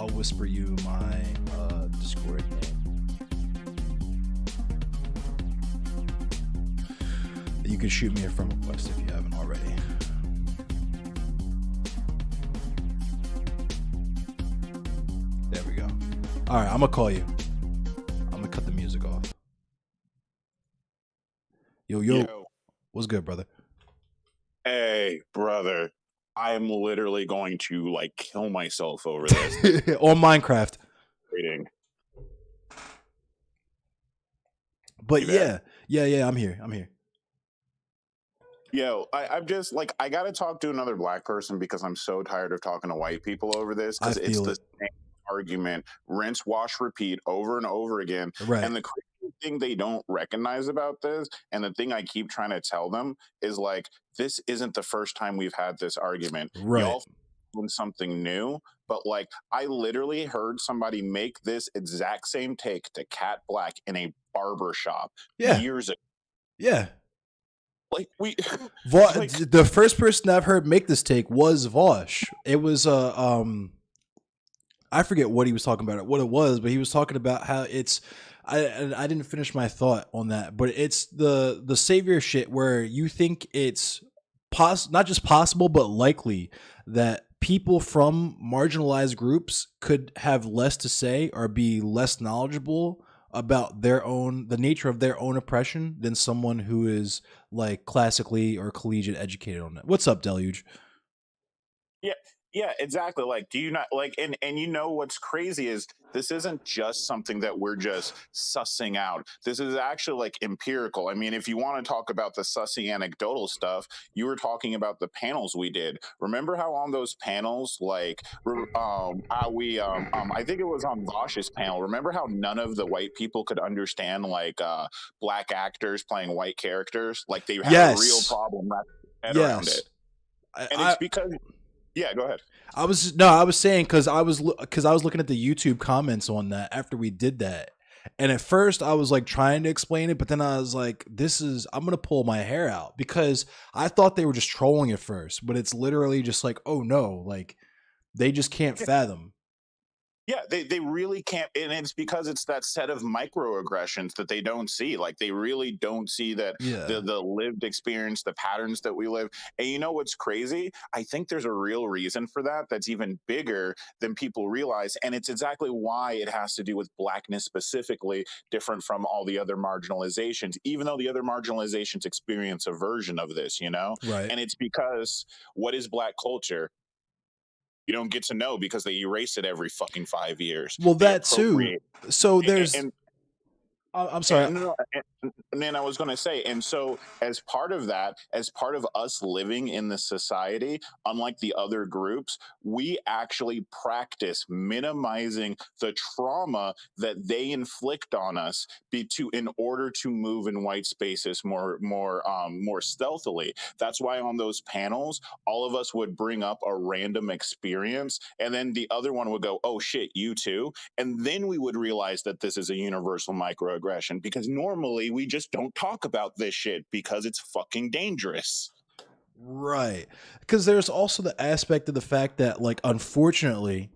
whisper you my Discord name. You can shoot me a friend request if you haven't already. There we go. All right, I'm gonna call you. Cut the music off. Yo. What's good, brother? Hey, brother. I'm literally going to like kill myself over this. On Minecraft. Waiting. But yeah, I'm here. Yo, I'm just like, I gotta talk to another black person because I'm so tired of talking to white people over this, because it's the same argument, rinse, wash, repeat over and over again. Right. And the crazy thing they don't recognize about this, and the thing I keep trying to tell them, is like, this isn't the first time we've had this argument. Right. Y'all doing something new, but like, I literally heard somebody make this exact same take to Cat Black in a barber shop years ago. Yeah. Like the first person I've heard make this take was Vosh. It was I forget what he was talking about, what it was, but he was talking about how it's, I didn't finish my thought on that, but it's the savior shit where you think it's not just possible, but likely that people from marginalized groups could have less to say or be less knowledgeable about the nature of their own oppression than someone who is like classically or collegiate educated on it. What's up, Deluge? Yeah, exactly. Like, do you not like, and you know what's crazy is this isn't just something that we're just sussing out. This is actually like empirical. I mean, if you want to talk about the sussy anecdotal stuff, you were talking about the panels we did. Remember how on those panels, like, I think it was on Vosh's panel. Remember how none of the white people could understand like black actors playing white characters? Like they had a real problem wrapping their head around it. And it's because. Yeah, go ahead. I was saying because I was looking at the YouTube comments on that after we did that, and at first I was like trying to explain it, but then I was like, I'm gonna pull my hair out because I thought they were just trolling at first, but it's literally just like, oh no, like they just can't fathom. Yeah, they really can't, and it's because it's that set of microaggressions that they don't see. Like they really don't see that Yeah. the lived experience, the patterns that we live. And you know what's crazy? I think there's a real reason for that that's even bigger than people realize, and it's exactly why it has to do with blackness specifically, different from all the other marginalizations. Even though the other marginalizations experience a version of this, you know, Right. and it's because what is black culture? You don't get to know because they erase it every fucking 5 years. Well, They that too. appropriate, So and, there's. and I'm sorry. no, and then I was going to say, and so as part of that, as part of us living in the society, unlike the other groups, we actually practice minimizing the trauma that they inflict on us, in order to move in white spaces more stealthily. That's why on those panels, all of us would bring up a random experience, and then the other one would go, "Oh shit, you too." And then we would realize that this is a universal microaggression, because normally we just don't talk about this shit because it's fucking dangerous. Right. Because there's also the aspect of the fact that, like, unfortunately,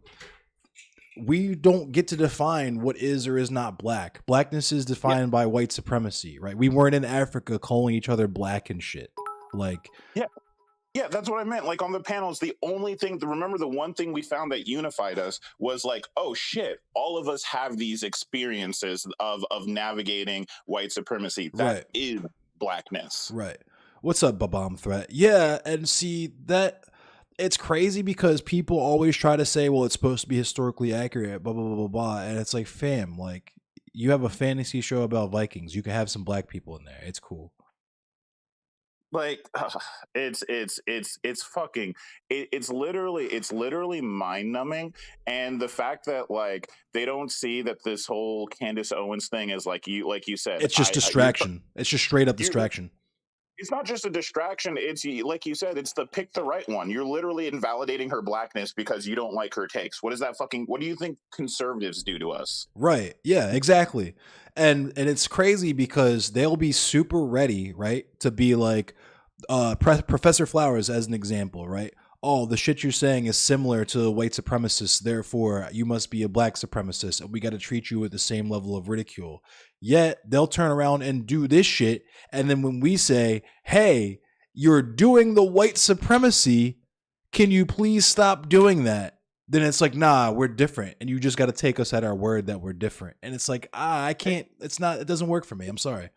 we don't get to define what is or is not black. Blackness is defined by white supremacy, right? We weren't in Africa calling each other black and shit. Like, Yeah. Yeah, that's what I meant. Like on the panels, the only thing, remember the one thing we found that unified us was like, oh shit, all of us have these experiences of navigating white supremacy. That right. is blackness. Right. What's up, Babam Threat? Yeah, and see that it's crazy because people always try to say, well, it's supposed to be historically accurate, blah blah blah blah blah, and it's like, fam, like you have a fantasy show about Vikings, you can have some black people in there. It's cool. Like it's fucking it's literally mind numbing. And the fact that like they don't see that this whole Candace Owens thing is like you said, It's just distraction. It's just straight up distraction. It's not just a distraction. It's like you said, it's the pick the right one. You're literally invalidating her blackness because you don't like her takes. What do you think conservatives do to us? Right. Yeah, exactly. And it's crazy because they'll be super ready, right, to be like Professor Flowers as an example, right? Oh, the shit you're saying is similar to white supremacists, therefore you must be a black supremacist and we got to treat you with the same level of ridicule. Yet they'll turn around and do this shit, and then when we say, hey, you're doing the white supremacy, can you please stop doing that? Then it's like, nah, we're different, and you just got to take us at our word that we're different. And it's like, I can't, it doesn't work for me. I'm sorry.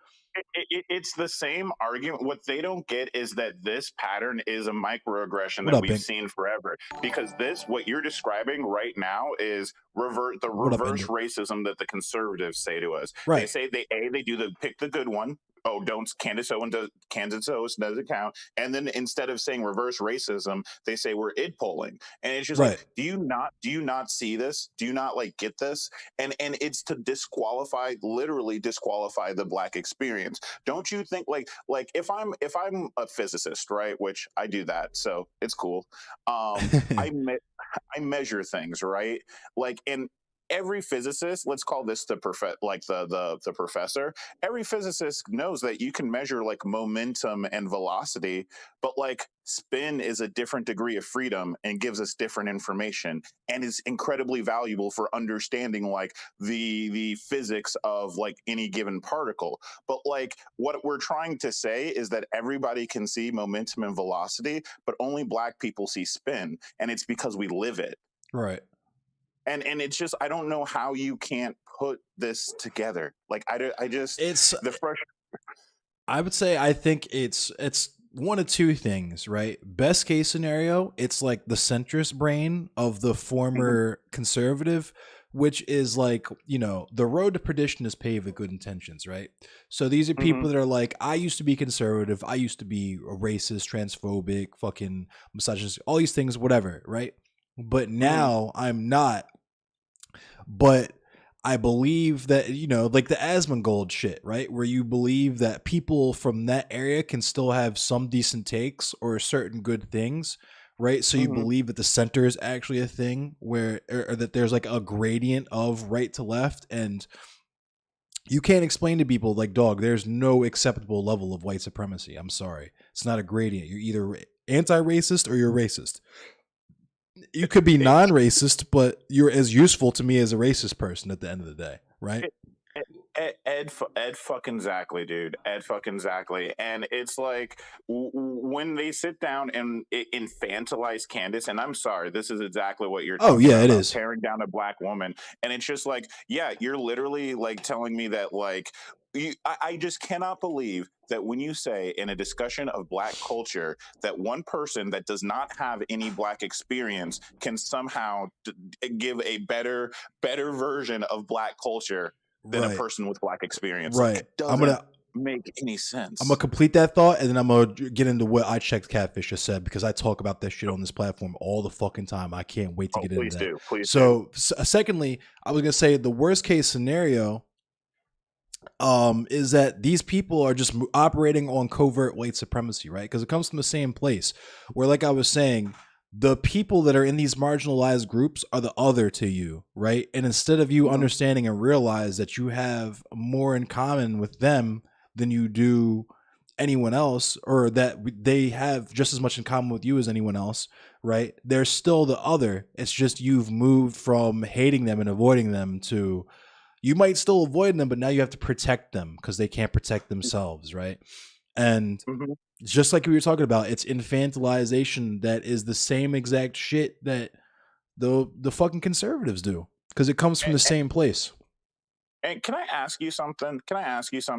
It's the same argument. What they don't get is that this pattern is a microaggression What that up, we've Bink? seen forever. Because what you're describing right now is reverse What up, Ender? racism that the conservatives say to us. Right. They say they do the pick the good one. Oh, don't Candace Owens doesn't count. And then instead of saying reverse racism, they say we're id polling. And it's just Right. like, do you not see this? Do you not like get this? And it's to literally disqualify the black experience. Don't you think like if I'm a physicist, right, which I do that, so it's cool. I measure things, right? Like in every physicist, let's call this the professor. Every physicist knows that you can measure like momentum and velocity, but like spin is a different degree of freedom and gives us different information and is incredibly valuable for understanding like the physics of like any given particle. But like what we're trying to say is that everybody can see momentum and velocity, but only black people see spin, and it's because we live it. Right. And it's just, I don't know how you can't put this together. Like I just it's the fresh. I would say I think it's one of two things, right? Best case scenario, it's like the centrist brain of the former conservative, which is like, you know, the road to perdition is paved with good intentions, right? So these are people that are like, I used to be conservative, I used to be a racist, transphobic, fucking misogynist, all these things, whatever, right? But now I'm not. But I believe that, you know, like the Asmongold shit, right? Where you believe that people from that area can still have some decent takes or certain good things, right? So you believe that the center is actually a thing where, or that there's like a gradient of right to left, and you can't explain to people like, dog, there's no acceptable level of white supremacy. I'm sorry. It's not a gradient. You're either anti-racist or you're racist. You could be non-racist, but you're as useful to me as a racist person at the end of the day, right? Ed fucking exactly, dude. Ed fucking exactly. And it's like when they sit down and infantilize Candace, and I'm sorry, this is exactly what you're talking yeah, it about is. tearing down a black woman. And it's just like, yeah, you're literally like telling me that like I just cannot believe that when you say in a discussion of black culture that one person that does not have any black experience can somehow give a better version of black culture than a person with black experience. Right. Like, it doesn't make any sense. I'm gonna complete that thought, and then I'm gonna get into what I checked Catfish just said, because I talk about this shit on this platform all the fucking time. I can't wait to get into that. Please do. Secondly, I was gonna say the worst case scenario is that these people are just operating on covert white supremacy, right? Because it comes from the same place where, like I was saying, the people that are in these marginalized groups are the other to you, right? And instead of you understanding and realize that you have more in common with them than you do anyone else, or that they have just as much in common with you as anyone else, right? They're still the other. It's just you've moved from hating them and avoiding them to, you might still avoid them, but now you have to protect them because they can't protect themselves, right? And just like we were talking about, it's infantilization that is the same exact shit that the fucking conservatives do, because it comes from the same place. And can I ask you something?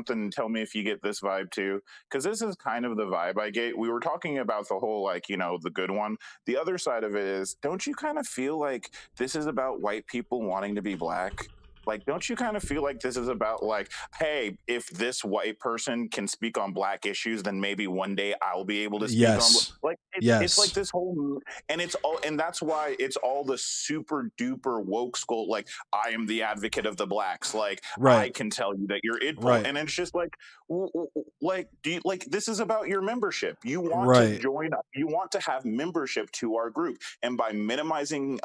And tell me if you get this vibe too? Because this is kind of the vibe I get. We were talking about the whole, like, you know, the good one. The other side of it is, don't you kind of feel like this is about white people wanting to be black? Like, don't you kind of feel like this is about, like, hey, if this white person can speak on black issues, then maybe one day I'll be able to speak on like it's like this whole, and it's all, and that's why it's all the super duper woke school, like, I am the advocate of the blacks, like, I can tell you that you're it, and it's just like do you, like, this is about your membership. You want to join up, you want to have membership to our group, and by minimizing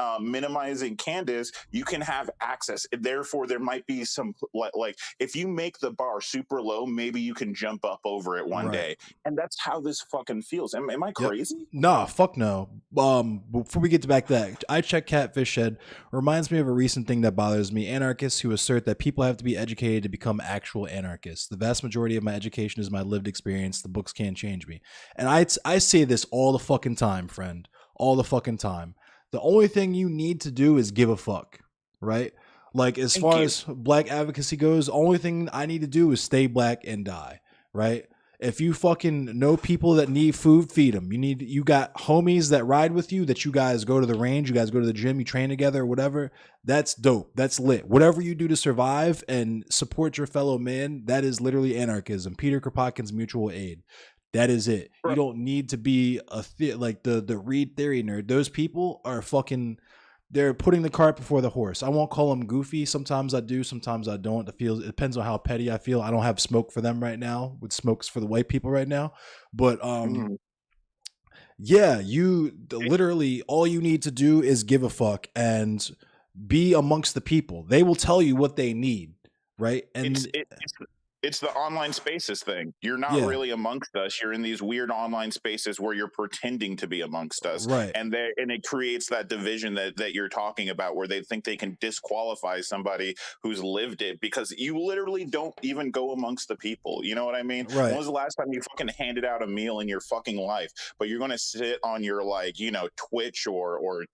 Candace, you can have access. Therefore, there might be some, like, if you make the bar super low, maybe you can jump up over it one day. And that's how this fucking feels. Am I crazy? Nah, fuck no. Before we get back to that, I check Catfish Shed. Reminds me of a recent thing that bothers me: anarchists who assert that people have to be educated to become actual anarchists. The vast majority of my education is my lived experience. The books can't change me. And I say this all the fucking time, friend. All the fucking time. The only thing you need to do is give a fuck, right? Like, as far as black advocacy goes, the only thing I need to do is stay black and die, right? If you fucking know people that need food, feed them. You got homies that ride with you, that you guys go to the range, you guys go to the gym, you train together or whatever. That's dope. That's lit. Whatever you do to survive and support your fellow man, that is literally anarchism. Peter Kropotkin's mutual aid. That is it. You don't need to be like the Reed theory nerd. Those people are fucking, they're putting the cart before the horse. I won't call them goofy. Sometimes I do, sometimes I don't. It depends on how petty I feel. I don't have smoke for them right now. With smokes for the white people right now. But yeah, you literally, all you need to do is give a fuck and be amongst the people. They will tell you what they need, right? And it's the online spaces thing. You're not really amongst us. You're in these weird online spaces where you're pretending to be amongst us. Right. And it creates that division that you're talking about, where they think they can disqualify somebody who's lived it because you literally don't even go amongst the people. You know what I mean? Right. When was the last time you fucking handed out a meal in your fucking life? But you're going to sit on your, like, you know, Twitch or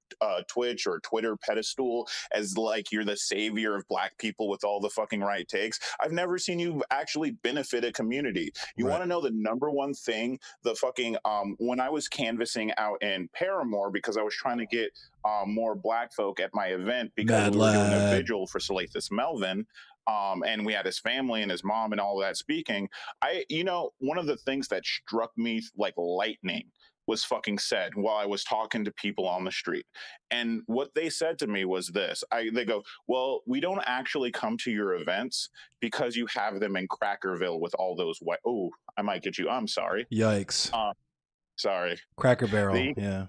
Twitter pedestal as like you're the savior of black people with all the fucking right takes. I've never seen you actually benefit a community. You want to know the number one thing? The fucking when I was canvassing out in Paramore, because I was trying to get more black folk at my event, because we were doing a vigil for Salathis Melvin. And we had his family and his mom and all of that speaking. One of the things that struck me like lightning was fucking said while I was talking to people on the street. And what they said to me was this. They go, well, we don't actually come to your events because you have them in Crackerville with all those white. Oh, I might get you. I'm sorry. Yikes. Sorry. Cracker Barrel. Yeah,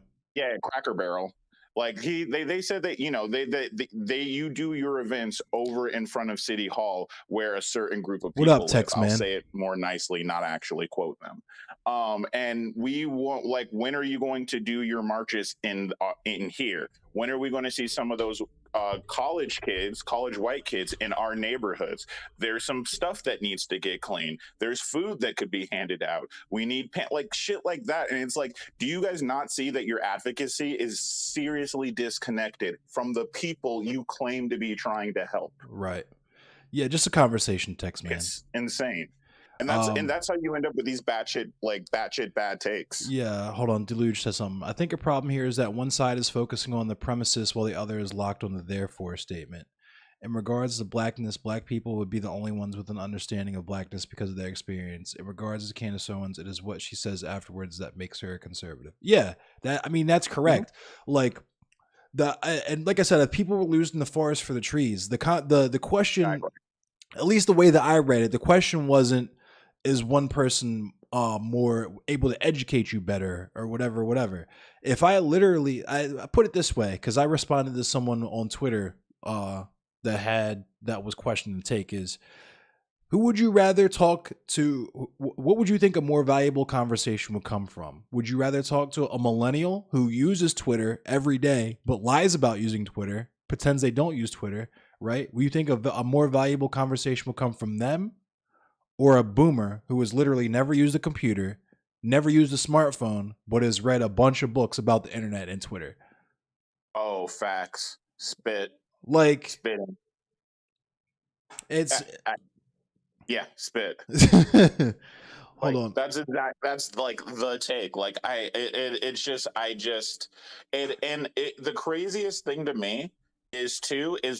Cracker Barrel. Like they said that you do your events over in front of City Hall where a certain group of What people up, live. Tex I'll Man? say it more nicely, not actually quote them. And we want, like, when are you going to do your marches in here? When are we going to see some of those college white kids in our neighborhoods? There's some stuff that needs to get clean. There's food that could be handed out. We need like shit like that. And it's like, do you guys not see that your advocacy is seriously disconnected from the people you claim to be trying to help? Right. Yeah, just a conversation, Tex Man. It's insane. And that's how you end up with these batshit bad takes. Yeah, hold on. Deluge says something. I think a problem here is that one side is focusing on the premises while the other is locked on the therefore statement. In regards to blackness, black people would be the only ones with an understanding of blackness because of their experience. In regards to Candace Owens, it is what she says afterwards that makes her a conservative. Yeah, that's correct. Like and like I said, if people were losing the forest for the trees, the question, Exactly. at least the way that I read it, the question wasn't, is one person more able to educate you better or whatever. If I put it this way, because I responded to someone on Twitter that was questioning the take, is who would you rather talk to? What would you think a more valuable conversation would come from? Would you rather talk to a millennial who uses Twitter every day but lies about using Twitter, pretends they don't use Twitter, right? Will you think a more valuable conversation will come from them, or a boomer who has literally never used a computer, never used a smartphone, but has read a bunch of books about the internet and Twitter? Oh, facts. Spitting. It's yeah, spit. Hold on. That's like the take. Like the craziest thing to me is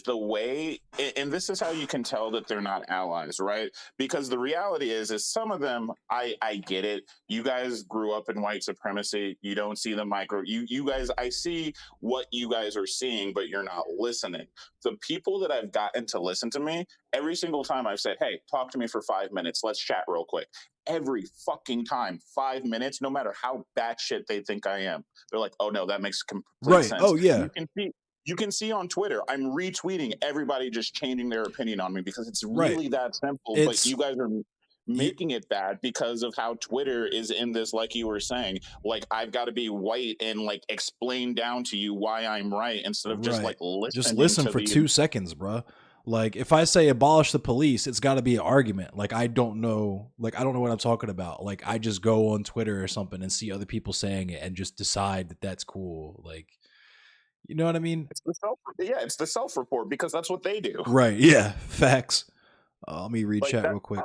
the way, and this is how you can tell that they're not allies, right? Because the reality is some of them, I get it. You guys grew up in white supremacy. You don't see the you guys, I see what you guys are seeing, but you're not listening. The people that I've gotten to listen to me, every single time I've said, hey, talk to me for 5 minutes. Let's chat real quick. Every fucking time, 5 minutes, no matter how batshit they think I am, they're like, oh no, that makes complete sense. Oh yeah. You can see on Twitter, I'm retweeting everybody just changing their opinion on me because it's really that simple. But you guys are making it bad because of how Twitter is in this, like you were saying, like I've got to be white and like explain down to you why I'm right instead of just like listening. Just listen for 2 seconds, bro. Like if I say abolish the police, it's got to be an argument. Like I don't know what I'm talking about. Like I just go on Twitter or something and see other people saying it and just decide that that's cool. Like, you know what I mean? It's the self-report because that's what they do. Right. Yeah. Facts. Let me read chat real quick.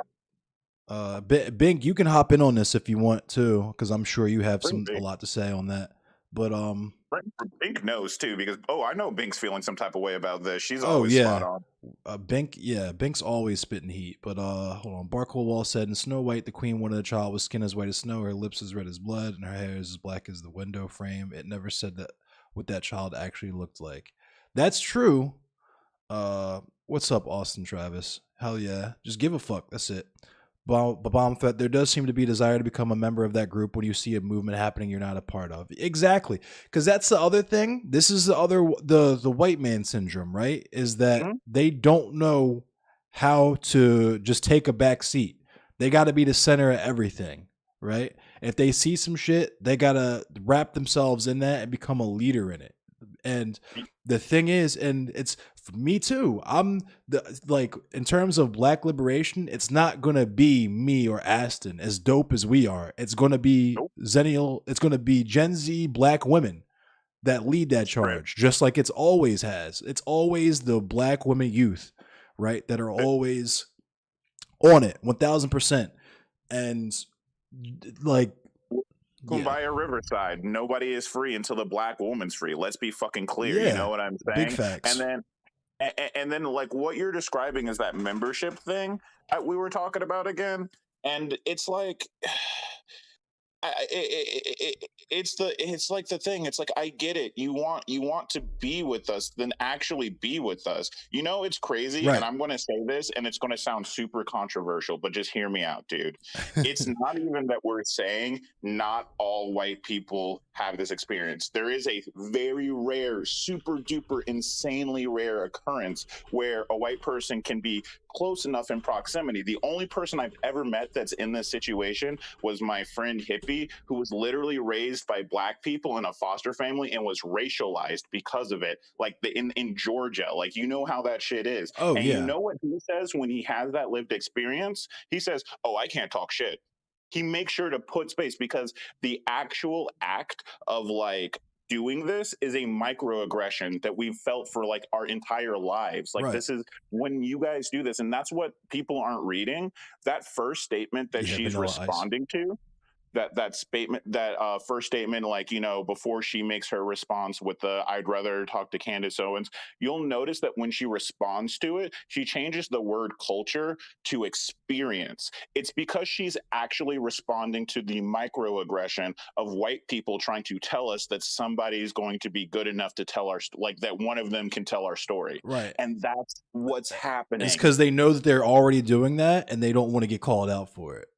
Bink, you can hop in on this if you want to, because I'm sure you have a lot to say on that. But Bink knows too, because I know Bink's feeling some type of way about this. She's always spot on. Bink's always spitting heat. But hold on. Barcole Wall said, in Snow White, the queen wanted a child with skin as white as snow, her lips as red as blood, and her hair is as black as the window frame. It never said that what that child actually looked like. That's true. What's up, Austin Travis? Hell yeah. Just give a fuck. That's it. Bomb threat. There does seem to be a desire to become a member of that group when you see a movement happening you're not a part of. Exactly. Because that's the other thing. This is the white man syndrome, right? Is that they don't know how to just take a back seat. They got to be the center of everything, right? If they see some shit, they got to wrap themselves in that and become a leader in it. And the thing is, and it's for me too, in terms of black liberation, it's not going to be me or Aston as dope as we are. It's going to be it's going to be Gen Z black women that lead that charge, just like it's always has. It's always the black women youth, right? That are always on it 1000%. And like, Kumbaya Riverside. Nobody is free until the black woman's free. Let's be fucking clear. You know what I'm saying? Big facts. And then like what you're describing is that membership thing that we were talking about again. And it's like It's like the thing. It's like, I get it. You want to be with us, then actually be with us. You know, it's crazy, and Right. I'm going to say this, and it's going to sound super controversial, but just hear me out, dude. It's not even that we're saying not all white people have this experience. There is a very rare, super duper, insanely rare occurrence where a white person can be close enough in proximity. The only person I've ever met that's in this situation was my friend Hippie, who was literally raised by black people in a foster family and was racialized because of it, like in Georgia. Like, you know how that shit is. Oh And you yeah. know what he says when he has that lived experience? He says, "Oh, I can't talk shit." He makes sure to put space, because the actual act of like doing this is a microaggression that we've felt for like our entire lives. Like, Right. this is when you guys do this, and that's what people aren't reading. That first statement that Yeah, she's Vanilla Ice. responding to, that statement, that first statement, like, you know, before she makes her response with the "I'd rather talk to Candace Owens," you'll notice that when she responds to it, she changes the word culture to experience. It's because she's actually responding to the microaggression of white people trying to tell us that somebody's going to be good enough to tell our like that one of them can tell our story. Right. And that's what's happening. It's because they know that they're already doing that and they don't want to get called out for it.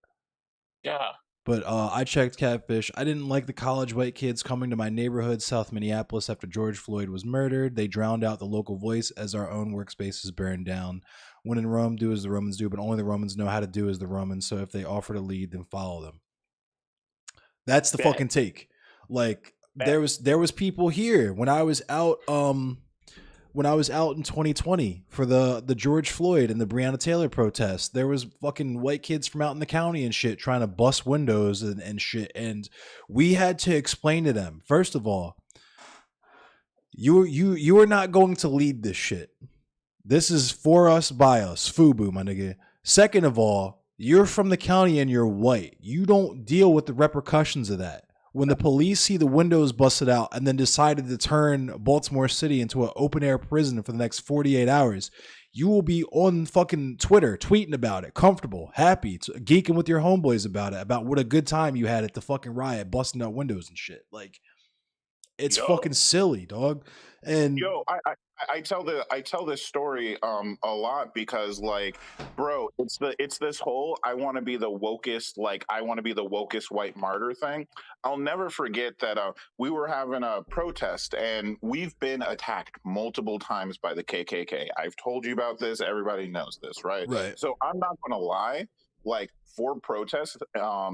Yeah. But I checked Catfish. I didn't like the college white kids coming to my neighborhood, South Minneapolis, after George Floyd was murdered. They drowned out the local voice as our own workspaces burned down. When in Rome, do as the Romans do, but only the Romans know how to do as the Romans. So if they offer to lead, then follow them. That's the fucking take. Like, there was people here when I was out in 2020 for the George Floyd and the Breonna Taylor protest. There was fucking white kids from out in the county and shit trying to bust windows and shit. And we had to explain to them, first of all, you are not going to lead this shit. This is for us, by us. FUBU, my nigga. Second of all, you're from the county and you're white. You don't deal with the repercussions of that. When the police see the windows busted out and then decided to turn Baltimore City into an open air prison for the next 48 hours, you will be on fucking Twitter tweeting about it, comfortable, happy, geeking with your homeboys about it, about what a good time you had at the fucking riot, busting out windows and shit. Like, it's fucking silly, dog. And I tell this story a lot, because, like, bro, it's this whole I want to be the wokest, like, I want to be the wokest white martyr thing. I'll never forget that we were having a protest, and we've been attacked multiple times by the KKK. I've told you about this. Everybody knows this, right? Right. So I'm not gonna lie, like, for protests,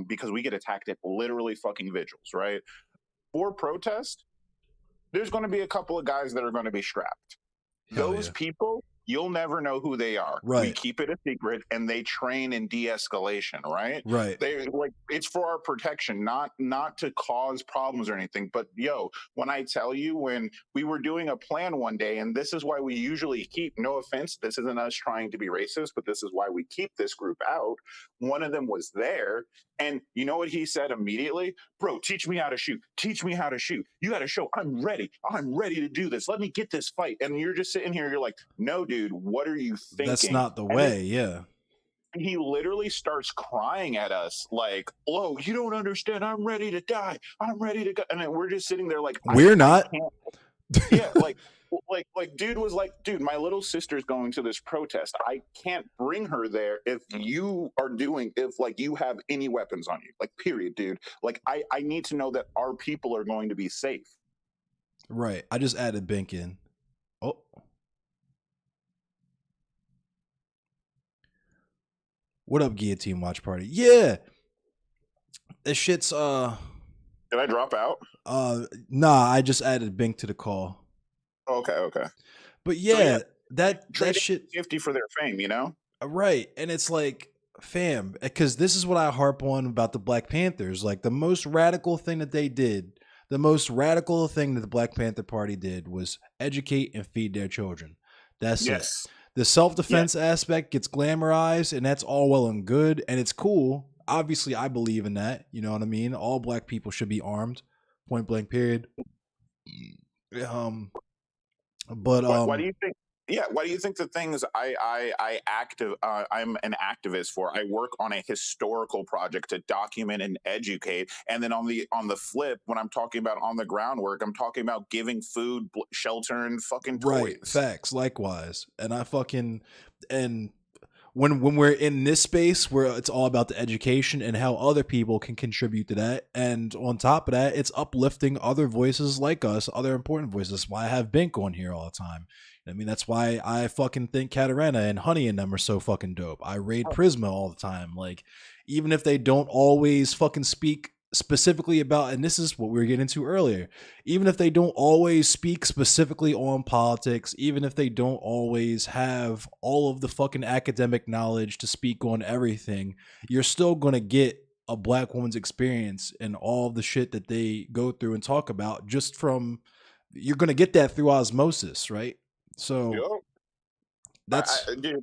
because we get attacked at literally fucking vigils, right? For protest, there's going to be a couple of guys that are going to be strapped. Those people, you'll never know who they are. We Right. keep it a secret, and they train in de-escalation, right? Right. They like, it's for our protection, not to cause problems or anything. But yo, when I tell you, when we were doing a plan one day, and this is why we usually keep, no offense, this isn't us trying to be racist, but this is why we keep this group out. One of them was there, and you know what he said immediately? "Bro, teach me how to shoot. Teach me how to shoot. You got to show I'm ready. I'm ready to do this. Let me get this fight." And you're just sitting here, you're like, "No, dude, what are you thinking?" That's not the way. Yeah. He literally starts crying at us like, "Oh, you don't understand. I'm ready to die. I'm ready to go." And then we're just sitting there like, We're not. Yeah, like dude was like, "Dude, my little sister's going to this protest. I can't bring her there if you are doing, if like you have any weapons on you. Like, period, dude. Like, I need to know that our people are going to be safe." Right. I just added Bink in. Oh. What up, Guillotine Watch Party? Yeah. This shit's Did I drop out? Nah, I just added Bink to the call. Okay. But yeah, that trading shit 50 for their fame, you know? Right. And it's like, fam, because this is what I harp on about the Black Panthers. Like, the most radical thing that they did, the most radical thing that the Black Panther Party did was educate and feed their children. That's it. The self-defense aspect gets glamorized, and that's all well and good, and it's cool. Obviously, I believe in that. You know what I mean? All black people should be armed. Point blank, period. Why do you think Yeah, what do you think the things I'm an activist for? I work on a historical project to document and educate, and then on the flip, when I'm talking about on the groundwork, I'm talking about giving food, shelter, and fucking Right, toys. facts. Likewise, and I fucking and when we're in this space where it's all about the education and how other people can contribute to that, and on top of that, it's uplifting other voices like us, other important voices. That's why I have Bink on here all the time. I mean, that's why I fucking think Katarina and Honey and them are so fucking dope. I raid Prisma all the time. Like, even if they don't always fucking speak specifically about, and this is what we were getting into earlier, even if they don't always speak specifically on politics, even if they don't always have all of the fucking academic knowledge to speak on everything, you're still going to get a black woman's experience and all of the shit that they go through and talk about just from, you're going to get that through osmosis, right? So Yep. that's Dude,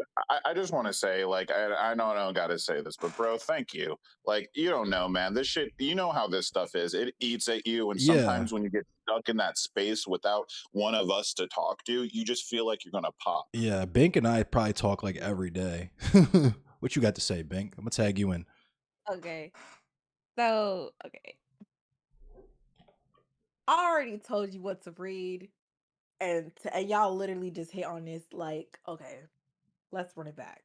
I just want to say, like, I know I don't got to say this, but bro, thank you. Like, you don't know, man. This shit, you know how this stuff is. It eats at you, and Yeah. sometimes when you get stuck in that space without one of us to talk to, you just feel like you're gonna pop. Yeah, Bink and I probably talk like every day. What you got to say, Bink? I'm gonna tag you in. Okay. So, okay. I already told you what to read, and y'all literally just hit on this. Like, okay, let's run it back,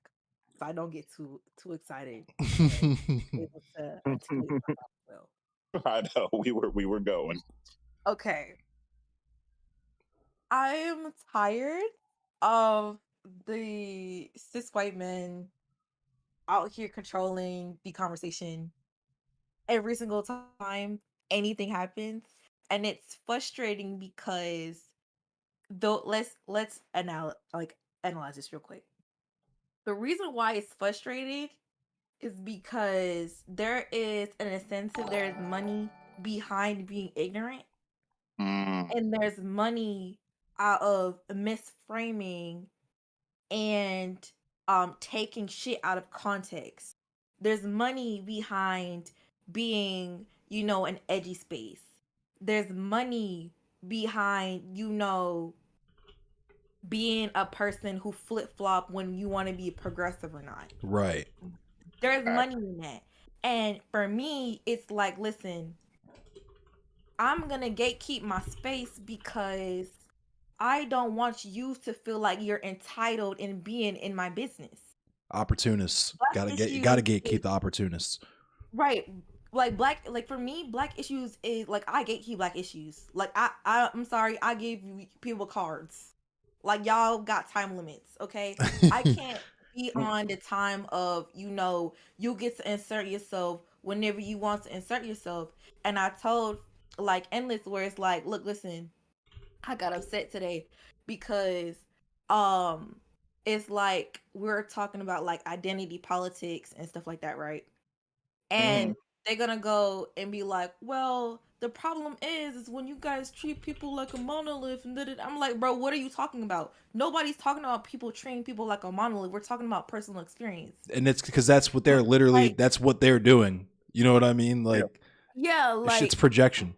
so I don't get too excited. And able to articulate my thoughts well. I know we were going. Okay. I am tired of the cis white men out here controlling the conversation every single time anything happens, and it's frustrating because though let's analyze this real quick. The reason why it's frustrating is because there is an incentive, there's money behind being ignorant, and there's money out of misframing and taking shit out of context. There's money behind being, an edgy space. There's money behind, being a person who flip-flop when you want to be progressive or not. Right. There's money in that. And for me, it's like, listen, I'm going to gatekeep my space because I don't want you to feel like you're entitled in being in my business. Opportunists. Black Gotta issues gatekeep the opportunists. Right. Like for me, black issues is like I gatekeep black issues. Like I'm sorry, I give people cards. Like y'all got time limits, okay? I can't be on the time of, you get to insert yourself whenever you want to insert yourself. And I told like Endless where it's like, look, listen, I got upset today because it's like we're talking about like identity politics and stuff like that, right? And they're gonna go and be like, well, the problem is when you guys treat people like a monolith and I'm like, bro, what are you talking about? Nobody's talking about people treating people like a monolith. We're talking about personal experience. And it's because that's what they're literally, that's what they're doing. You know what I mean? Like, yeah, like shit's projection.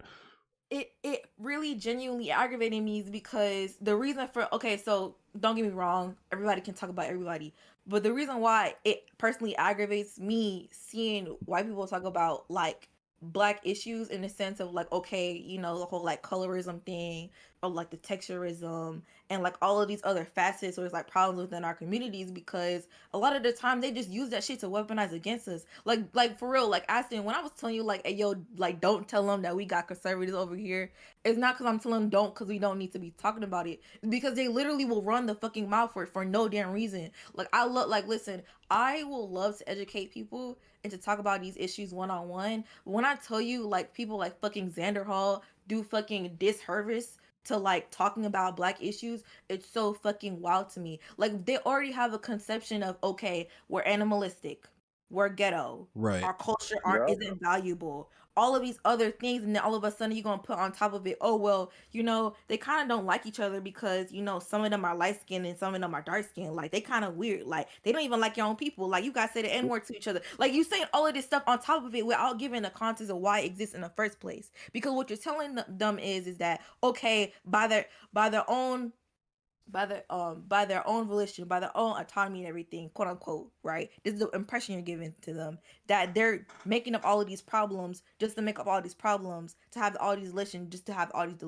It really genuinely aggravating me is because the reason for, okay, so don't get me wrong, everybody can talk about everybody, but the reason why it personally aggravates me seeing white people talk about like black issues in the sense of like, okay, the whole like colorism thing or like the texturism and like all of these other facets or it's like problems within our communities, because a lot of the time they just use that shit to weaponize against us. Like for real, like Aston, when I was telling you like, hey yo, like don't tell them that we got conservatives over here, it's not because I'm telling them don't because we don't need to be talking about it, because they literally will run the fucking mouth for no damn reason. Like listen, I will love to educate people and to talk about these issues one-on-one. When I tell you like people like fucking Xander Hall do fucking disservice to like talking about black issues, it's so fucking wild to me. Like they already have a conception of, okay, we're animalistic, we're ghetto, right, our culture isn't valuable, all of these other things, and then all of a sudden you're gonna put on top of it, oh well, they kind of don't like each other because some of them are light skinned and some of them are dark skinned. Like they kind of weird. Like they don't even like your own people. Like you guys say the N-word to each other. Like you saying all of this stuff on top of it without giving the context of why it exists in the first place. Because what you're telling them is that, okay, by their own by their own volition, by their own autonomy and everything, quote unquote, right? This is the impression you're giving to them, that they're making up all of these problems just to make up all these problems, to have all these volition, just to have all these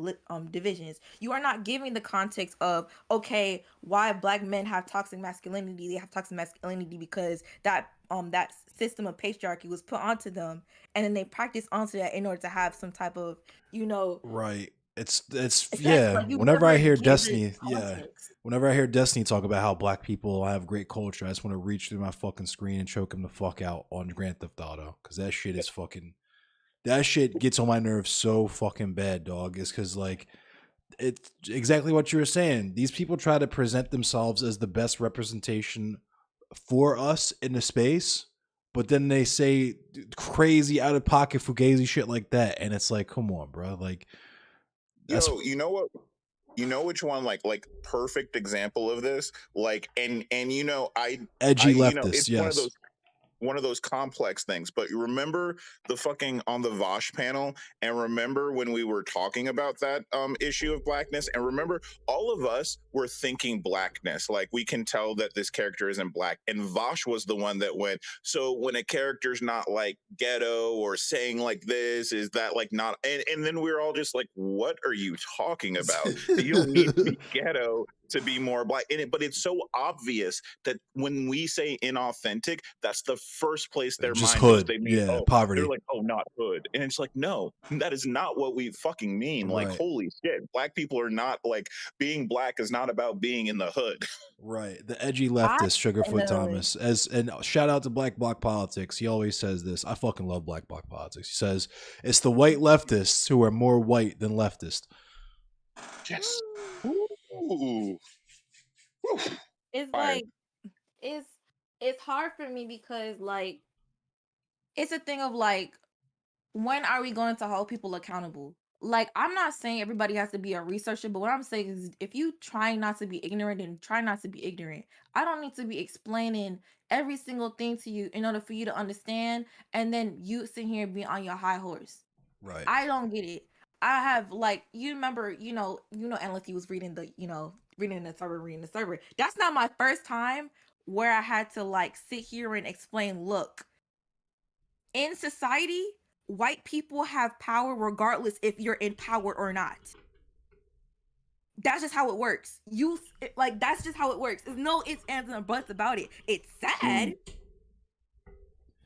divisions. You are not giving the context of, okay, why black men have toxic masculinity. They have toxic masculinity because that system of patriarchy was put onto them, and then they practice onto that in order to have some type of, Right. It's effect. yeah. Like, you Whenever I never hear give the Destiny, context. whenever I hear Destiny talk about how black people have great culture, I just want to reach through my fucking screen and choke him the fuck out on Grand Theft Auto, because that shit is fucking. That shit gets on my nerves so fucking bad, dog. Is because like it's exactly what you were saying. These people try to present themselves as the best representation for us in the space, but then they say crazy out of pocket fugazi shit like that, and it's like, come on, bro. Like, that's Yo, you know what? You know which one, like perfect example of this, like, and edgy it's leftists. Yes. one of those complex things. But you remember the fucking on the Vosh panel, and remember when we were talking about that issue of blackness, and remember all of us were thinking blackness, like we can tell that this character isn't black, and Vosh was the one that went, so when a character's not like ghetto or saying like this, is that like not, and then we're all just like, what are you talking about? You don't need to be ghetto to be more black in it, but it's so obvious that when we say inauthentic, that's the first place their Just mind goes. hood. They mean, Yeah, oh, poverty. they're like, oh, not hood, and it's like, no, that is not what we fucking mean. Like, Right. holy shit, black people are not like, being black is not about being in the hood. Right, the edgy leftist Sugarfoot Thomas, and shout out to Black Bloc Politics. He always says this. I fucking love Black Bloc Politics. He says it's the white leftists who are more white than leftist. Yes. Ooh. It's Fire. like it's hard for me because like it's a thing of like, when are we going to hold people accountable? Like, I'm not saying everybody has to be a researcher, but what I'm saying is, if you try not to be ignorant, then try not to be ignorant. I don't need to be explaining every single thing to you in order for you to understand, and then you sit here and be on your high horse. Right. I don't get it. I have, like, you remember, Analyst, was reading the server. That's not my first time where I had to like sit here and explain, look, in society, white people have power regardless if you're in power or not. That's just how it works. That's just how it works. There's no ifs, ands, and buts about it. It's sad,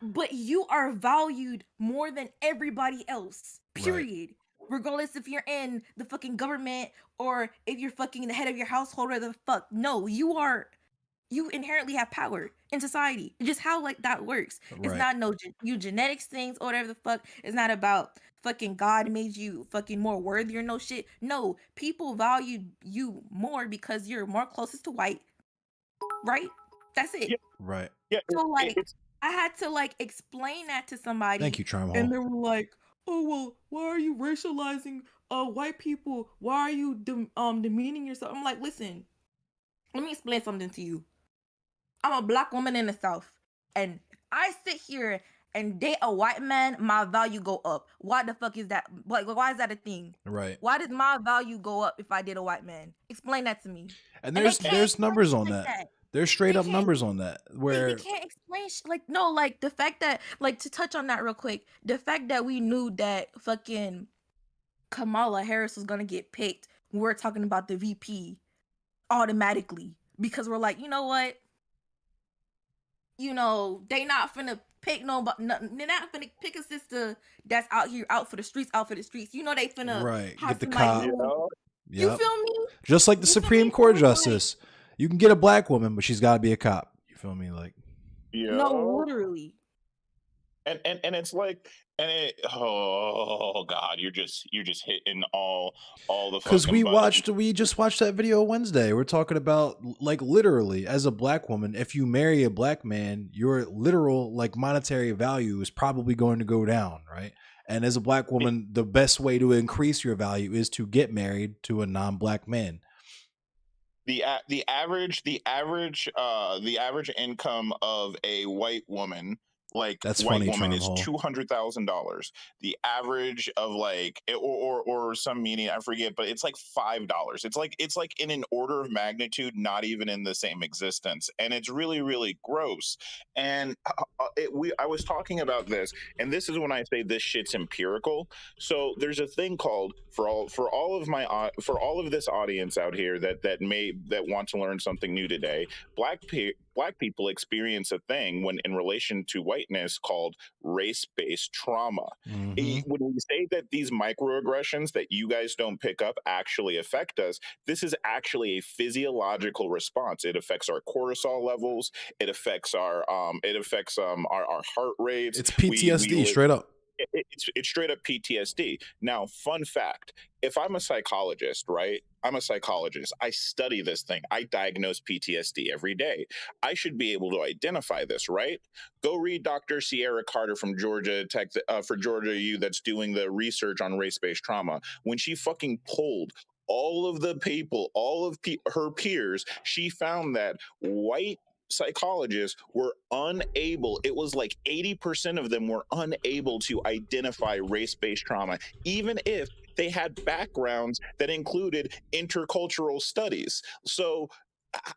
but you are valued more than everybody else. Period. Right. Regardless if you're in the fucking government or if you're fucking the head of your household or the fuck. No, you inherently have power in society. Just how like that works. Right. It's not genetics things or whatever the fuck. It's not about fucking God made you fucking more worthy or no shit. No, people value you more because you're more closest to white. Right? That's it. Yeah. Right. Yeah. So like I had to like explain that to somebody. Thank you, Charm and they were like, oh well, why are you racializing white people? Why are you demeaning yourself? I'm like, listen, let me explain something to you. I'm a black woman in the South, and I sit here and date a white man, my value go up. Why the fuck is that? Like, why is that a thing? Right. Why does my value go up if I date a white man? Explain that to me. And there's numbers on that. There's straight up numbers on that. Where you can't explain like the fact that, like, to touch on that real quick, the fact that we knew that fucking Kamala Harris was gonna get picked when we're talking about the VP automatically, because we're like, you know what? They not finna pick they're not finna pick a sister that's out for the streets. They finna get the cop. You feel me? Just like the Supreme Court justice. You can get a black woman, but she's gotta be a cop. You feel me? Like, no, literally. And it's like, oh god, you're just hitting all the, because we just watched that video Wednesday. We're talking about, like, literally, as a black woman, if you marry a black man, your literal like monetary value is probably going to go down, right? And as a black woman, the best way to increase your value is to get married to a non-black man. The average income of a white woman like That's white funny, woman Charm is Hole. $200,000. The average of like or some meaning I forget, but it's like $5. It's like in an order of magnitude, not even in the same existence, and it's really gross. And I was talking about this, and this is when I say this shit's empirical. So there's a thing called for all of this audience out here that want to learn something new today. Black people experience a thing when in relation to whiteness called race-based trauma. Mhm. When we say that these microaggressions that you guys don't pick up actually affect us, this is actually a physiological response. It affects our cortisol levels. It affects our our heart rates. It's PTSD, straight up. It's straight up PTSD. Now, fun fact: if I'm a psychologist, right? I'm a psychologist. I study this thing. I diagnose PTSD every day. I should be able to identify this, right? Go read Dr. Sierra Carter from Georgia Tech for Georgia U that's doing the research on race-based trauma. When she fucking pulled all of the people, her peers, she found that white psychologists were unable, it was like 80% of them were unable to identify race-based trauma, even if they had backgrounds that included intercultural studies. So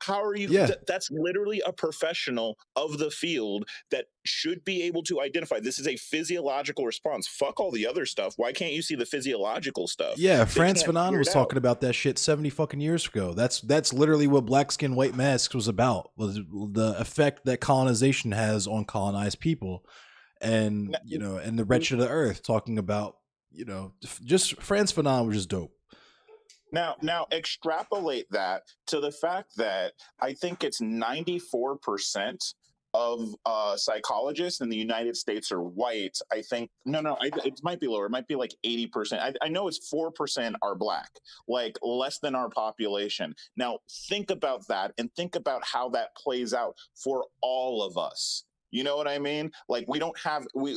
how are you that's literally a professional of the field that should be able to identify this is a physiological response. Fuck all the other stuff. Why can't you see the physiological stuff? Yeah, They Frantz can't Fanon figure was it talking out. about that shit 70 fucking years ago. That's literally what Black Skin, White Masks was about, was the effect that colonization has on colonized people. And, you know, and the Wretched of the Earth talking about, you know, just Frantz Fanon was just dope. Now extrapolate that to the fact that I think it's 94% of psychologists in the United States are white. I think it might be lower. It might be like 80%. I know it's 4% are black, like less than our population. Now think about that and think about how that plays out for all of us. You know what I mean? Like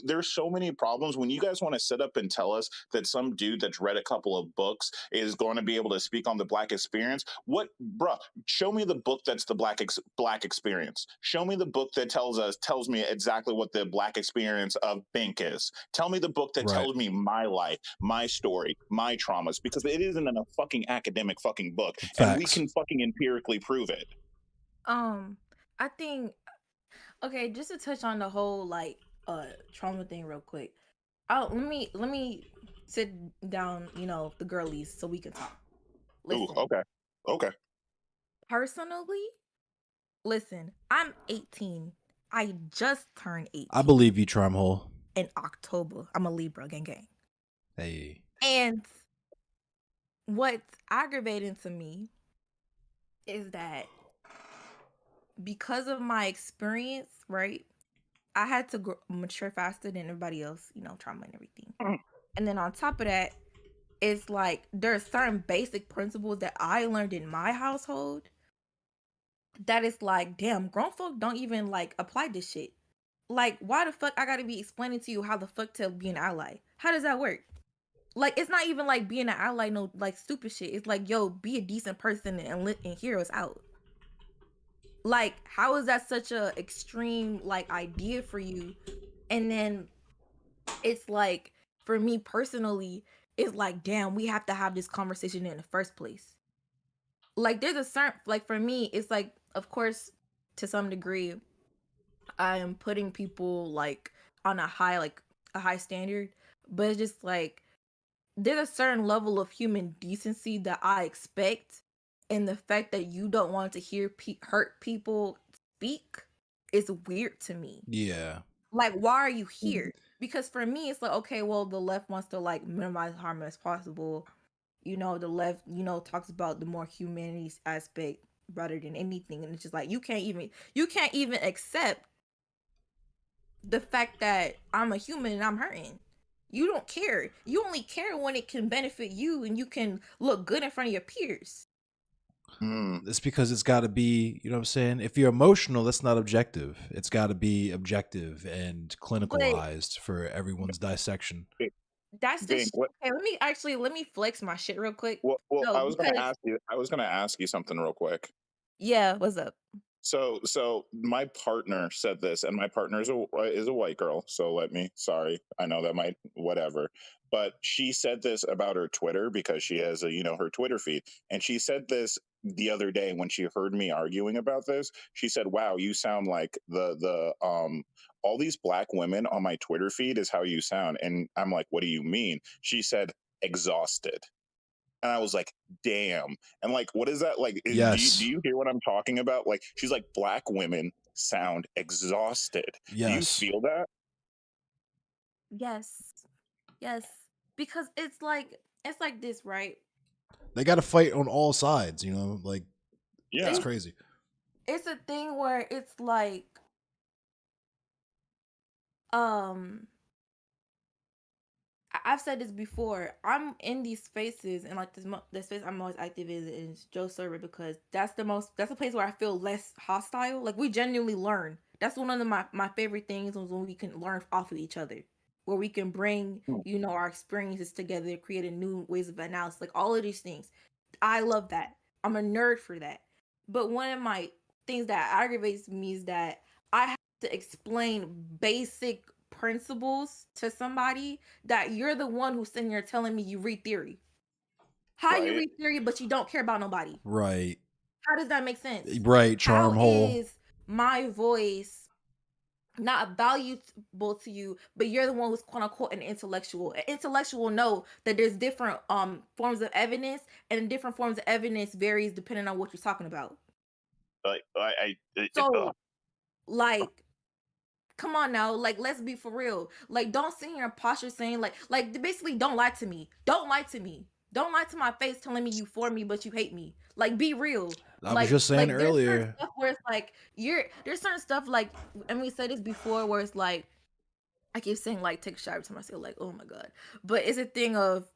there's so many problems when you guys want to sit up and tell us that some dude that's read a couple of books is going to be able to speak on the black experience. Bruh, show me the book that's the black experience. Show me the book that tells me exactly what the black experience of Bink is. Tell me the book that tells me my life, my story, my traumas, because it isn't in a fucking academic fucking book. And we can fucking empirically prove it. I think okay, just to touch on the whole like trauma thing real quick. Let me sit down, you know, the girlies so we can talk. Listen. Ooh, okay. Personally, listen, I'm 18. I just turned 18. I believe you, Charm Hole. In October. I'm a Libra, gang. Hey. And what's aggravating to me is that because of my experience, right, I had to mature faster than everybody else, you know, trauma and everything. And then on top of that, it's like there are certain basic principles that I learned in my household that is like, damn, grown folk don't even like apply this shit. Like, why the fuck I gotta be explaining to you how the fuck to be an ally? How does that work? Like, it's not even like being an ally, no like stupid shit. It's like, yo, be a decent person and hear us out. Like, how is that such a extreme like idea for you? And then it's like, for me personally, it's like, damn, we have to have this conversation in the first place. Like, there's a certain, like, for me, it's like, of course, to some degree, I am putting people like on a high standard, but it's just like there's a certain level of human decency that I expect, and the fact that you don't want to hear hurt people speak is weird to me. Yeah. Like, why are you here? Because for me, it's like, okay, well, the left wants to like minimize harm as possible. You know, the left, you know, talks about the more humanities aspect rather than anything, and it's just like you can't even accept the fact that I'm a human and I'm hurting. You don't care. You only care when it can benefit you and you can look good in front of your peers. It's because it's got to be, you know what I'm saying? If you're emotional, that's not objective. It's got to be objective and clinicalized for everyone's dissection. That's just okay. Let me flex my shit real quick. Well, no, I was gonna ask you something real quick. Yeah, what's up? So my partner said this, and my partner is a white girl. So sorry, I know that might whatever, but she said this about her Twitter because she has her Twitter feed, and she said this the other day when she heard me arguing about this. She said, "Wow, you sound like the all these black women on my Twitter feed is how you sound," and I'm like, "What do you mean?" She said, "Exhausted." And I was like, damn. And like, what is that? Like, do Yes. you hear what I'm talking about? Like, she's like, black women sound exhausted. Do you Yes. feel that? Yes. Yes. Because it's like this, right? They got to fight on all sides, you know? Like, Yeah. it's crazy. It's a thing where it's like I've said this before. I'm in these spaces, and like the space I'm most active in is Joe's server, because that's a place where I feel less hostile. Like, we genuinely learn. That's one of my favorite things, was when we can learn off of each other, where we can bring our experiences together, create a new ways of analysis, like all of these things. I love that. I'm a nerd for that. But one of my things that aggravates me is that I have to explain basic principles to somebody that you're the one who's sitting here telling me you read theory. How you read theory, but you don't care about nobody? Right. How does that make sense? Right. Charm How hole. is my voice not valuable to you, but you're the one who's quote unquote an intellectual? An intellectual know that there's different forms of evidence, and different forms of evidence varies depending on what you're talking about. So, like, come on now, like, let's be for real. Like, don't sit here and posture saying like basically, don't lie to me. Don't lie to me. Don't lie to my face telling me you for me but you hate me. Like, be real. I was just saying there's certain earlier. stuff where it's like there's certain stuff, like, and we said this before, where it's like, I keep saying, like, take a shot every time I say, like, oh my god. But it's a thing of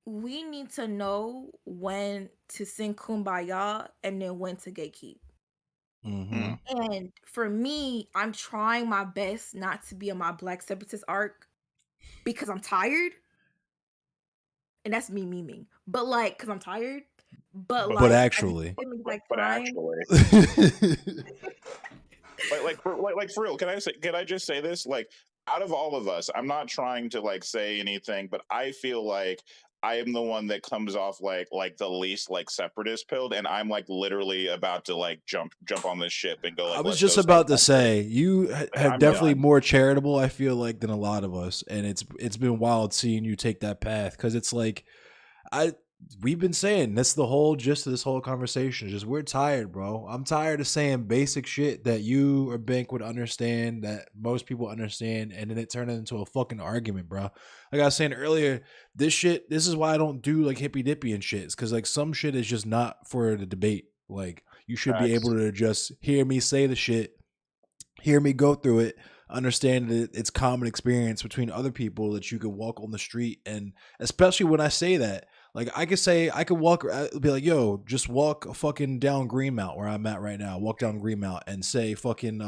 we need to know when to sing kumbaya and then when to gatekeep. Mm-hmm. And for me, I'm trying my best not to be on my black separatist arc because I'm tired. And that's me memeing. But like, because I'm tired. But like, actually. But actually. like for real, can I just say this? Like, out of all of us, I'm not trying to like say anything, but I feel like I am the one that comes off like the least like separatist pilled, and I'm like literally about to like jump on this ship and go like. I was Let's just go about to say, you have definitely done. more charitable, I feel like, than a lot of us, and it's been wild seeing you take that path, because it's like we've been saying that's the whole gist of this whole conversation. Just, we're tired, bro. I'm tired of saying basic shit that you or Bink would understand, that most people understand, and then it turned into a fucking argument, bro. Like I was saying earlier, this is why I don't do like hippy dippy and shit. It's because like some shit is just not for the debate. Like, you should be able to just hear me say the shit, hear me go through it, understand that it's common experience between other people, that you could walk on the street. And especially when I say that, like, I could walk, be like, yo, just walk fucking down Greenmount where I'm at right now. Walk down Greenmount and say fucking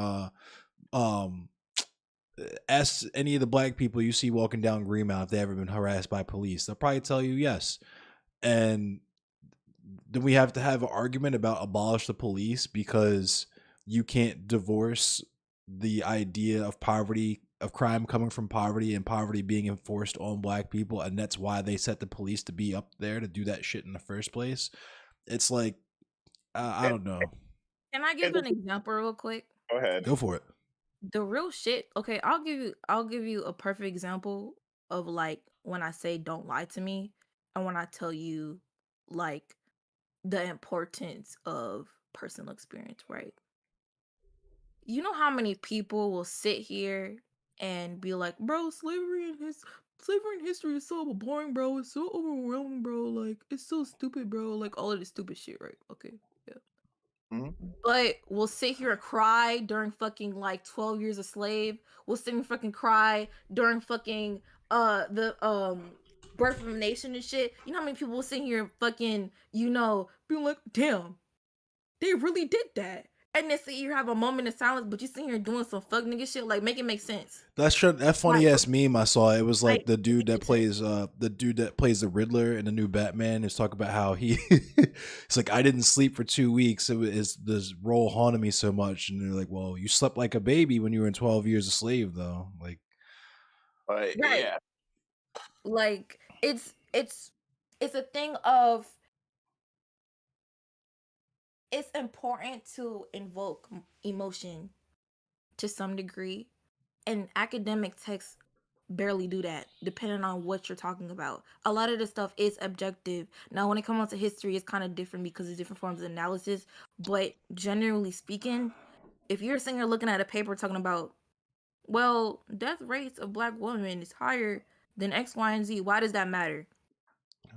ask any of the black people you see walking down Greenmount if they ever been harassed by police. They'll probably tell you yes. And then we have to have an argument about abolish the police because you can't divorce the idea of poverty, of crime coming from poverty, and poverty being enforced on black people, and that's why they set the police to be up there to do that shit in the first place. It's like, I don't know. Can I give an example real quick? Go ahead. Go for it. The real shit. Okay, I'll give you a perfect example of like when I say don't lie to me, and when I tell you like the importance of personal experience, right? You know how many people will sit here and be like, bro, slavery and history is so boring, bro. It's so overwhelming, bro. Like, it's so stupid, bro. Like, all of this stupid shit, right? Okay, yeah. But we'll sit here and cry during fucking like 12 years a slave. We'll sit and fucking cry during fucking the birth of a nation and shit. You know how many people will sit here and fucking, being like, damn, they really did that. and then see you have a moment of silence, but you sitting here doing some fuck nigga shit. Like, make it make sense. That funny ass meme I saw. It was like Like, the dude that plays the Riddler in the new Batman is talking about how he it's like, I didn't sleep for 2 weeks. This role haunted me so much, and they're like, well, you slept like a baby when you were in 12 Years a Slave, though. Like, right. Yeah. Like, it's a thing of, it's important to invoke emotion to some degree, and academic texts barely do that, depending on what you're talking about. A lot of the stuff is objective. Now, when it comes to history, it's kind of different because there's different forms of analysis, but generally speaking, if you're sitting here looking at a paper talking about, well, death rates of Black women is higher than X, Y, and Z, why does that matter?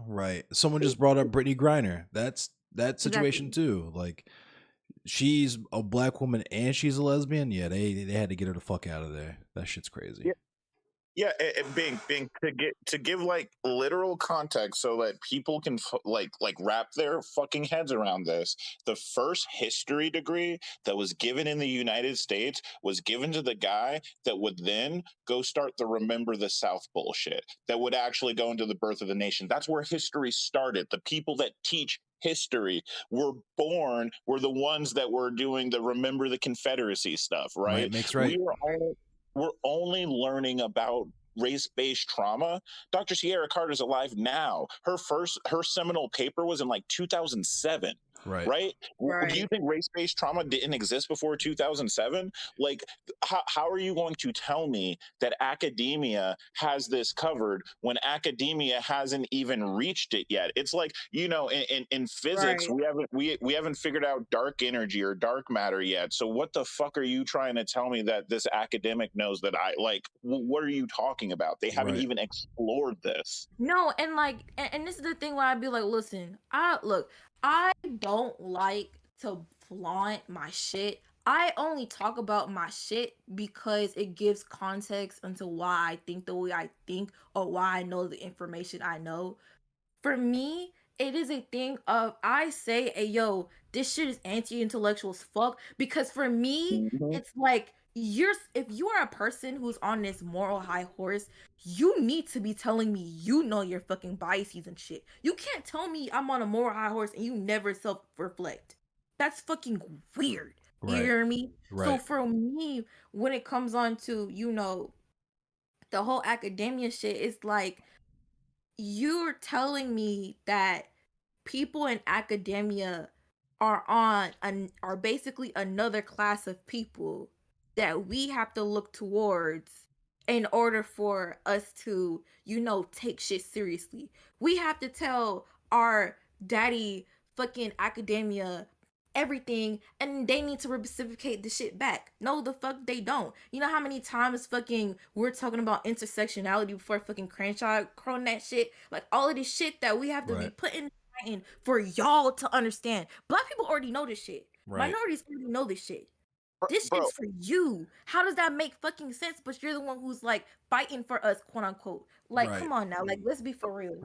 right. Someone just brought up Brittany Griner. That's that situation Exactly. too. Like, she's a Black woman and she's a lesbian. Yeah, they had to get her the fuck out of there. That shit's crazy. Yeah. Yeah, Bink to give like literal context so that people can like wrap their fucking heads around this. The first history degree that was given in the United States was given to the guy that would then go start the Remember the South bullshit. That would actually go into the birth of the nation. That's where history started. The people that teach history were the ones that were doing the Remember the Confederacy stuff, right? Right makes right. We're only learning about race-based trauma. Dr. Sierra Carter's alive now. Her seminal paper was in like 2007. Right? Do you think race-based trauma didn't exist before 2007? Like, how are you going to tell me that academia has this covered when academia hasn't even reached it yet? It's like, in physics, we haven't figured out dark energy or dark matter yet. So what the fuck are you trying to tell me that this academic knows that I like? What are you talking about? They haven't even explored this. No, and like, and this is the thing where I'd be like, listen, I don't like to flaunt my shit. I only talk about my shit because it gives context into why I think the way I think, or why I know the information I know. For me, it is a thing of, I say, hey, yo, this shit is anti-intellectual as fuck, because for me, it's like, if you are a person who's on this moral high horse, you need to be telling me you know your fucking biases and shit. You can't tell me I'm on a moral high horse and you never self-reflect. That's fucking weird. You hear me? So for me, when it comes on to, the whole academia shit, it's like, you're telling me that people in academia are basically another class of people that we have to look towards in order for us to, take shit seriously. We have to tell our daddy fucking academia everything, and they need to reciprocate the shit back. No, the fuck they don't. You know how many times fucking we're talking about intersectionality before fucking Crenshaw crowing that shit? Like, all of this shit that we have to be putting in for y'all to understand. Black people already know this shit. Minorities already know this shit. This shit's for you. How does that make fucking sense? But you're the one who's like fighting for us, quote unquote. Like, come on now. Like, let's be for real.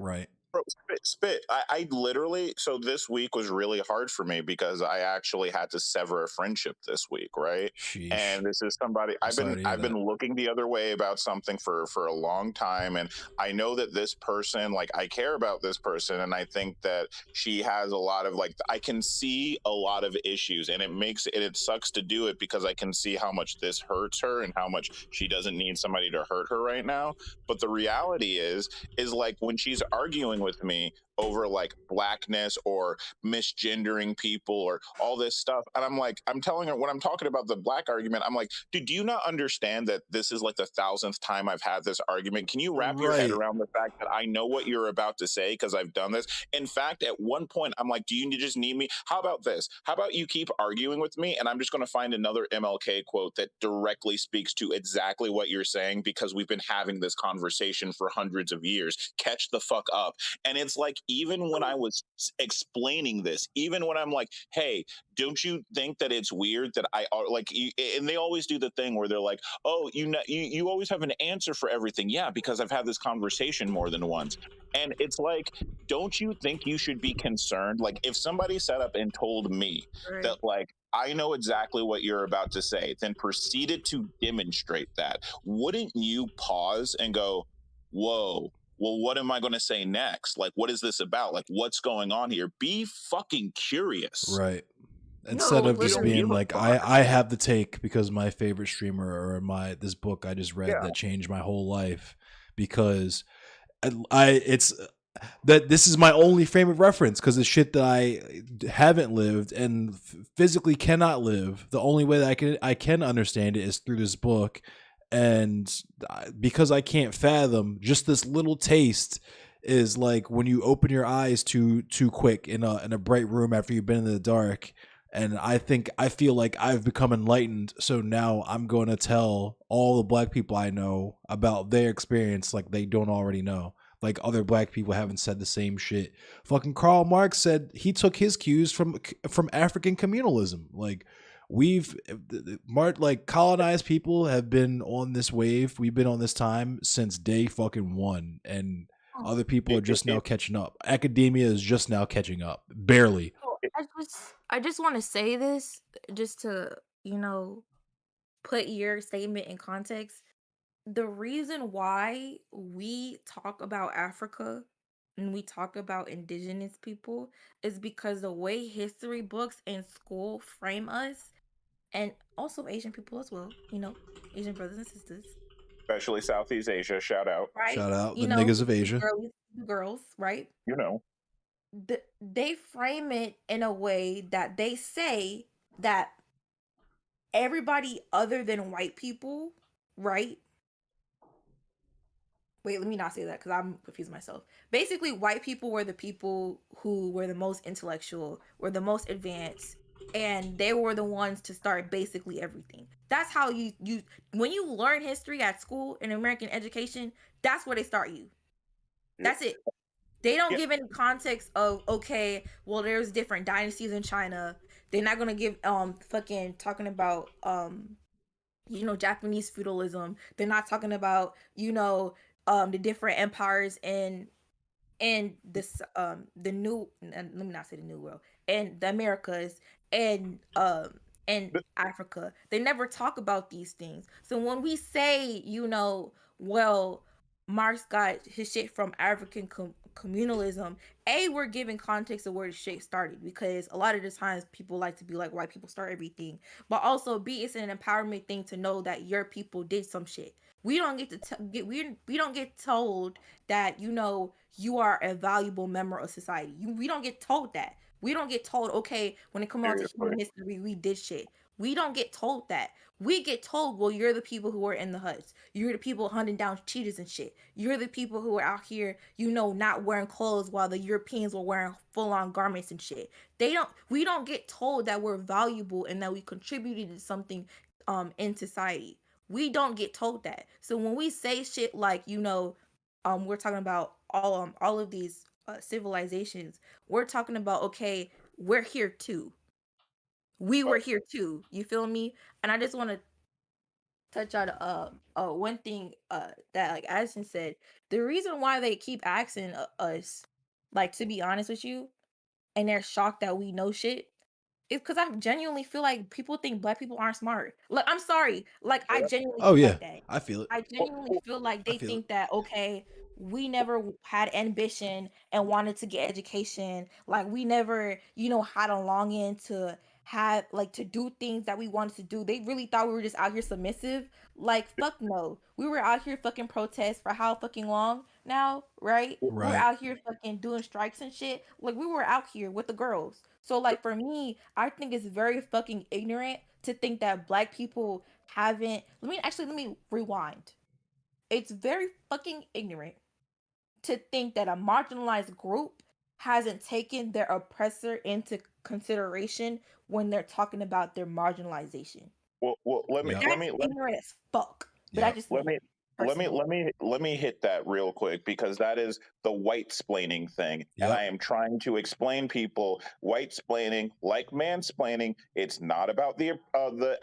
Bro, spit. I literally, so this week was really hard for me because I actually had to sever a friendship this week, right? Sheesh. And this is somebody I've been looking the other way about something for a long time, and I know that this person, like, I care about this person, and I think that she has a lot of, like, I can see a lot of issues, and it sucks to do it because I can see how much this hurts her and how much she doesn't need somebody to hurt her right now. But the reality is like, when she's arguing with me over like blackness or misgendering people or all this stuff, and I'm telling her, when I'm talking about the black argument, I'm like, dude, do you not understand that this is like the 1,000th time I've had this argument? Can you wrap your head around the fact that I know what you're about to say because I've done this? In fact, at one point, I'm like, do you just need me? How about this? How about you keep arguing with me, and I'm just going to find another MLK quote that directly speaks to exactly what you're saying, because we've been having this conversation for hundreds of years. Catch the fuck up. And it's like, even when I was explaining this, even when I'm like, hey, don't you think that it's weird that I are like, and they always do the thing where they're like, oh, you always have an answer for everything. Yeah, because I've had this conversation more than once. And it's like, don't you think you should be concerned? Like, if somebody sat up and told me Right. that, like, I know exactly what you're about to say, then proceeded to demonstrate that, wouldn't you pause and go, whoa, well, what am I going to say next? Like, what is this about? Like, what's going on here? Be fucking curious. Right. Instead No, of just literally. being like, I have the take because my favorite streamer or this book I just read Yeah. that changed my whole life, because it's that this is my only frame of reference because it's shit that I haven't lived and physically cannot live. The only way that I can understand it is through this book, and because I can't fathom, just this little taste is like when you open your eyes too quick in a bright room after you've been in the dark. And I feel like I've become enlightened, so now I'm going to tell all the black people I know about their experience like they don't already know. Like other black people haven't said the same shit. Fucking Karl Marx said he took his cues from African communalism. Like colonized people have been on this wave. We've been on this time since day fucking one, and other people are just now catching up. Academia is just now catching up, barely. I just want to say this just to, put your statement in context. The reason why we talk about Africa and we talk about indigenous people is because the way history books in school frame us, and also Asian people as well, Asian brothers and sisters, Especially Southeast Asia. Shout out. right? Shout out the niggas of Asia. Girls, right? They frame it in a way that they say that everybody other than white people, right? Wait, let me not say that because I'm confused myself. Basically, white people were the people who were the most intellectual, were the most advanced, and they were the ones to start basically everything. That's how you when you learn history at school in American education, that's where they start you. That's it. They don't give any context of, okay, well, there's different dynasties in China. They're not gonna give fucking talking about Japanese feudalism. They're not talking about the different empires in this the new, let me not say the new world, and the Americas and Africa. They never talk about these things. So when we say, well, Marx got his shit from African communalism, we're giving context of where the shit started, because a lot of the times people like to be like, white people start everything, but also it's an empowerment thing to know that your people did some shit. We don't get to we don't get told that you are a valuable member of society. We don't get told that. We don't get told, okay, when it comes out to human history, we did shit. We don't get told that. We get told, well, you're the people who are in the huts. You're the people hunting down cheetahs and shit. You're the people who are out here, not wearing clothes while the Europeans were wearing full-on garments and shit. We don't get told that we're valuable and that we contributed to something in society. We don't get told that. So when we say shit like, we're talking about all of these civilizations, we're talking about, okay, we're here too. We were here too. You feel me? And I just want to touch on one thing that, like Addison said. The reason why they keep asking us, like, to be honest with you, and they're shocked that we know shit, is because I genuinely feel like people think black people aren't smart. Like, I'm sorry. Like, I genuinely feel like that. I feel it. I genuinely feel like they think that, okay, we never had ambition and wanted to get education. Like, we never, had a longing to have, like, to do things that we wanted to do. They really thought we were just out here submissive. Like, fuck no. We were out here fucking protest for how fucking long now, right? We were out here fucking doing strikes and shit. Like, we were out here with the girls. So, like, for me, I think it's very fucking ignorant to think that black people haven't. Let me rewind. It's very fucking ignorant to think that a marginalized group hasn't taken their oppressor into consideration when they're talking about their marginalization. Well, let me ignorant as fuck. But I just let me let me hit that real quick because that is the white splaining thing. Yep. And I am trying to explain people white splaining like mansplaining. It's not about the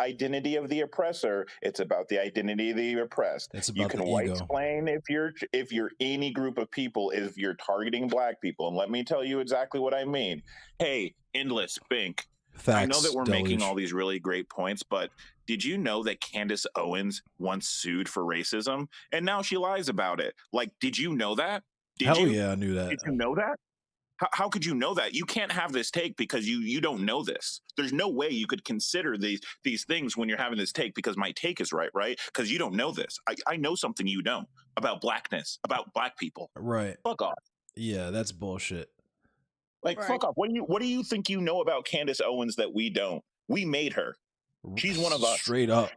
identity of the oppressor. It's about the identity of the oppressed. It's You about can the white ego. splain if you're any group of people, if you're targeting black people. And let me tell you exactly what I mean. Hey, Endless Bink. Facts, I know that we're making Deluge. all these really great points, but did you know that Candace Owens once sued for racism and now she lies about it? Like, did you know that? Hell yeah, I knew that. Did you know that? How could you know that? You can't have this take because you don't know this. There's no way you could consider these things when you're having this take because my take is right? Because you don't know this. I know something you don't about blackness, about black people. Right. Fuck off. Yeah, that's bullshit. Like, fuck off. What do you think you know about Candace Owens that we don't? We made her. She's one of us. Straight up.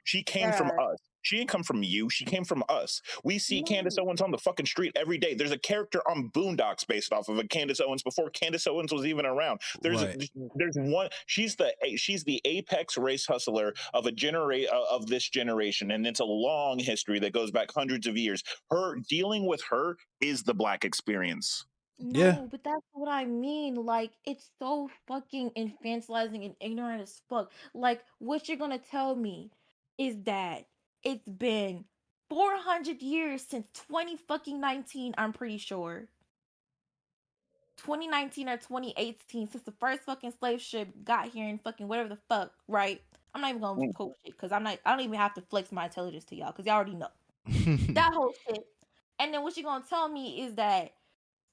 She came from us. She didn't come from you. She came from us. We see Candace Owens on the fucking street every day. There's a character on Boondocks based off of a Candace Owens before Candace Owens was even around. There's one. She's the apex race hustler of of this generation, and it's a long history that goes back hundreds of years. Dealing with her is the black experience. No, but that's what I mean. Like, it's so fucking infantilizing and ignorant as fuck. Like, what you're gonna tell me is that it's been 400 years since 2019, I'm pretty sure. 2019 or 2018, since the first fucking slave ship got here and fucking whatever the fuck, right? I'm not even gonna post shit because I don't even have to flex my intelligence to y'all because y'all already know. That whole shit. And then what you gonna tell me is that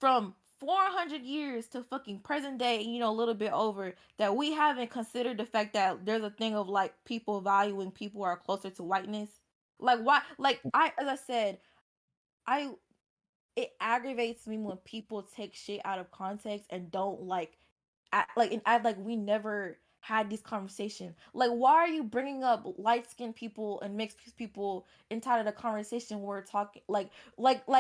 from 400 years to fucking present day, a little bit over, that we haven't considered the fact that there's a thing of like people valuing people who are closer to whiteness. Like, why? Like, as I said, it aggravates me when people take shit out of context and don't act like we never had these conversations. Like, why are you bringing up light-skinned people and mixed people inside of the conversation where we're talking why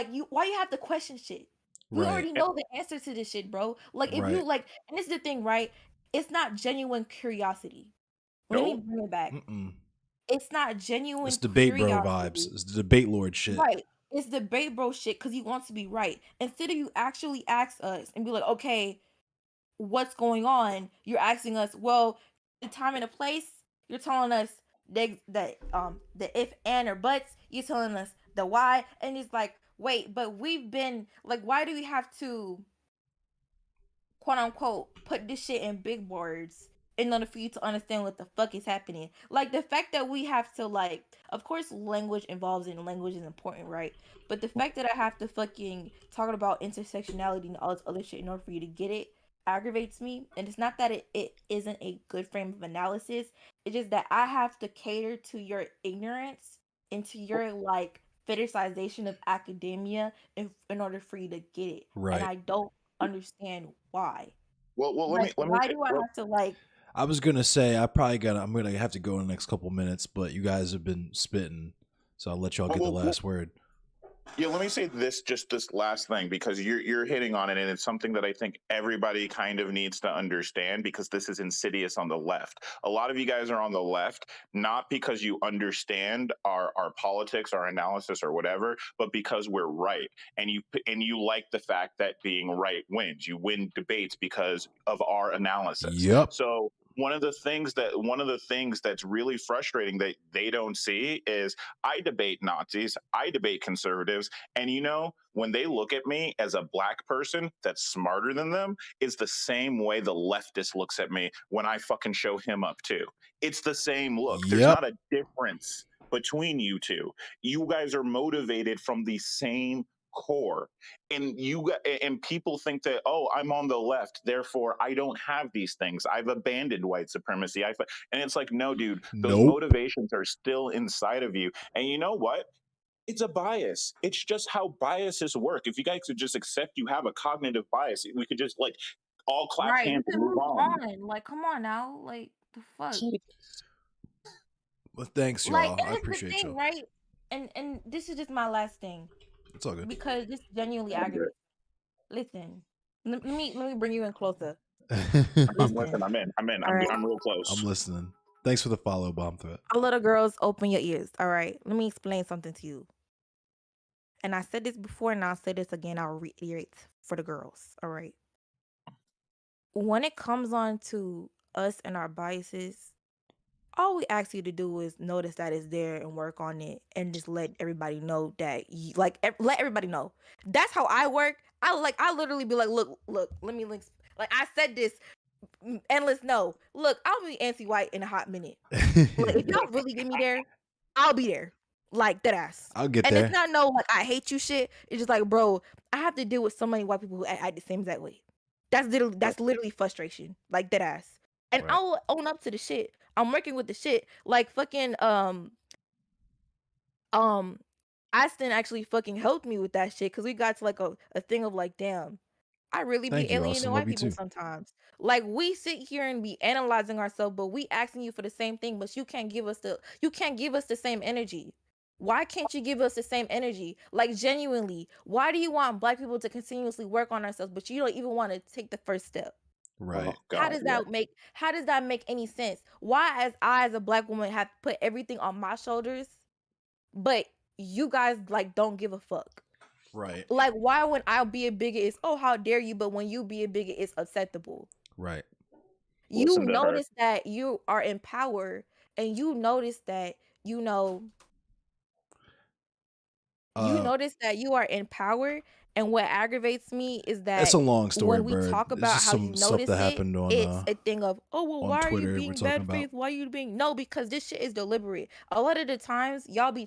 you have to question shit? We already know the answer to this shit, bro. Like, if you and this is the thing, right? It's not genuine curiosity. Let me bring it back. It's not genuine. It's debate bro vibes. It's the debate lord shit. Right. It's debate bro shit because he wants to be right. Instead of you actually ask us and be like, okay, what's going on? You're asking us, well, the time and the place. You're telling us the if, and, or buts. You're telling us the why, and it's like, wait, but we've been like, why do we have to, quote unquote, put this shit in big words in order for you to understand what the fuck is happening? Like, the fact that we have to, like, of course language involves in language is important, right? But the fact that I have to fucking talk about intersectionality and all this other shit in order for you to get it aggravates me. And it's not that it isn't a good frame of analysis. It's just that I have to cater to your ignorance and to your like fetishization of academia in order for you to get it. Right. And I don't understand why. Well, like, why do I have to like? I was gonna say I'm gonna have to go in the next couple minutes, but you guys have been spitting, so I'll let y'all get the last word. Yeah, let me say this last thing because you're hitting on it, and it's something that I think everybody kind of needs to understand because this is insidious on the left. A lot of you guys are on the left not because you understand our politics, our analysis, or whatever, but because we're right, and you like the fact that being right wins. You win debates because of our analysis. Yep. So one of the things that's really frustrating that they don't see is I debate Nazis, I debate conservatives, and when they look at me as a black person that's smarter than them, is the same way the leftist looks at me when I fucking show him up too. It's the same look. Yep. There's not a difference between you two. You guys are motivated from the same core, and people think that, oh, I'm on the left, therefore I don't have these things, I've abandoned white supremacy, and it's like, no, dude, those motivations are still inside of you. And you know what, it's a bias. It's just how biases work. If you guys could just accept you have a cognitive bias, we could just like all clap hands and move on. Like, come on now, like, the fuck. Well, thanks, y'all. Like, I appreciate you. Right? And this is just my last thing. It's all good. Because this genuinely aggravates. Listen, let me bring you in closer. I'm listening. I'm in. All right. I'm real close. I'm listening. Thanks for the follow, Bomb Threat. A little girls, open your ears. All right, let me explain something to you. And I said this before, and I'll say this again. I'll reiterate for the girls. All right. When it comes on to us and our biases, all we ask you to do is notice that it's there and work on it, and just let everybody know that you let everybody know. That's how I work. I literally be like, look, let me link. Like I said this, endless no. Look, I'll be Nancy White in a hot minute. Like if y'all really get me there, I'll be there. Like that ass. I'll get And there. it's not no like I hate you shit. It's just like, bro, I have to deal with so many white people who act the same exact way. That's literally frustration. Like that ass. And Right. I'll own up to the shit. I'm working with the shit. Like fucking Aston actually fucking helped me with that shit because we got to like a thing of like, damn, I really Thank be you, alienating Austin. white Love you people too. sometimes. Like we sit here and be analyzing ourselves, but we asking you for the same thing, but you can't give us the same energy. Why can't you give us the same energy? Like genuinely, why do you want black people to continuously work on ourselves, but you don't even want to take the first step? Right. Oh, How God, does yeah. that make any sense? Why as a black woman have put everything on my shoulders, but you guys like don't give a fuck? Right. Like why when I'll be a bigot it's oh how dare you, but when you be a bigot it's acceptable. Right. You Listen to her. notice that you are in power, and you notice that you notice that you are in power, and what aggravates me is It's that a long story, when we Bird. talk It's about just how you some stuff notice that it, happened on it's a thing of, oh well, on why are you Twitter we're being talking bad about. faith? Why are you being no? Because this shit is deliberate. A lot of the times y'all be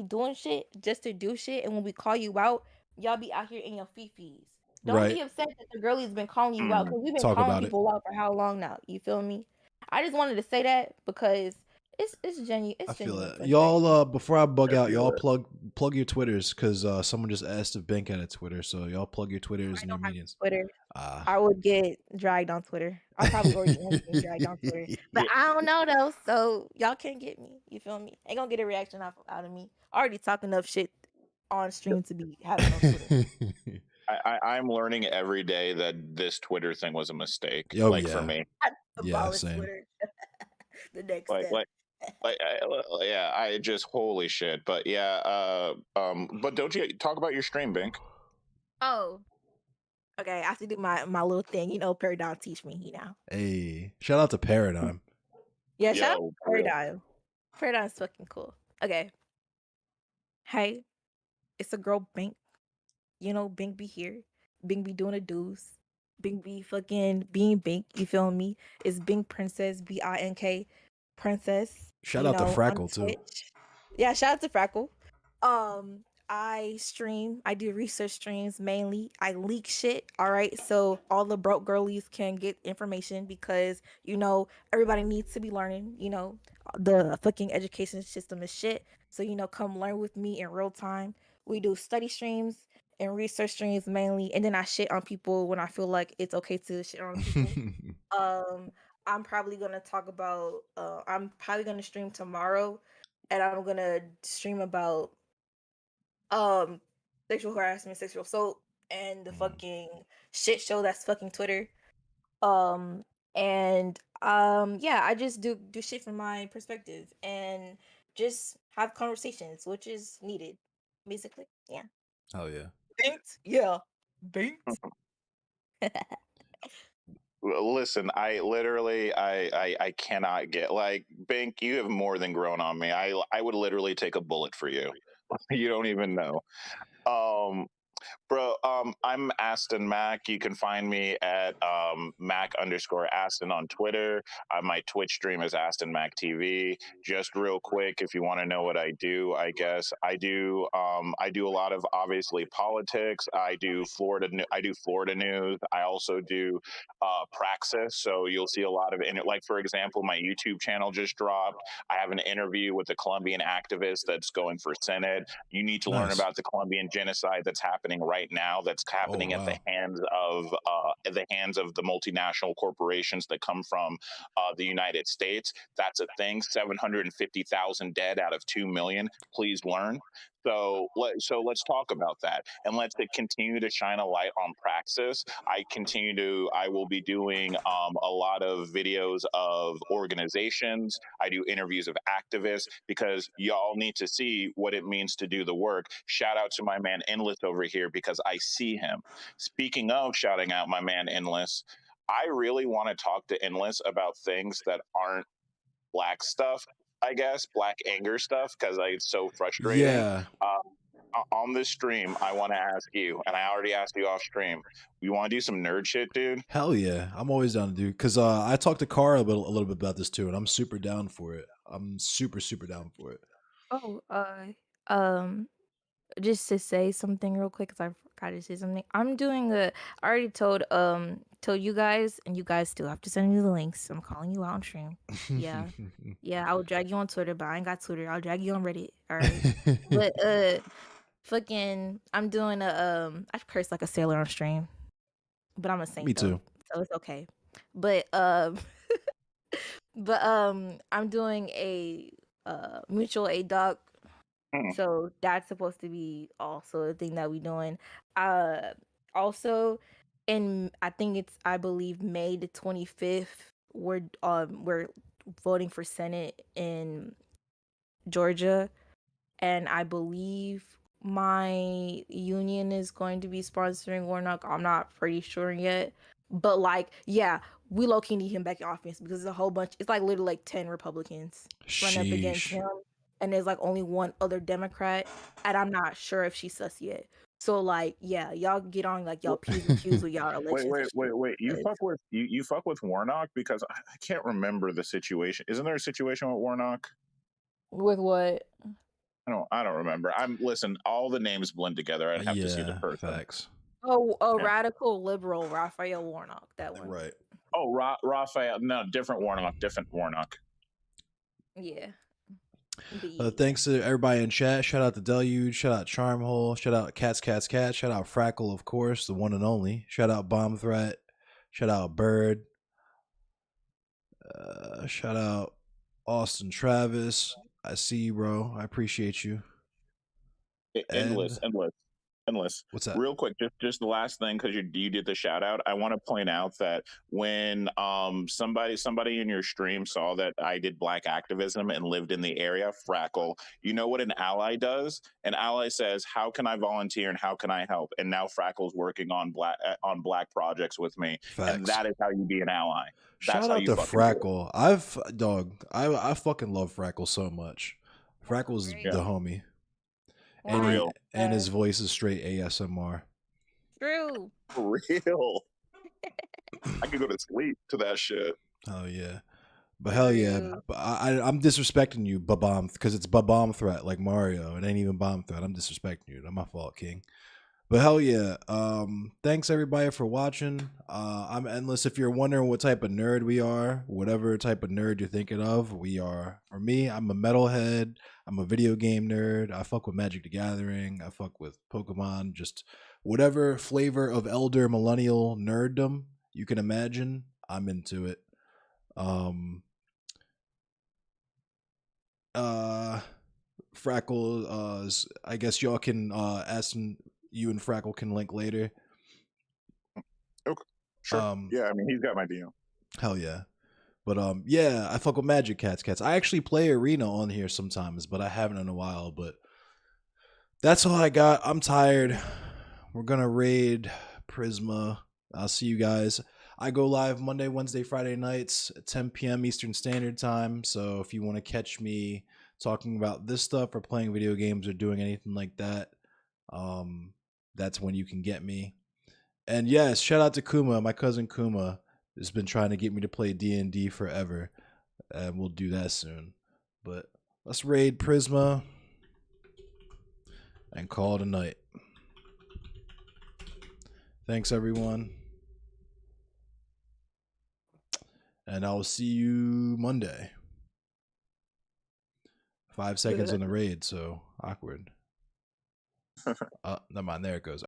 doing shit just to do shit, and when we call you out, y'all be out here in your fifis. Don't Right. be upset that the girlie's been calling you out, because we've been Talk calling about it. people out for how long now? You feel me? I just wanted to say that because it's genuine. It's I feel genuine it. Y'all, before I bug I out, feel y'all it. plug your Twitters because someone just asked if Bink had a Twitter, so y'all plug your Twitters I and your don't have mediums. Twitter. Ah. I would get dragged on Twitter. I probably already am getting dragged on Twitter, but I don't know though. So y'all can't get me. You feel me? Ain't gonna get a reaction out of me. I already talk enough shit on stream to be having no Twitter. I'm learning every day that this Twitter thing was a mistake. Oh Like for yeah. me, I Yeah, abolish same. Twitter. The next like step. yeah, I just holy shit. But yeah, but don't you talk about your stream, Bink? Oh, okay. I have to do my little thing. You know, Paradigm teach me. You know. Hey, shout out to Paradigm. Yeah, shout out Yo, to for real. Paradigm. Paradigm's fucking cool. Okay. Hey, it's a girl Bink. You know, Bink be here. Bink be doing the dues. Bink be fucking being Bink. You feel me? It's Bink Princess, Bink Princess. Shout You out to know, on Frackle too. Twitch. Yeah, shout out to Frackle. I stream. I do research streams mainly. I leak shit. All right, so all the broke girlies can get information because you know everybody needs to be learning. You know, the fucking education system is shit. So you know, come learn with me in real time. We do study streams and research streams mainly, and then I shit on people when I feel like it's okay to shit on people. I'm probably gonna talk about. I'm probably gonna stream tomorrow, and I'm gonna stream about sexual harassment, sexual assault, and the fucking shit show that's fucking Twitter. Um and yeah, I just do shit from my perspective and just have conversations, which is needed, basically. Yeah. Oh yeah. Banked? Yeah. Banked. Listen, I literally, I cannot get like Bink. You have more than grown on me. I would literally take a bullet for you. You don't even know. Um, Bro, I'm Aston Mac. You can find me at Mac_Aston on Twitter. My Twitch stream is Aston Mac TV. Just real quick, if you want to know what I do, I guess I do a lot of obviously politics. I do Florida news. I also do praxis. So you'll see a lot of it. Like for example, my YouTube channel just dropped. I have an interview with a Colombian activist that's going for Senate. You need to learn Nice. about the Colombian genocide that's happening right now. That's happening Oh, at the hands of the multinational corporations that come from the United States. That's a thing. 750,000 dead out of 2 million. Please learn. So let's talk about that, and let's continue to shine a light on Praxis. I will be doing a lot of videos of organizations. I do interviews of activists because y'all need to see what it means to do the work. Shout out to my man Endless over here because I see him. Speaking of shouting out my man Endless, I really want to talk to Endless about things that aren't black stuff, I guess, black anger stuff, because it's so frustrating. Yeah. On this stream, I want to ask you, and I already asked you off stream, you want to do some nerd shit, dude? Hell yeah. I'm always down to do, because I talked to Cara a little bit about this too, and I'm super down for it. I'm super down for it. Oh, um, just to say something real quick, because I forgot to say something. I'm doing I already told you guys, and you guys still have to send me the links. I'm calling you out on stream. Yeah. Yeah, I will drag you on Twitter, but I ain't got Twitter. I'll drag you on Reddit. All right. But fucking I'm doing I curse like a sailor on stream. But I'm a saint. Me too. So it's okay. But I'm doing a mutual aid doc. So that's supposed to be also a thing that we doing. Also, I believe May the 25th, we're voting for Senate in Georgia, and I believe my union is going to be sponsoring Warnock. I'm not pretty sure yet, but like, yeah, we low key need him back in office because there's a whole bunch. It's like literally like 10 Republicans running up against him, and there's like only one other Democrat, and I'm not sure if she's sus yet. So like, yeah, y'all get on like y'all P's and Q's with y'all elections. Wait. You fuck with Warnock because I can't remember the situation. Isn't there a situation with Warnock? With what? I don't remember. Listen, all the names blend together. I'd have to see the person. Facts. Oh, a radical liberal, Raphael Warnock. That one. Right. Oh, Raphael. No, different Warnock. Yeah. Thanks to everybody in chat. Shout out to Deluge. Shout out Charmhole. Shout out Cats. Shout out Frackle, of course, the one and only. Shout out Bomb Threat. Shout out Bird. Shout out Austin Travis. I see you, bro. I appreciate you. Endless. What's that? Real quick, just the last thing, because you did the shout out. I want to point out that when somebody in your stream saw that I did black activism and lived in the area, Frackle, you know what an ally does? An ally says, "How can I volunteer and how can I help?" And now Frackle's working on black projects with me, Facts. And that is how you be an ally. Shout out to Frackle. I fucking love Frackle so much. Frackle's the homie. And his voice is straight ASMR. True. For real. I could go to sleep to that shit. Oh yeah. But hell yeah. I'm disrespecting you, Babom, because it's Babom Threat like Mario. It ain't even Bomb Threat. I'm disrespecting you. That's my fault, King. But hell yeah. Thanks everybody for watching. I'm Endless. If you're wondering what type of nerd we are, whatever type of nerd you're thinking of, we are. For me, I'm a metalhead. I'm a video game nerd. I fuck with Magic the Gathering. I fuck with Pokemon. Just whatever flavor of elder millennial nerddom you can imagine, I'm into it. Frackle, I guess y'all can Aston, you and Frackle can link later. Okay. Sure. Yeah, I mean he's got my DM. Hell yeah. But yeah, I fuck with Magic Cats. I actually play Arena on here sometimes, but I haven't in a while. But that's all I got. I'm tired. We're gonna raid Prisma. I'll see you guys. I go live Monday, Wednesday, Friday nights at 10 p.m. Eastern Standard Time. So if you want to catch me talking about this stuff or playing video games or doing anything like that, that's when you can get me. And yes, shout out to Kuma, my cousin Kuma. Has been trying to get me to play D&D forever, and we'll do that soon. But let's raid Prisma and call it a night. Thanks, everyone. And I'll see you Monday. 5 seconds on the raid, so awkward. Never mind, there it goes.